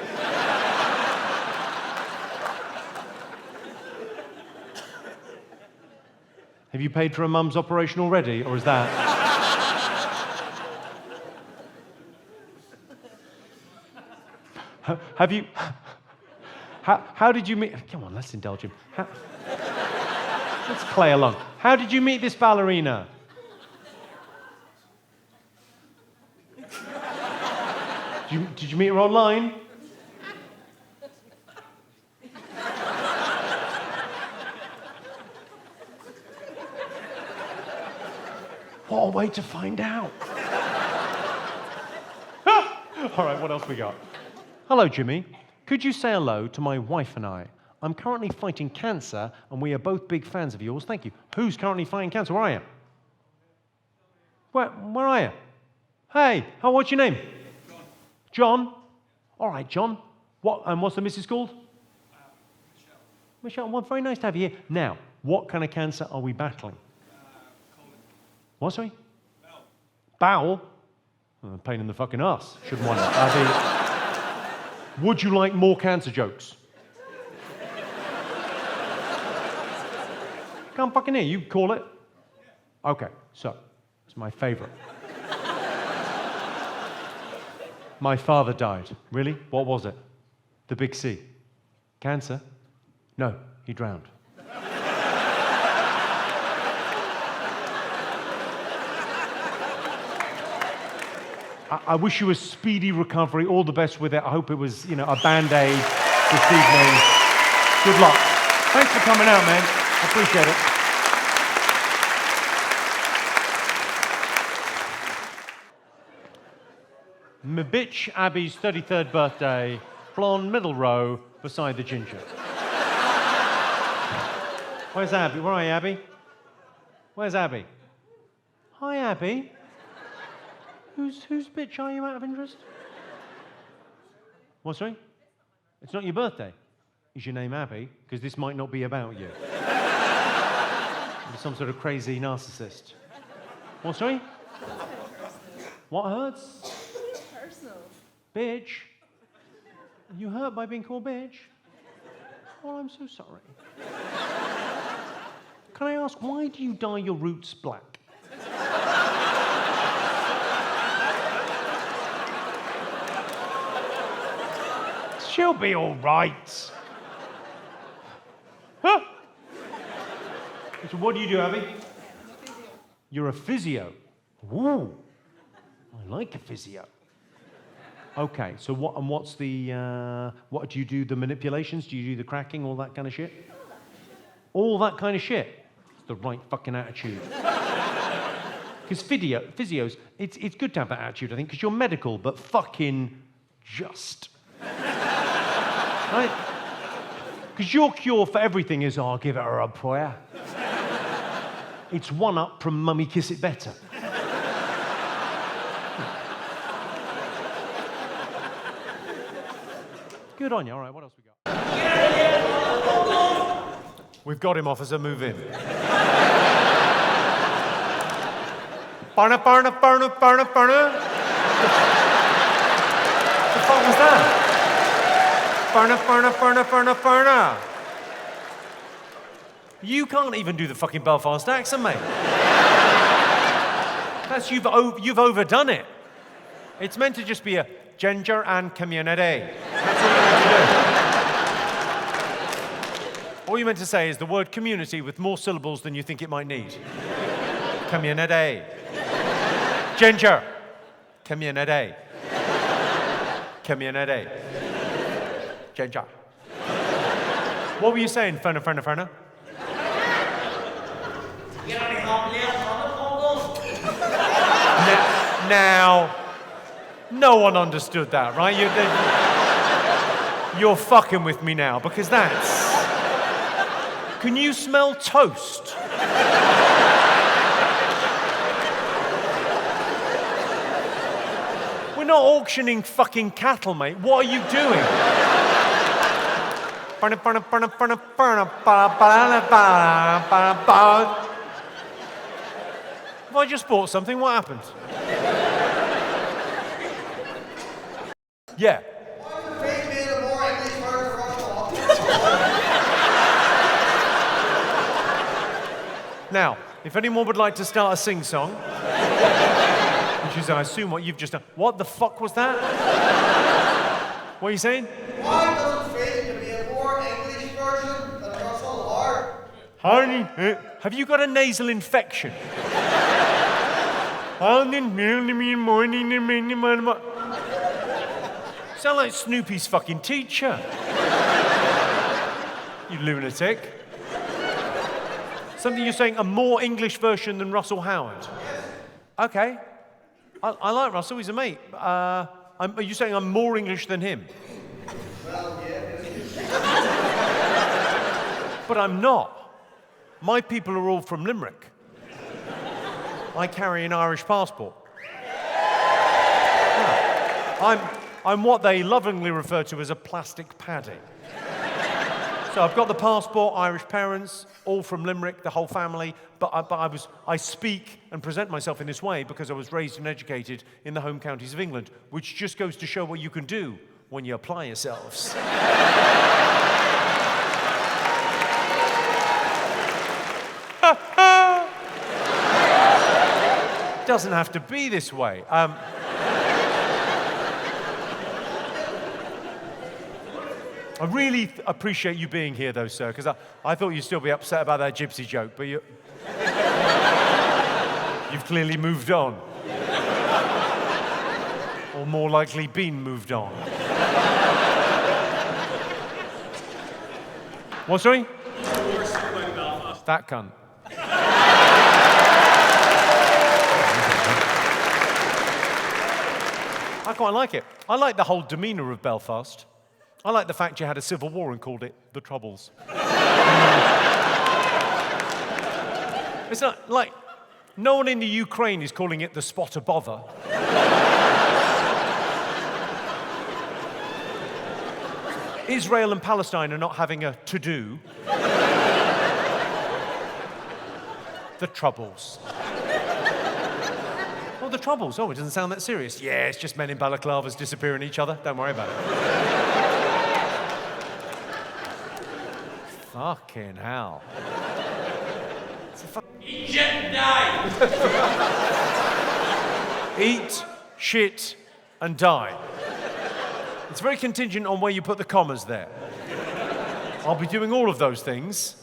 Have you paid for a mum's operation already, or is that... Have you... How did you meet... Come on, let's indulge him. Let's play along. How did you meet this ballerina? Did you meet her online? What a way to find out. All right, what else we got? Hello, Jimmy. Could you say hello to my wife and I? I'm currently fighting cancer, and we are both big fans of yours. Thank you. Who's currently fighting cancer? Where are you? Where are you? Hey, what's your name? John. All right, John. What's the missus called? Michelle. Well, very nice to have you here. Now, what kind of cancer are we battling? What, sorry? Bowel? Oh, pain in the fucking ass. Shouldn't wonder. Would you like more cancer jokes? Can't fucking hear. You call it? Okay, so, it's my favorite. My father died. Really? What was it? The big C. Cancer? No, he drowned. I wish you a speedy recovery. All the best with it. I hope it was, a Band-Aid this evening. Good luck. Thanks for coming out, man. I appreciate it. My bitch Abby's 33rd birthday, blonde, middle row, beside the ginger. Where's Abby? Where are you, Abby? Where's Abby? Hi, Abby. Whose bitch are you, out of interest? What, sorry? It's not your birthday. Is your name Abby? Because this might not be about you. You're some sort of crazy narcissist. What, sorry? What hurts? Personal. Bitch. You hurt by being called bitch? Oh, I'm so sorry. Can I ask, why do you dye your roots black? She'll be all right. Huh? So what do you do, Abby? You're a physio. Ooh, I like a physio. Okay, so what's the, what do you do, the manipulations? Do you do the cracking, all that kind of shit? All that kind of shit? It's the right fucking attitude. Because physios, it's good to have that attitude, I think, because you're medical, but fucking just. Right? Because your cure for everything is, I'll give her a prayer. It's one up from Mummy Kiss It Better. Good on you. All right, what else we got? We've got him, officer. Move in. Barna. The fuck was that? Barna. You can't even do the fucking Belfast accent, mate. That's you've overdone it. It's meant to just be a ginger and community. That's all you meant to do. All you meant to say is the word community with more syllables than you think it might need. Community. Ginger. Community. Community. Ginger. What were you saying, Ferna? Now, no one understood that, right? You're fucking with me now, because that's... Can you smell toast? We're not auctioning fucking cattle, mate. What are you doing? Have I just bought something? What happened? Yeah. Now, if anyone would like to start a sing-song, which is, I assume, what you've just done. What the fuck was that? What are you saying? Why does it fit to be a more English version than Russell Hart? Honey, have you got a nasal infection? Sound like Snoopy's fucking teacher. You lunatic. Something you're saying, a more English version than Russell Howard? Yes. Okay. I like Russell, he's a mate. Are you saying I'm more English than him? Well, yeah. But I'm not. My people are all from Limerick. I carry an Irish passport. Yeah. I'm what they lovingly refer to as a plastic paddy. So I've got the passport, Irish parents, all from Limerick, the whole family, but I speak and present myself in this way because I was raised and educated in the home counties of England, which just goes to show what you can do when you apply yourselves. Doesn't have to be this way. I really appreciate you being here, though, sir, because I thought you'd still be upset about that gypsy joke, but you've clearly moved on. Or more likely, been moved on. What, sorry? That cunt. I quite like it. I like the whole demeanour of Belfast. I like the fact you had a civil war and called it the Troubles. It's not like no one in the Ukraine is calling it the spot of bother. Israel and Palestine are not having a to-do. The Troubles. Oh, the Troubles. Oh, it doesn't sound that serious. Yeah, it's just men in balaclavas disappearing each other. Don't worry about it. Fucking hell. Eat shit and die! Eat, shit, and die. It's very contingent on where you put the commas there. I'll be doing all of those things.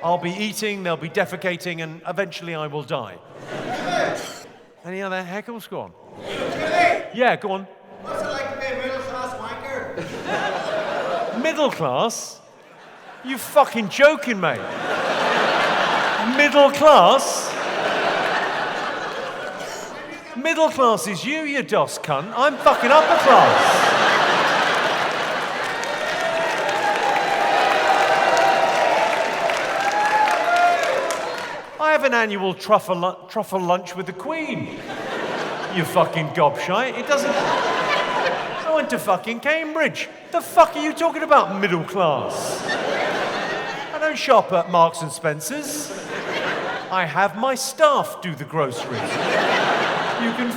I'll be eating, they'll be defecating, and eventually I will die. Any other heckles? Go on. Yeah, go on. What's it like to be a middle-class wanker? Middle class? You fucking joking, mate? Middle class? Middle class is you DOS cunt. I'm fucking upper class. I have an annual truffle lunch with the Queen. You fucking gobshite. It doesn't... I went to fucking Cambridge. The fuck are you talking about, middle class? I don't shop at Marks and Spencer's. I have my staff do the groceries. You can...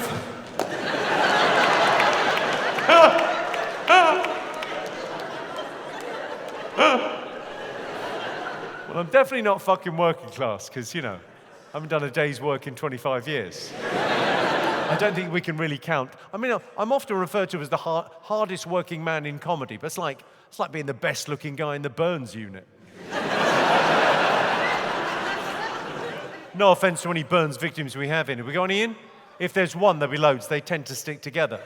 Well, I'm definitely not fucking working class, because, you know, I haven't done a day's work in 25 years. I don't think we can really count. I mean, I'm often referred to as the hardest working man in comedy, but it's like being the best looking guy in the Burns unit. No offense to any Burns victims we have in. Have we got any in? If there's one, there'll be loads. They tend to stick together.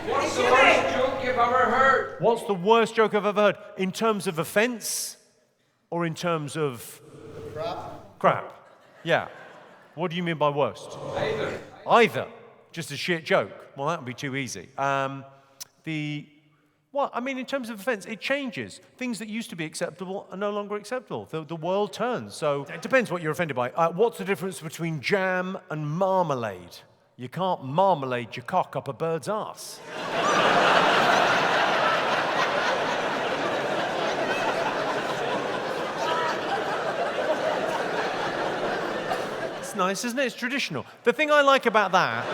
What's the worst joke you've ever heard? What's the worst joke I've ever heard? In terms of offense or in terms of... Crap. Yeah. What do you mean by worst? Either. Just a shit joke. Well, that would be too easy. Well, I mean, in terms of offense, it changes. Things that used to be acceptable are no longer acceptable. The world turns. So it depends what you're offended by. What's the difference between jam and marmalade? You can't marmalade your cock up a bird's arse. It's nice, isn't it? It's traditional. The thing I like about that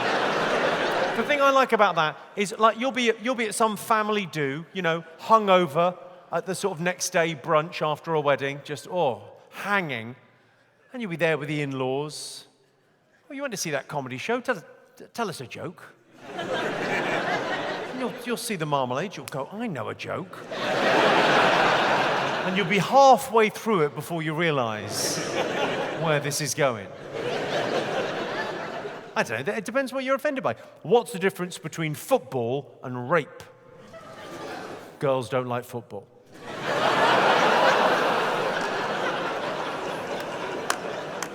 is, like, you'll be at some family do, you know, hungover at the sort of next day brunch after a wedding, just, hanging, and you'll be there with the in-laws. Oh, you went to see that comedy show? Tell us a joke. You'll see the marmalade, you'll go, I know a joke. And you'll be halfway through it before you realize where this is going. I don't know, it depends what you're offended by. What's the difference between football and rape? Girls don't like football.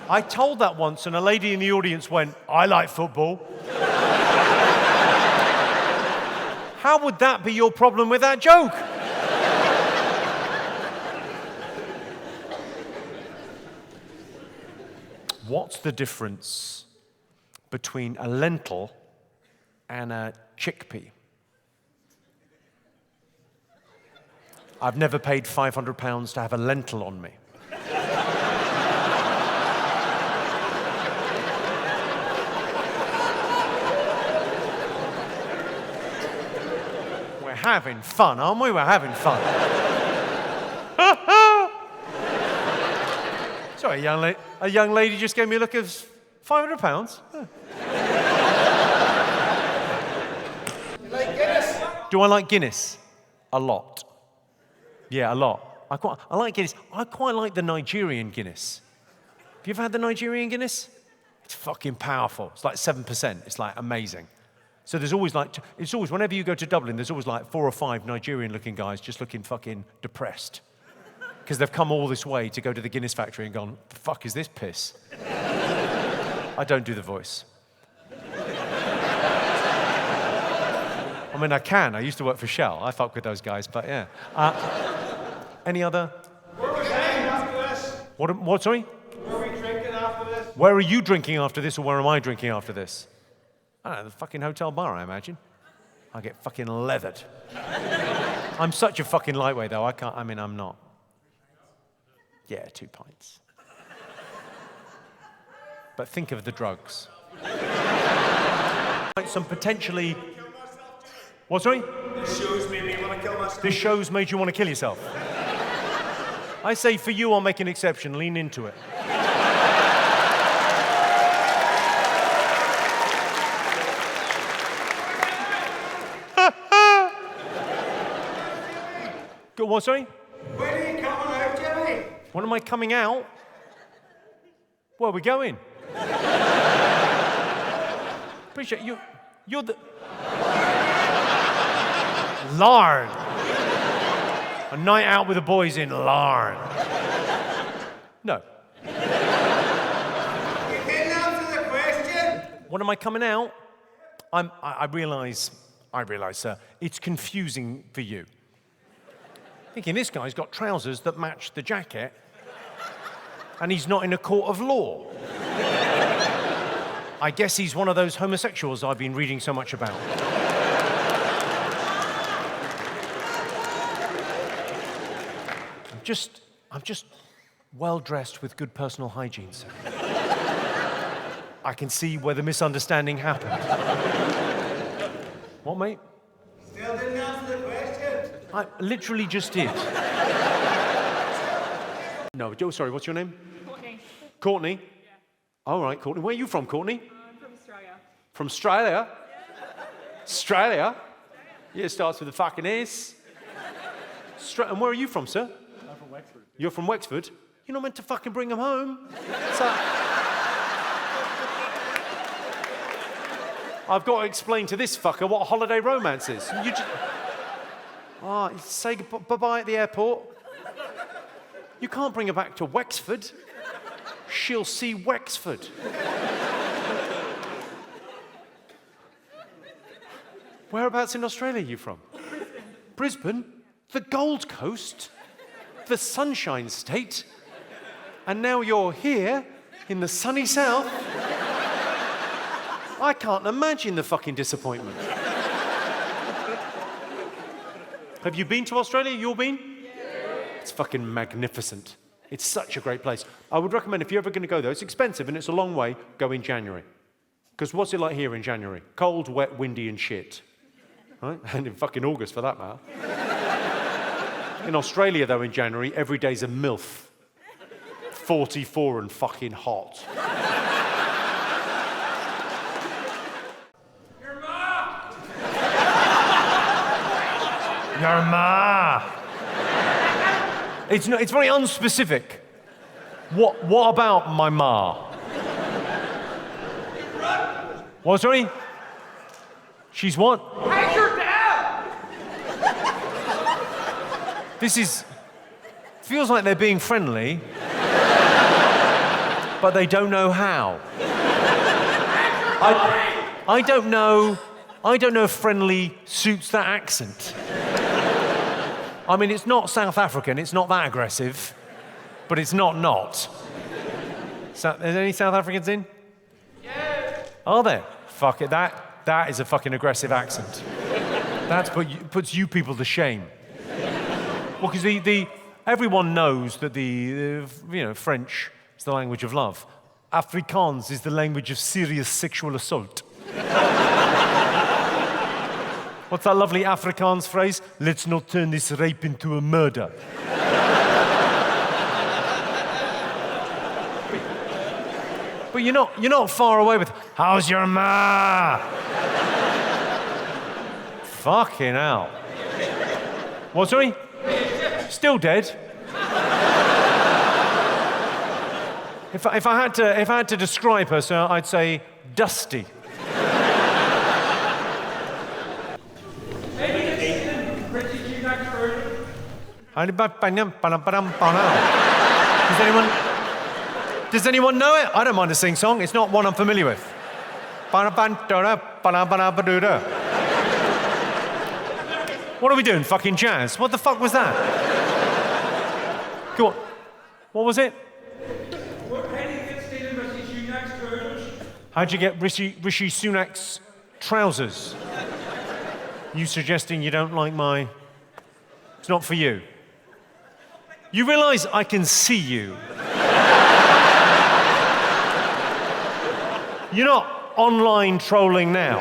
I told that once, and a lady in the audience went, I like football. How would that be your problem with that joke? What's the difference between a lentil and a chickpea? I've never paid £500 to have a lentil on me. We're having fun, aren't we? We're having fun. Sorry, a young lady just gave me a look of £500. Like Guinness? Do I like Guinness? A lot. Yeah, a lot. I like Guinness. I quite like the Nigerian Guinness. Have you ever had the Nigerian Guinness? It's fucking powerful. It's like 7%. It's like amazing. So there's always whenever you go to Dublin, there's always like 4 or 5 Nigerian-looking guys just looking fucking depressed. Because they've come all this way to go to the Guinness factory and gone, the fuck is this piss? I don't do the voice. I mean, I can. I used to work for Shell. I fuck with those guys, but yeah. Any other? Where are we drinking after this? What, sorry? Where are we drinking after this? Where are you drinking after this, or where am I drinking after this? I don't know, the fucking hotel bar, I imagine. I get fucking leathered. I'm such a fucking lightweight, though. I'm not. Yeah, 2 pints. But think of the drugs. Some potentially... What, sorry? This show's made me want to kill myself. This show's made you want to kill yourself. I say for you, I'll make an exception. Lean into it. What, sorry? When are you coming out, Jimmy? When am I coming out? Where are we going? Appreciate you. You're the... Larn. A night out with the boys in Larn. No. You didn't answer the question. When am I coming out? I realise, sir, it's confusing for you. Thinking this guy's got trousers that match the jacket, and he's not in a court of law. I guess he's one of those homosexuals I've been reading so much about. I'm just well-dressed with good personal hygiene, sir. I can see where the misunderstanding happened. What, mate? Still didn't answer the question. I literally just did. No, sorry, what's your name? Courtney. Courtney? Yeah. All right, Courtney. Where are you from, Courtney? I'm from Australia. From Australia? Yeah. Australia? Yeah, it starts with a fucking S. And where are you from, sir? I'm from Wexford. You're from Wexford? You're not meant to fucking bring them home. So, I've got to explain to this fucker what a holiday romance is. You just... say bye-bye at the airport. You can't bring her back to Wexford. She'll see Wexford. Whereabouts in Australia are you from? Brisbane? The Gold Coast? The Sunshine State? And now you're here in the sunny south? I can't imagine the fucking disappointment. Have you been to Australia? You all been? Yeah. It's fucking magnificent. It's such a great place. I would recommend, if you're ever going to go there, it's expensive and it's a long way, go in January. Because what's it like here in January? Cold, wet, windy and shit. Right? And in fucking August, for that matter. In Australia, though, in January, every day's a MILF. 44 and fucking hot. Your ma! Your ma! It's very unspecific. What about my ma? What, sorry? She's what? How's your dad? Feels like they're being friendly, but they don't know how. I don't know if friendly suits that accent. I mean, it's not South African, it's not that aggressive, but it's not. Are there any South Africans in? Yeah. Are there? Fuck it, that is a fucking aggressive accent. That puts you people to shame. Well, because everyone knows that French is the language of love. Afrikaans is the language of serious sexual assault. What's that lovely Afrikaans phrase? Let's not turn this rape into a murder. But you're not far away with, how's your ma? Fucking hell. What, sorry? Still dead? If I had to describe her, sir, I'd say dusty. Does anyone know it? I don't mind a sing-song. It's not one I'm familiar with. What are we doing? Fucking jazz? What the fuck was that? Go on. What was it? How'd you get Rishi Sunak's trousers? You suggesting you don't like my... It's not for you. You realise I can see you. You're not online trolling now.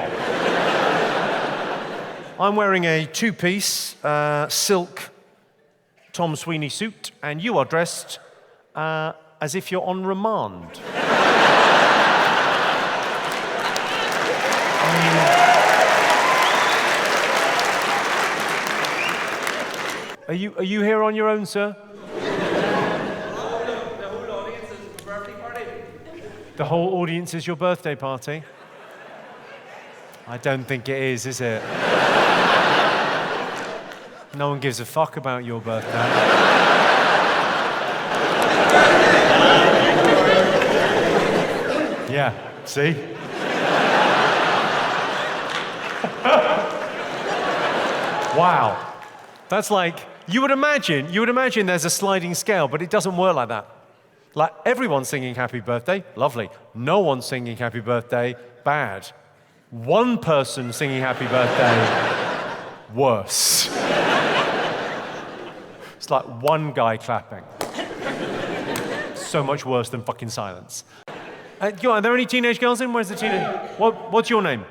I'm wearing a two-piece silk Tom Sweeney suit, and you are dressed as if you're on remand. Are you here on your own, sir? The whole audience is your birthday party? I don't think it is it? No one gives a fuck about your birthday. Yeah, see? Wow. That's like, you would imagine there's a sliding scale, but it doesn't work like that. Like, everyone's singing happy birthday, lovely. No one's singing happy birthday, bad. One person singing happy birthday, worse. It's like one guy clapping. So much worse than fucking silence. Are there any teenage girls in? Where's the teenage? What's your name?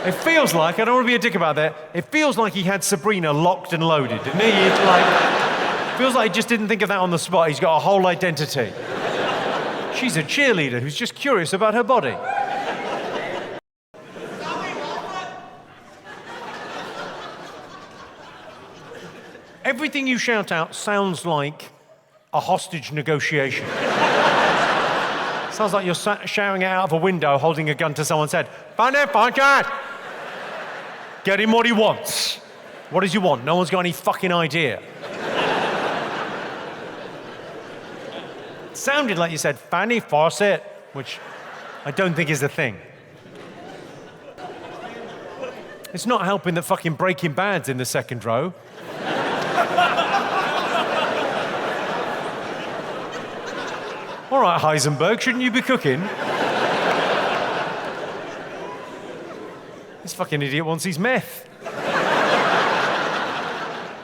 It feels like, I don't want to be a dick about that, it feels like he had Sabrina locked and loaded, didn't he? It feels like he just didn't think of that on the spot. He's got a whole identity. She's a cheerleader who's just curious about her body. Everything you shout out sounds like a hostage negotiation. Sounds like you're shouting it out of a window, holding a gun to someone's head. Get him what he wants. What does he want? No one's got any fucking idea. It sounded like you said Fanny Fawcett, which I don't think is a thing. It's not helping that fucking Breaking Bad's in the second row. All right, Heisenberg, shouldn't you be cooking? This fucking idiot wants his meth.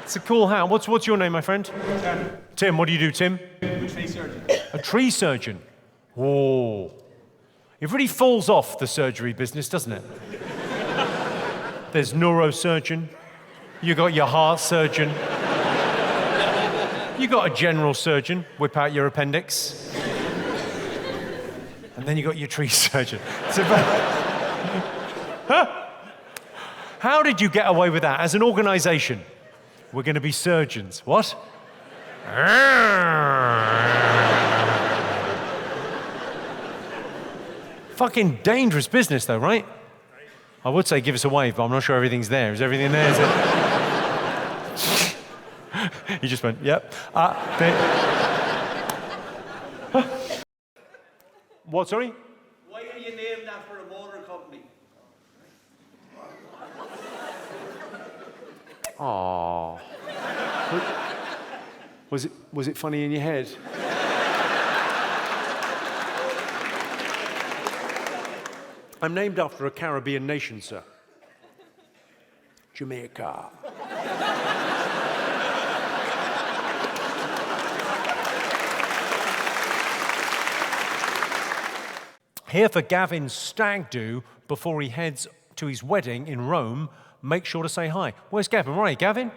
It's a cool hat. What's your name, my friend? Tim, what do you do, Tim? I'm a tree surgeon. A tree surgeon? Whoa. It really falls off the surgery business, doesn't it? There's neurosurgeon. You got your heart surgeon. You got a general surgeon. Whip out your appendix. And then you got your tree surgeon. So, how did you get away with that? As an organization, we're going to be surgeons. What? Fucking dangerous business, though, right? I would say give us a wave, but I'm not sure everything's there. Is everything there? Is it? He just went, yep. What, sorry? Why are you named after a motor company? Aww. Was it funny in your head? I'm named after a Caribbean nation, sir. Jimmy Carr. Here for Gavin's stag do before he heads to his wedding in Rome. Make sure to say hi. Where's Gavin? Right, Gavin?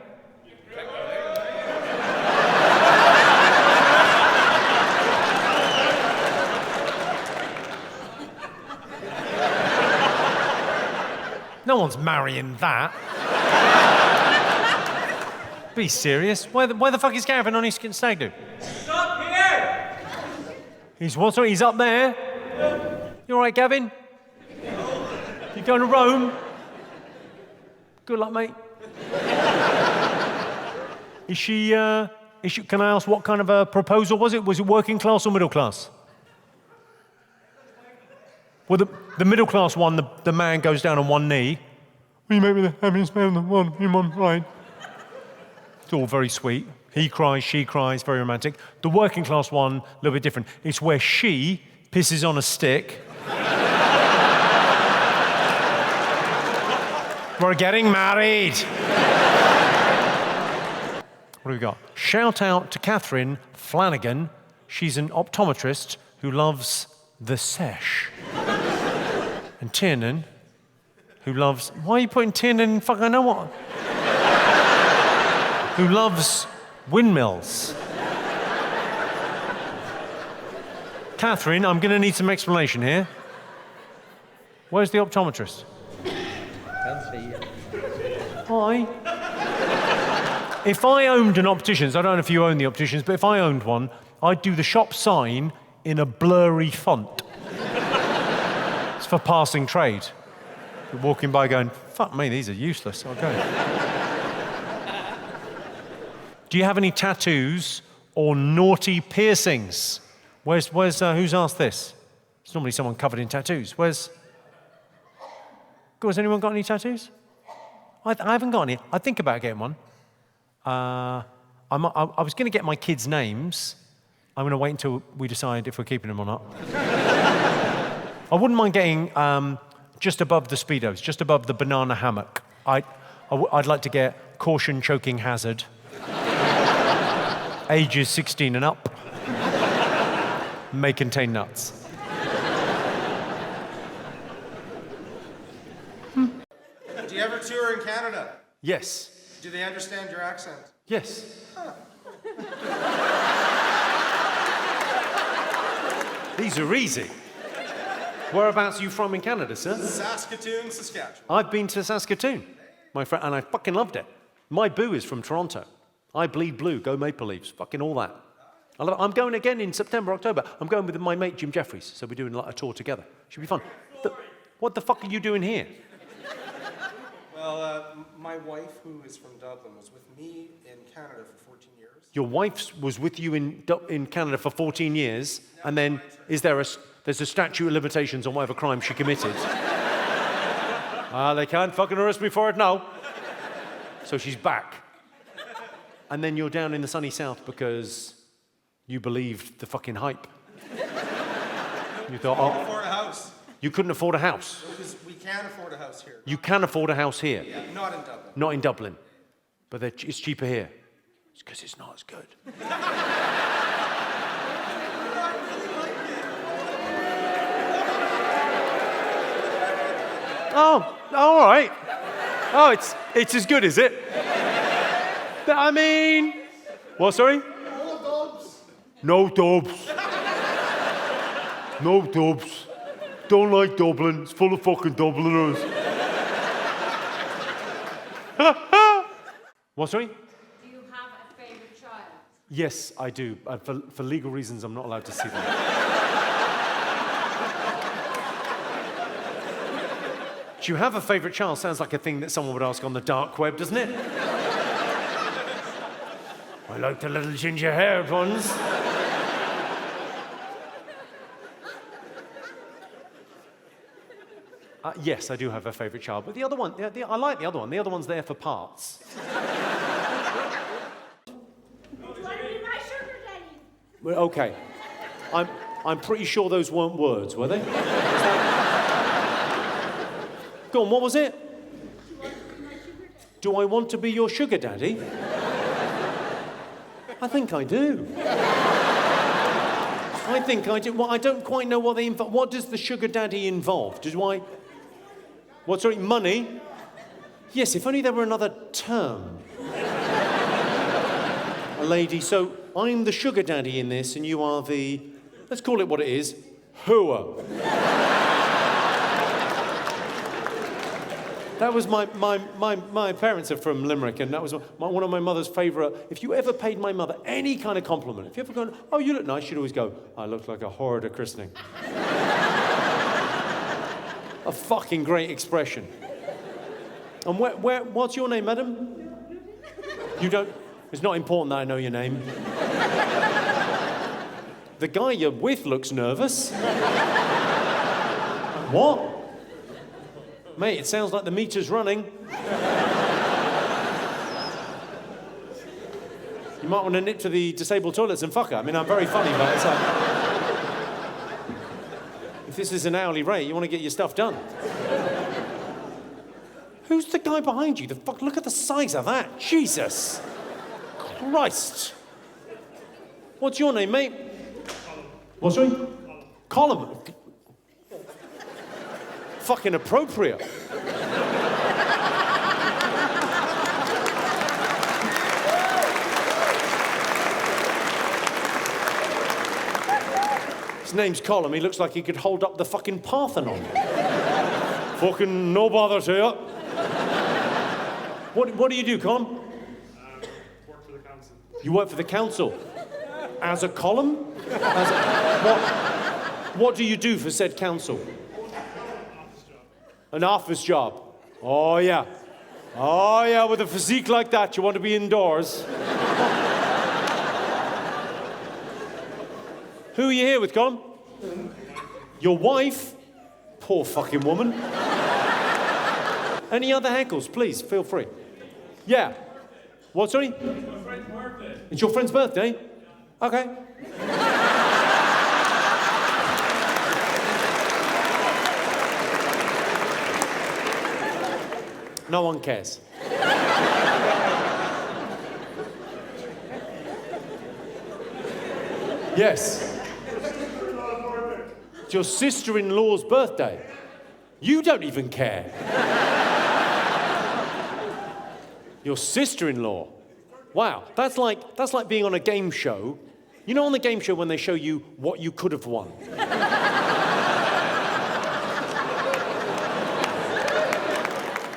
No one's marrying that. Be serious. Where the fuck is Gavin on his stag do? Stop here! He's what? Sorry, he's up there. You all right, Gavin? You going to Rome? Good luck, mate. Is she, can I ask what kind of a proposal was it? Was it working class or middle class? Well, the middle class one, the man goes down on one knee. Will you make me the happiest man in the world? You want, right? It's all very sweet. He cries, she cries, very romantic. The working class one, a little bit different. It's where she pisses on a stick. We're getting married. What do we got? Shout out to Catherine Flanagan. She's an optometrist who loves the sesh. And Tiernan, who loves... Why are you putting Tiernan in fucking... I know what... who loves windmills. Catherine, I'm going to need some explanation here. Where's the optometrist? Hi. If I owned an optician's, I don't know if you own the optician's, but if I owned one, I'd do the shop sign in a blurry font. It's for passing trade. You're walking by going, fuck me, these are useless. I'll go. Do you have any tattoos or naughty piercings? Who's asked this? It's normally someone covered in tattoos. Has anyone got any tattoos? I haven't got any. I think about getting one. I was going to get my kids' names. I'm going to wait until we decide if we're keeping them or not. I wouldn't mind getting just above the Speedos, just above the banana hammock. I'd like to get caution choking hazard. Ages 16 and up. May contain nuts. Do you ever tour in Canada? Yes. Do they understand your accent? Yes. Huh. These are easy. Whereabouts are you from in Canada, sir? Saskatoon, Saskatchewan. I've been to Saskatoon, my friend, and I fucking loved it. My boo is from Toronto. I bleed blue, go Maple Leafs, fucking all that. I love it. I'm going again in September, October. I'm going with my mate Jim Jeffries, so we're doing a tour together. Should be fun. What the fuck are you doing here? Well, my wife, who is from Dublin, was with me in Canada for 14 years. Your wife was with you in Canada for 14 years, and then there's a statute of limitations on whatever crime she committed. They can't fucking arrest me for it now. So she's back. And then you're down in the sunny south because you believed the fucking hype. You thought, couldn't afford a house. You couldn't afford a house. Because we can afford a house here. You can afford a house here. Yeah, not in Dublin. Not in Dublin. But it's cheaper here. It's because it's not as good. Oh, all right. Oh, it's as good, is it? I mean, what, sorry? No dubs. No dubs. No dubs. Don't like Dublin. It's full of fucking Dubliners. What, sorry? Do you have a favourite child? Yes, I do. For legal reasons, I'm not allowed to see them. Do you have a favourite child? Sounds like a thing that someone would ask on the dark web, doesn't it? I like the little ginger-haired ones. Yes, I do have a favourite child, but the other one, I like the other one. The other one's there for parts. Do you want to be my sugar daddy? Well, okay. I'm pretty sure those weren't words, were they? Go on, what was it? Do I want to be your sugar daddy? I think I do. I think I do. Well, I don't quite know what they involve. What does the sugar daddy involve? Do I... What, sorry, money? Yes, if only there were another term. A lady, so I'm the sugar daddy in this, and you are the, let's call it what it is, hooer. That was my parents are from Limerick, and that was one of my mother's favourite. If you ever paid my mother any kind of compliment, if you ever gone, oh, you look nice, she'd always go, I look like a whore at a christening. A fucking great expression. And what's your name, madam? You don't, it's not important that I know your name. The guy you're with looks nervous. What? Mate, it sounds like the meter's running. You might want to nip to the disabled toilets and fuck her. I mean, I'm very funny, but it's like... If this is an hourly rate, you want to get your stuff done. Who's the guy behind you? The fuck, look at the size of that. Jesus. Christ. What's your name, mate? What's your name? Colin. Fucking appropriate. His name's Colin. He looks like he could hold up the fucking Parthenon. Fucking no bother to you. What do you do, Colin? Work for the council. You work for the council? As a column? What do you do for said council? An office job. Oh, yeah. Oh, yeah, with a physique like that, you want to be indoors. Who are you here with, Colin? Your wife? Poor fucking woman. Any other heckles, please, feel free. Yeah. What, sorry? It's my friend's birthday. It's your friend's birthday? Okay. No one cares. Yes. It's your sister-in-law's birthday. You don't even care. Your sister-in-law. Wow, that's like being on a game show. You know on the game show when they show you what you could have won?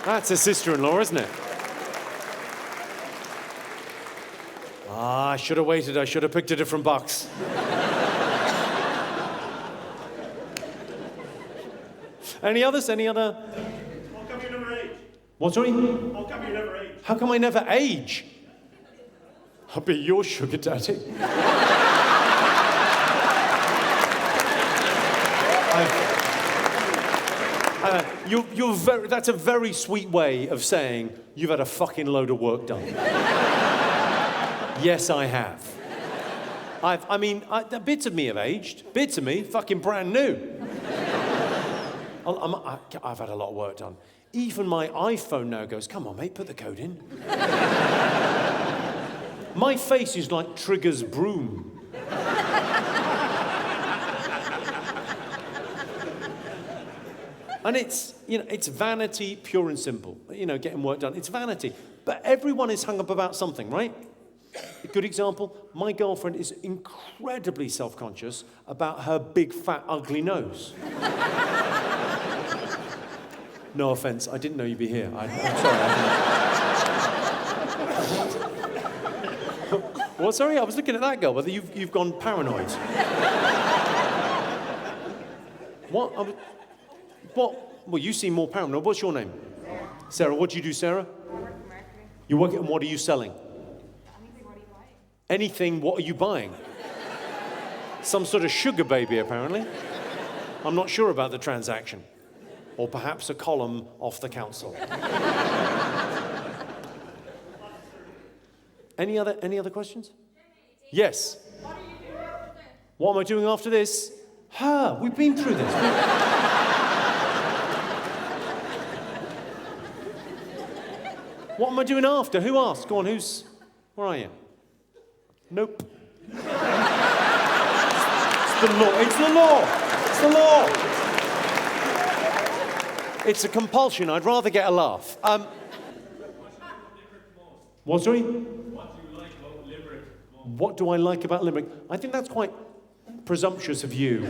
That's a sister-in-law, isn't it? Ah, I should have waited. I should have picked a different box. Any others? Any other? How come you never age? What, sorry? How come you never age? How come I never age? I'll be your sugar daddy. That's a very sweet way of saying you've had a fucking load of work done. Yes, I have. Bits of me have aged. Bits of me, fucking brand new. I've had a lot of work done. Even my iPhone now goes, come on, mate, put the code in. My face is like Trigger's broom. And it's vanity, pure and simple. Getting work done. It's vanity. But everyone is hung up about something, right? good example, my girlfriend is incredibly self-conscious about her big, fat, ugly nose. No offense, I didn't know you'd be here. I'm sorry. What, sorry? I was looking at that girl, whether you've gone paranoid. What? Well, you seem more paranoid. What's your name? Sarah, what do you do, Sarah? You work at, and what are you selling? Anything, what are you buying? Some sort of sugar baby, apparently. I'm not sure about the transaction. Or perhaps a column off the council. Any other questions? Yes. What am I doing after this? We've been through this. What am I doing after? Who asked? Go on, where are you? Nope. It's the law. It's the law. It's the law. It's a compulsion. I'd rather get a laugh. What, sorry? What do you like about Limerick? What do I like about Limerick? I think that's quite presumptuous of you.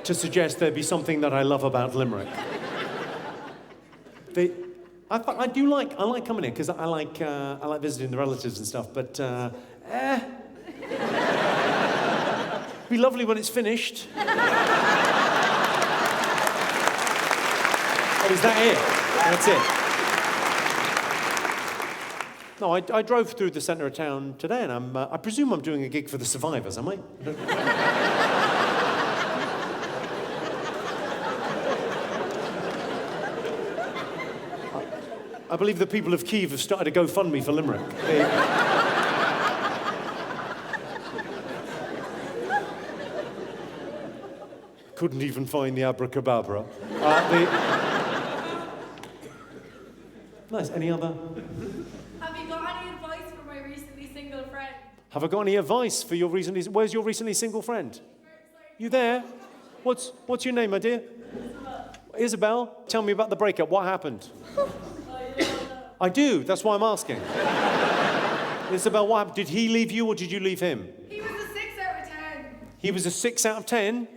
To suggest there'd be something that I love about Limerick. I like coming here because I like visiting the relatives and stuff. But it'd be lovely when it's finished. Oh, is that it? That's it. No, I drove through the centre of town today, and I presume I'm doing a gig for the Survivors, am I? I believe the people of Kyiv have started a GoFundMe for Limerick. Couldn't even find the abracadabra. Nice. Any other? Have you got any advice for my recently single friend? Have I got any advice for your recently... Where's your recently single friend? You there? What's your name, my dear? Isabel? Tell me about the breakup. What happened? I do. That's why I'm asking. Isabel, what happened? Did he leave you or did you leave him? He was a 6 out of 10. He was a 6 out of 10?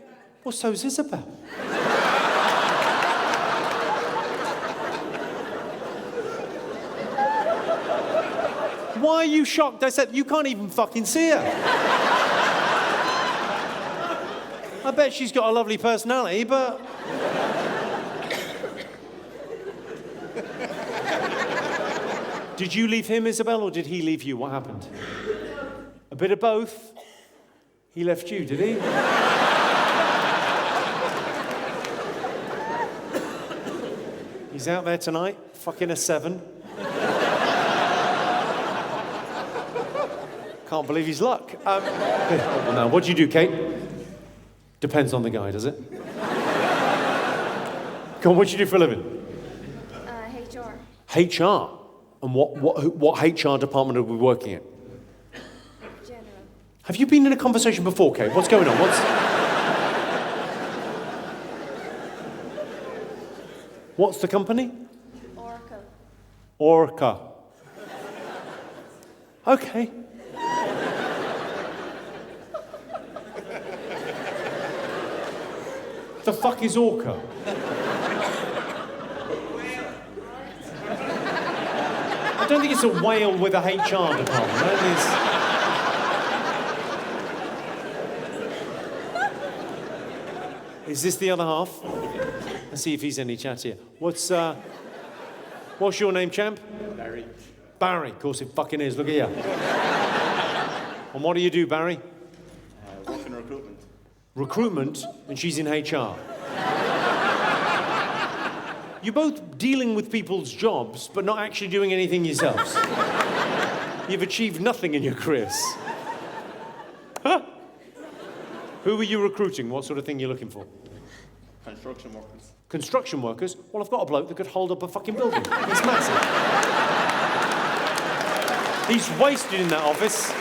Well, so's Isabel. Why are you shocked? I said, you can't even fucking see her. I bet she's got a lovely personality, but... Did you leave him, Isabel, or did he leave you? What happened? A bit of both. He left you, did he? He's out there tonight, fucking a 7. Can't believe his luck. Now, what do you do, Kate? Depends on the guy, does it? Come on, what do you do for a living? HR. HR? And what HR department are we working in? General. Have you been in a conversation before, Kate? What's going on? What's the company? Orca. Okay. The fuck is Orca? I don't think it's a whale with a HR department. Is this the other half? Let's see if he's any chattier. What's your name, champ? Barry. Barry, of course it fucking is. Look at you. And what do you do, Barry? Work in recruitment. Recruitment, and she's in HR. You're both dealing with people's jobs, but not actually doing anything yourselves. You've achieved nothing in your careers. Huh? Who are you recruiting? What sort of thing are you looking for? Construction workers. Construction workers? Well, I've got a bloke that could hold up a fucking building. It's massive. He's wasted in that office.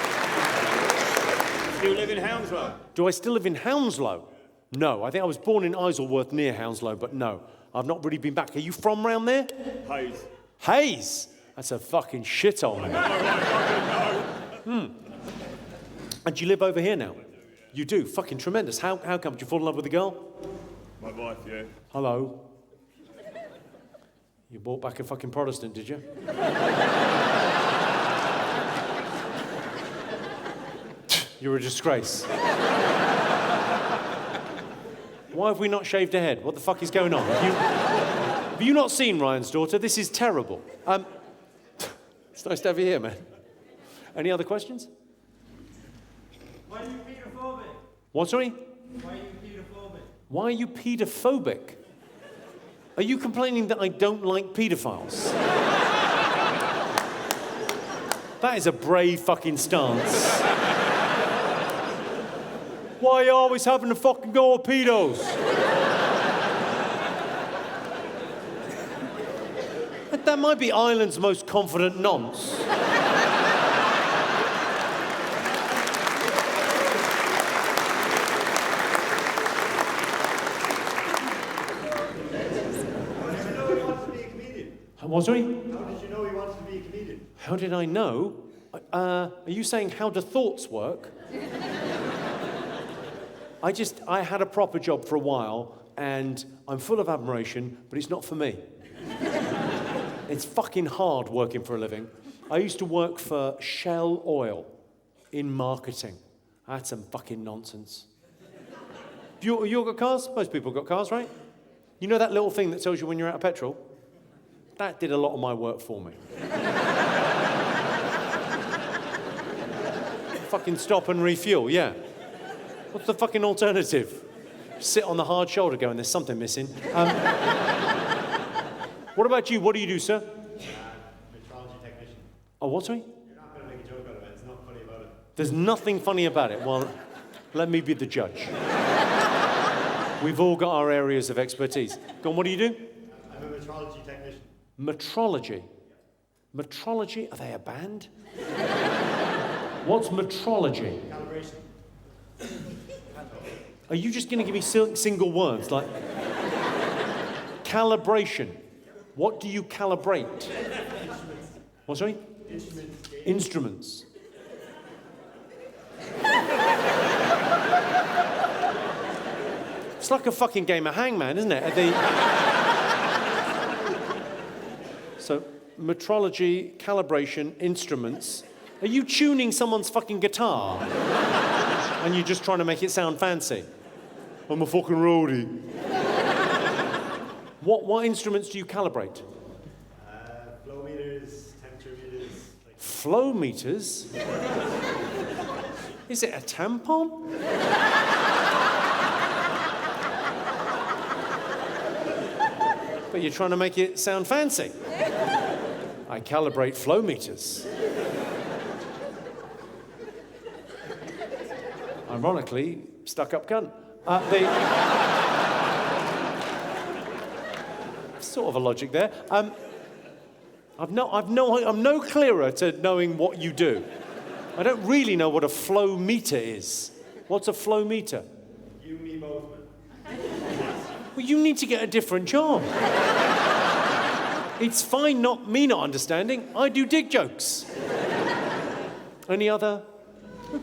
Do you live in Hounslow? Do I still live in Hounslow? No, I think I was born in Isleworth near Hounslow, but no. I've not really been back. Are you from round there? Hayes. Hayes? That's a fucking shithole, man. And do you live over here now? You do? Fucking tremendous. How come? Did you fall in love with a girl? My wife, yeah. Hello. You brought back a fucking Protestant, did you? You're a disgrace. Why have we not shaved a head? What the fuck is going on? Have you not seen Ryan's daughter? This is terrible. It's nice to have you here, man. Any other questions? Why are you pedophobic? What, sorry? Why are you pedophobic? Why are you pedophobic? Are you complaining that I don't like pedophiles? That is a brave fucking stance. Why are you always having to fucking go with pedos? That might be Ireland's most confident nonce. What, sorry? How did you know he wanted to be a comedian? How did I know? Are you saying how do thoughts work? I had a proper job for a while, and I'm full of admiration, but it's not for me. It's fucking hard working for a living. I used to work for Shell Oil in marketing. That's some fucking nonsense. You got cars? Most people got cars, right? You know that little thing that tells you when you're out of petrol? That did a lot of my work for me. Fucking stop and refuel, yeah. What's the fucking alternative? Sit on the hard shoulder going, there's something missing. What about you? What do you do, sir? Metrology technician. Oh, what, sorry? You're not going to make a joke out of it. It's not funny about it. There's nothing funny about it. Well, let me be the judge. We've all got our areas of expertise. Go on, what do you do? I'm a metrology technician. Metrology. Metrology? Are they a band? What's metrology? Calibration. Are you just going to give me single words like calibration? What do you calibrate? Instruments. What, sorry? Instruments. Instruments. It's like a fucking game of hangman, isn't it? So, metrology, calibration, instruments. Are you tuning someone's fucking guitar? And you're just trying to make it sound fancy? I'm a fucking roadie. What instruments do you calibrate? Flow meters, temperature meters. Flow meters? Is it a tampon? But you're trying to make it sound fancy. I calibrate flow meters. Ironically, stuck-up cunt. Sort of a logic there. I'm no clearer to knowing what you do. I don't really know what a flow meter is. What's a flow meter? You, me, both. Well, you need to get a different job. It's fine me not understanding. I do dick jokes. Any other? Where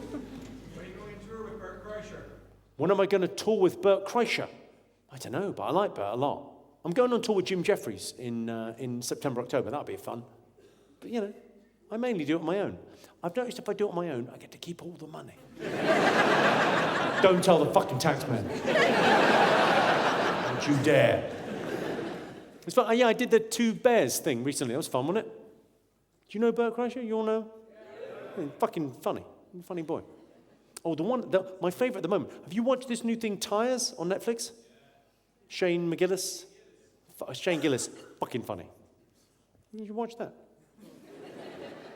are you going to tour with Bert Kreischer? When am I going to tour with Bert Kreischer? I don't know, but I like Bert a lot. I'm going on tour with Jim Jeffries in September, October. That'll be fun. But, you know, I mainly do it on my own. I've noticed if I do it on my own, I get to keep all the money. Don't tell the fucking taxman. Don't you dare. It's fun. Yeah, I did the Two Bears thing recently. That was fun, wasn't it? Do you know Bert Kreischer? You all know? Yeah, fucking funny. Funny boy. Oh, my favourite at the moment. Have you watched this new thing, Tires, on Netflix? Shane Gillis, fucking funny. You should watch that.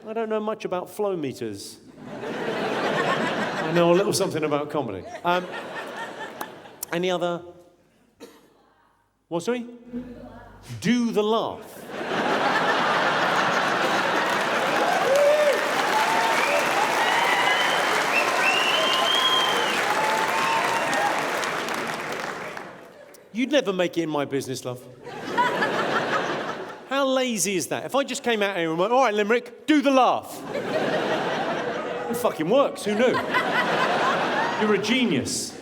I don't know much about flow meters. I know a little something about comedy. Any other? What, sorry? Do the laugh. You'd never make it in my business, love. how lazy is that? If I just came out here and went, all right, Limerick, do the laugh. It fucking works, who knew? You're a genius.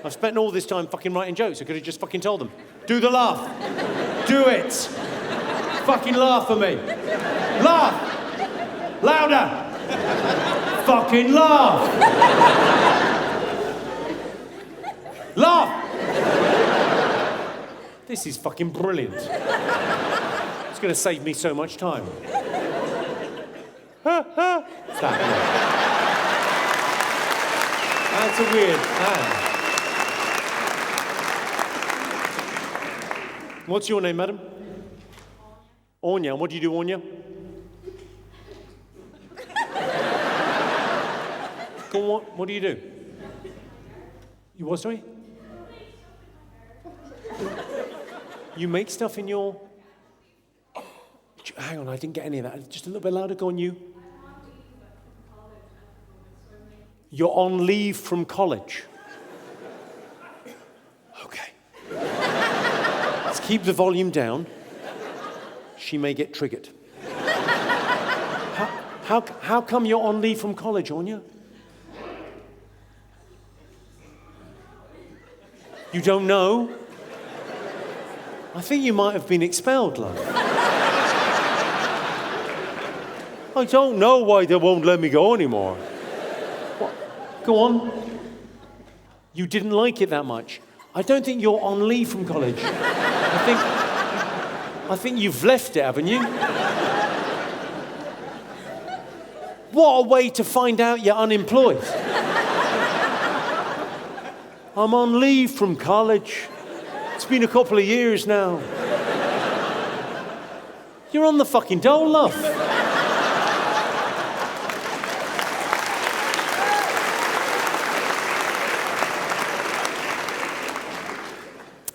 I've spent all this time fucking writing jokes. I could have just fucking told them, do the laugh. Do it. Fucking laugh at me. Laugh. Louder. Fucking laugh. Laugh. This is fucking brilliant. It's going to save me so much time. What's that? That's a weird. What's your name, madam? Anya. What do you do, Anya? Go on, what do you do? You what, sorry? You make stuff in your... Hang on, I didn't get any of that. Just a little bit louder, go on, you. You're on leave from college. Okay. Let's keep the volume down. She may get triggered. How come you're on leave from college, Anya? You don't know? I think you might have been expelled, love. I don't know why they won't let me go anymore. What? Go on. You didn't like it that much. I don't think you're on leave from college. I think you've left it, haven't you? What a way to find out you're unemployed. I'm on leave from college. It's been a couple of years now. You're on the fucking dole, love.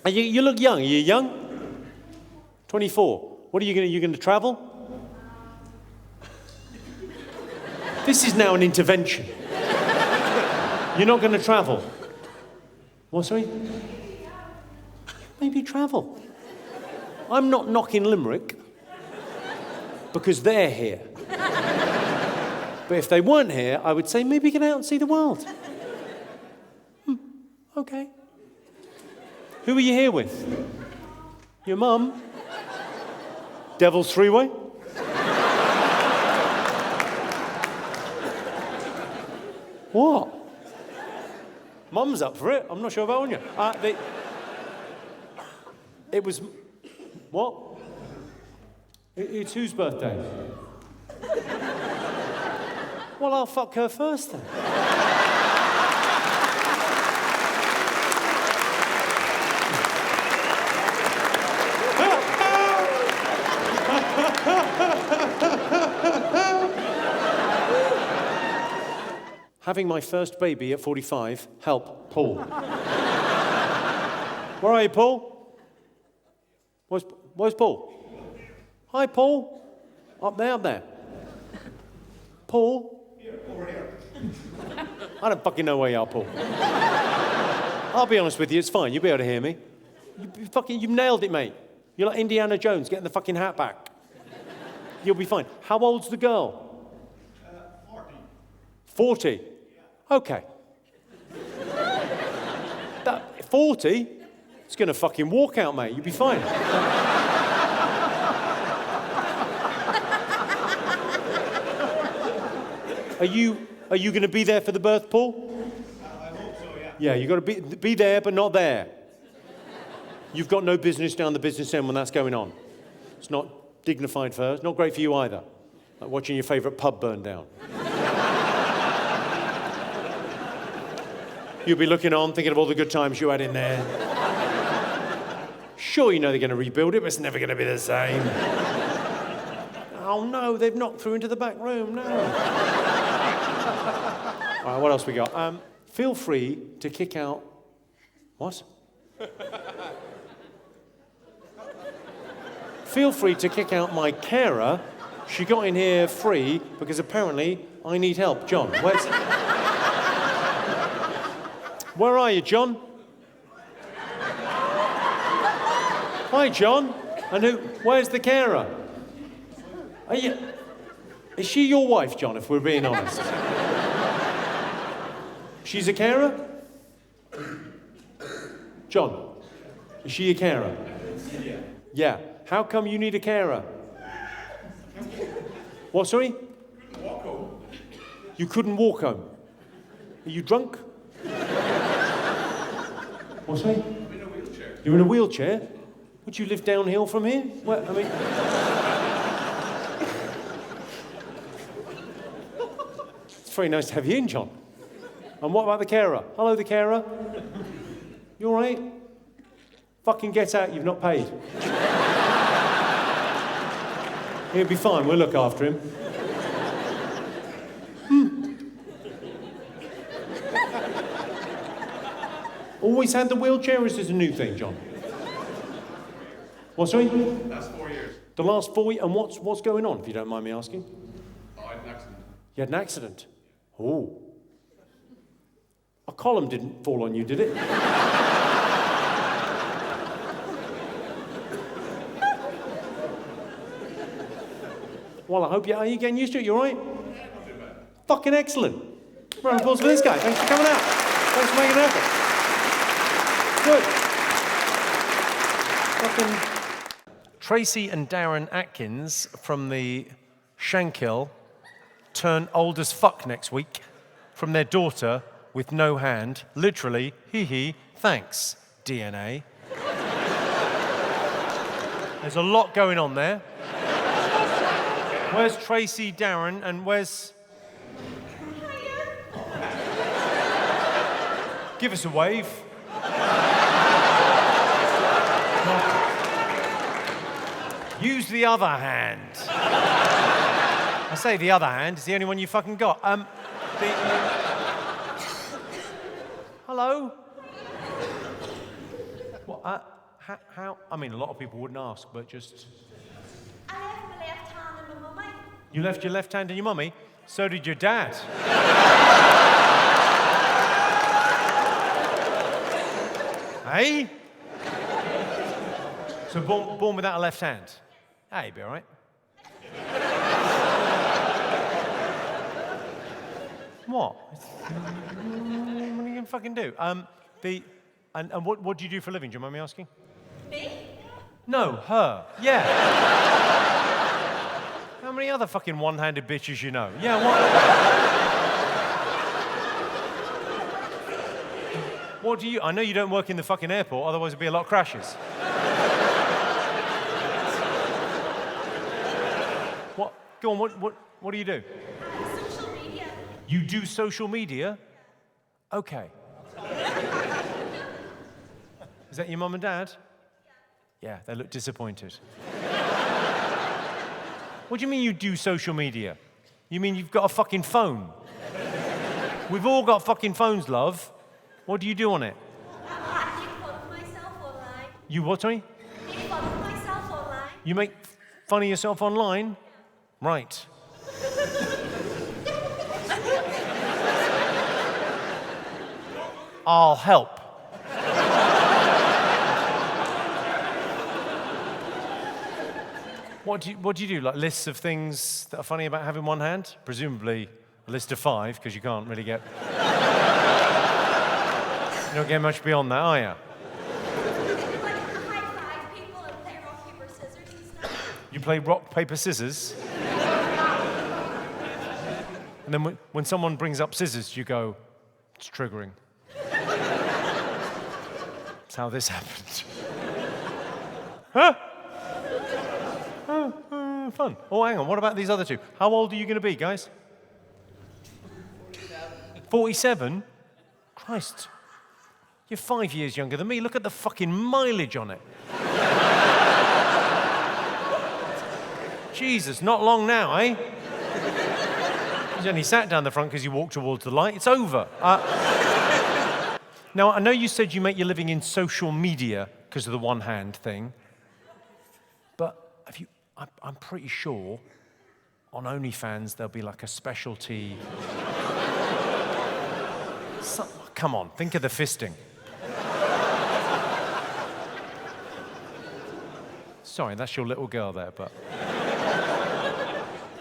You look young. Are you young? 24. What are you going to travel? This is now an intervention. You're not going to travel. What, sorry? Maybe travel. I'm not knocking Limerick because they're here. But if they weren't here, I would say maybe get out and see the world. Okay. Who are you here with? Your mum? Devil's three-way? What? Mum's up for it. I'm not sure about Anya. It was... What? It's whose birthday? Well, I'll fuck her first then. Having my first baby at 45, help, Paul. Where are you, Paul? Where's Paul? Hi, Paul. Up there. Paul? Here, over here. I don't fucking know where you are, Paul. I'll be honest with you, it's fine. You'll be able to hear me. You've nailed it, mate. You're like Indiana Jones, getting the fucking hat back. You'll be fine. How old's the girl? 40. 40? Yeah. Okay. 40? It's gonna fucking walk out, mate. You'll be fine. Are you gonna be there for the birth, Paul? I hope so, yeah. Yeah, you gotta be there, but not there. You've got no business down the business end when that's going on. It's not dignified for her. It's not great for you either. Like watching your favourite pub burn down. You'll be looking on, thinking of all the good times you had in there. Sure, you know they're going to rebuild it, but it's never going to be the same. Oh no, they've knocked through into the back room, no. All right, what else we got? Feel free to kick out... What? Feel free to kick out my carer. She got in here free because apparently I need help. John, where are you, John? Hi, John. And where's the carer? Is she your wife, John, if we're being honest? She's a carer? John, is she a carer? Yeah. How come you need a carer? What, sorry? Walk home. You couldn't walk home. Are you drunk? What, sorry? I'm in a wheelchair. You're in a wheelchair? Would you live downhill from here? Well, I mean... It's very nice to have you in, John. And what about the carer? Hello, the carer. You all right? Fucking get out, you've not paid. He'll be fine, we'll look after him. Always had the wheelchair, or is this a new thing, John? What, sorry? Last 4 years. The last 4 years? And what's going on, if you don't mind me asking? Oh, I had an accident. You had an accident? Oh. A column didn't fall on you, did it? Well, I hope are you getting used to it? You all right? Yeah, not too bad. Fucking excellent. Round of applause for this guy. Thanks for coming out. Thanks for making an effort. Good. Fucking Tracy and Darren Atkins from the Shankill turn old as fuck next week from their daughter with no hand. Literally, hee, thanks, DNA. There's a lot going on there. Where's Tracy, Darren, and where's... Give us a wave. Use the other hand. I say the other hand, it's the only one you fucking got. Hello? What, how? I mean, a lot of people wouldn't ask, but just... I left my left hand in my mummy. You left your left hand in your mummy? So did your dad. Hey? So born without a left hand? Hey, be all right. What? What are you going to fucking do? And what do you do for a living? Do you mind me asking? Me? No, her. Yeah. How many other fucking one-handed bitches you know? Yeah, what do you... I know you don't work in the fucking airport, otherwise there'd be a lot of crashes. What? Go on, what do you do? Social media. You do social media? Okay. Is that your mum and dad? Yeah, they look disappointed. What do you mean you do social media? You mean you've got a fucking phone? We've all got fucking phones, love. What do you do on it? I make fun of myself online. You what, sorry? Make fun of myself online. You make fun of yourself online? Right. I'll help. What do you do? Like lists of things that are funny about having one hand? Presumably a list of 5, because you can't really get... You don't get much beyond that, are you? Like high-five people and play rock, paper, scissors and stuff. You play rock, paper, scissors? And then when someone brings up scissors, you go, it's triggering. That's how this happened. Huh? Fun. Oh, hang on, what about these other two? How old are you going to be, guys? 47? Christ. You're 5 years younger than me. Look at the fucking mileage on it. Jesus, not long now, eh? He's only sat down the front because you walked towards the light. It's over. Now, I know you said you make your living in social media because of the one-hand thing, but I'm pretty sure on OnlyFans there'll be like a specialty... Come on, think of the fisting. Sorry, that's your little girl there, but...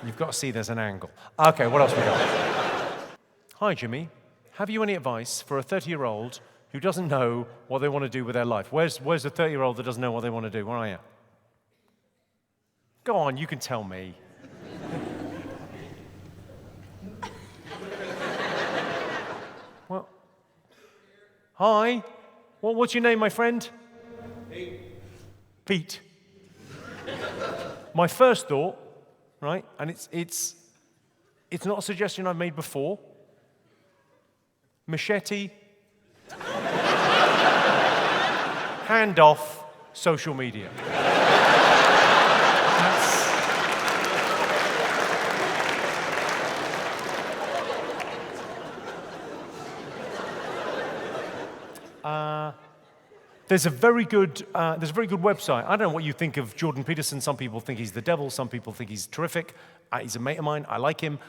You've got to see there's an angle. Okay, what else we got? Hi, Jimmy. Have you any advice for a 30-year-old who doesn't know what they want to do with their life? Where's the 30-year-old that doesn't know what they want to do? Where are you? Go on, you can tell me. Well, hi. What's your name, my friend? Pete. My first thought, right, and it's not a suggestion I've made before. Machete. Hand off social media. There's a very good website. I don't know what you think of Jordan Peterson. Some people think he's the devil. Some people think he's terrific. He's a mate of mine. I like him.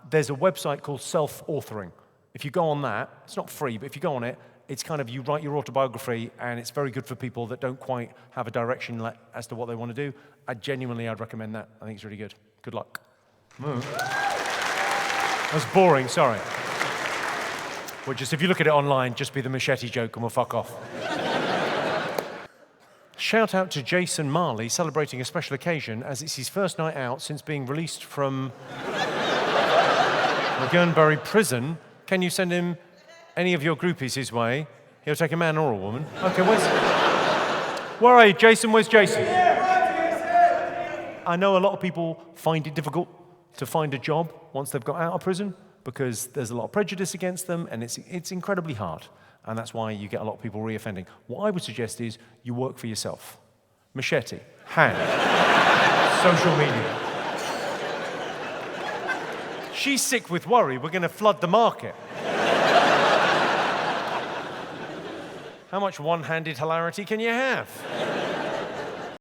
There's a website called Self-Authoring. If you go on that, it's not free, but if you go on it, it's kind of you write your autobiography, and it's very good for people that don't quite have a direction as to what they want to do. I'd recommend that. I think it's really good. Good luck. That's boring, sorry. Well, just if you look at it online, just be the machete joke and we'll fuck off. Shout out to Jason Marley celebrating a special occasion as it's his first night out since being released from McGurnbury prison. Can you send him any of your groupies his way? He'll take a man or a woman. Okay, where are you, Jason? Where's Jason? I know a lot of people find it difficult to find a job once they've got out of prison because there's a lot of prejudice against them, and it's incredibly hard. And that's why you get a lot of people reoffending. What I would suggest is you work for yourself. Machete, hand, social media. She's sick with worry. We're going to flood the market. How much one-handed hilarity can you have?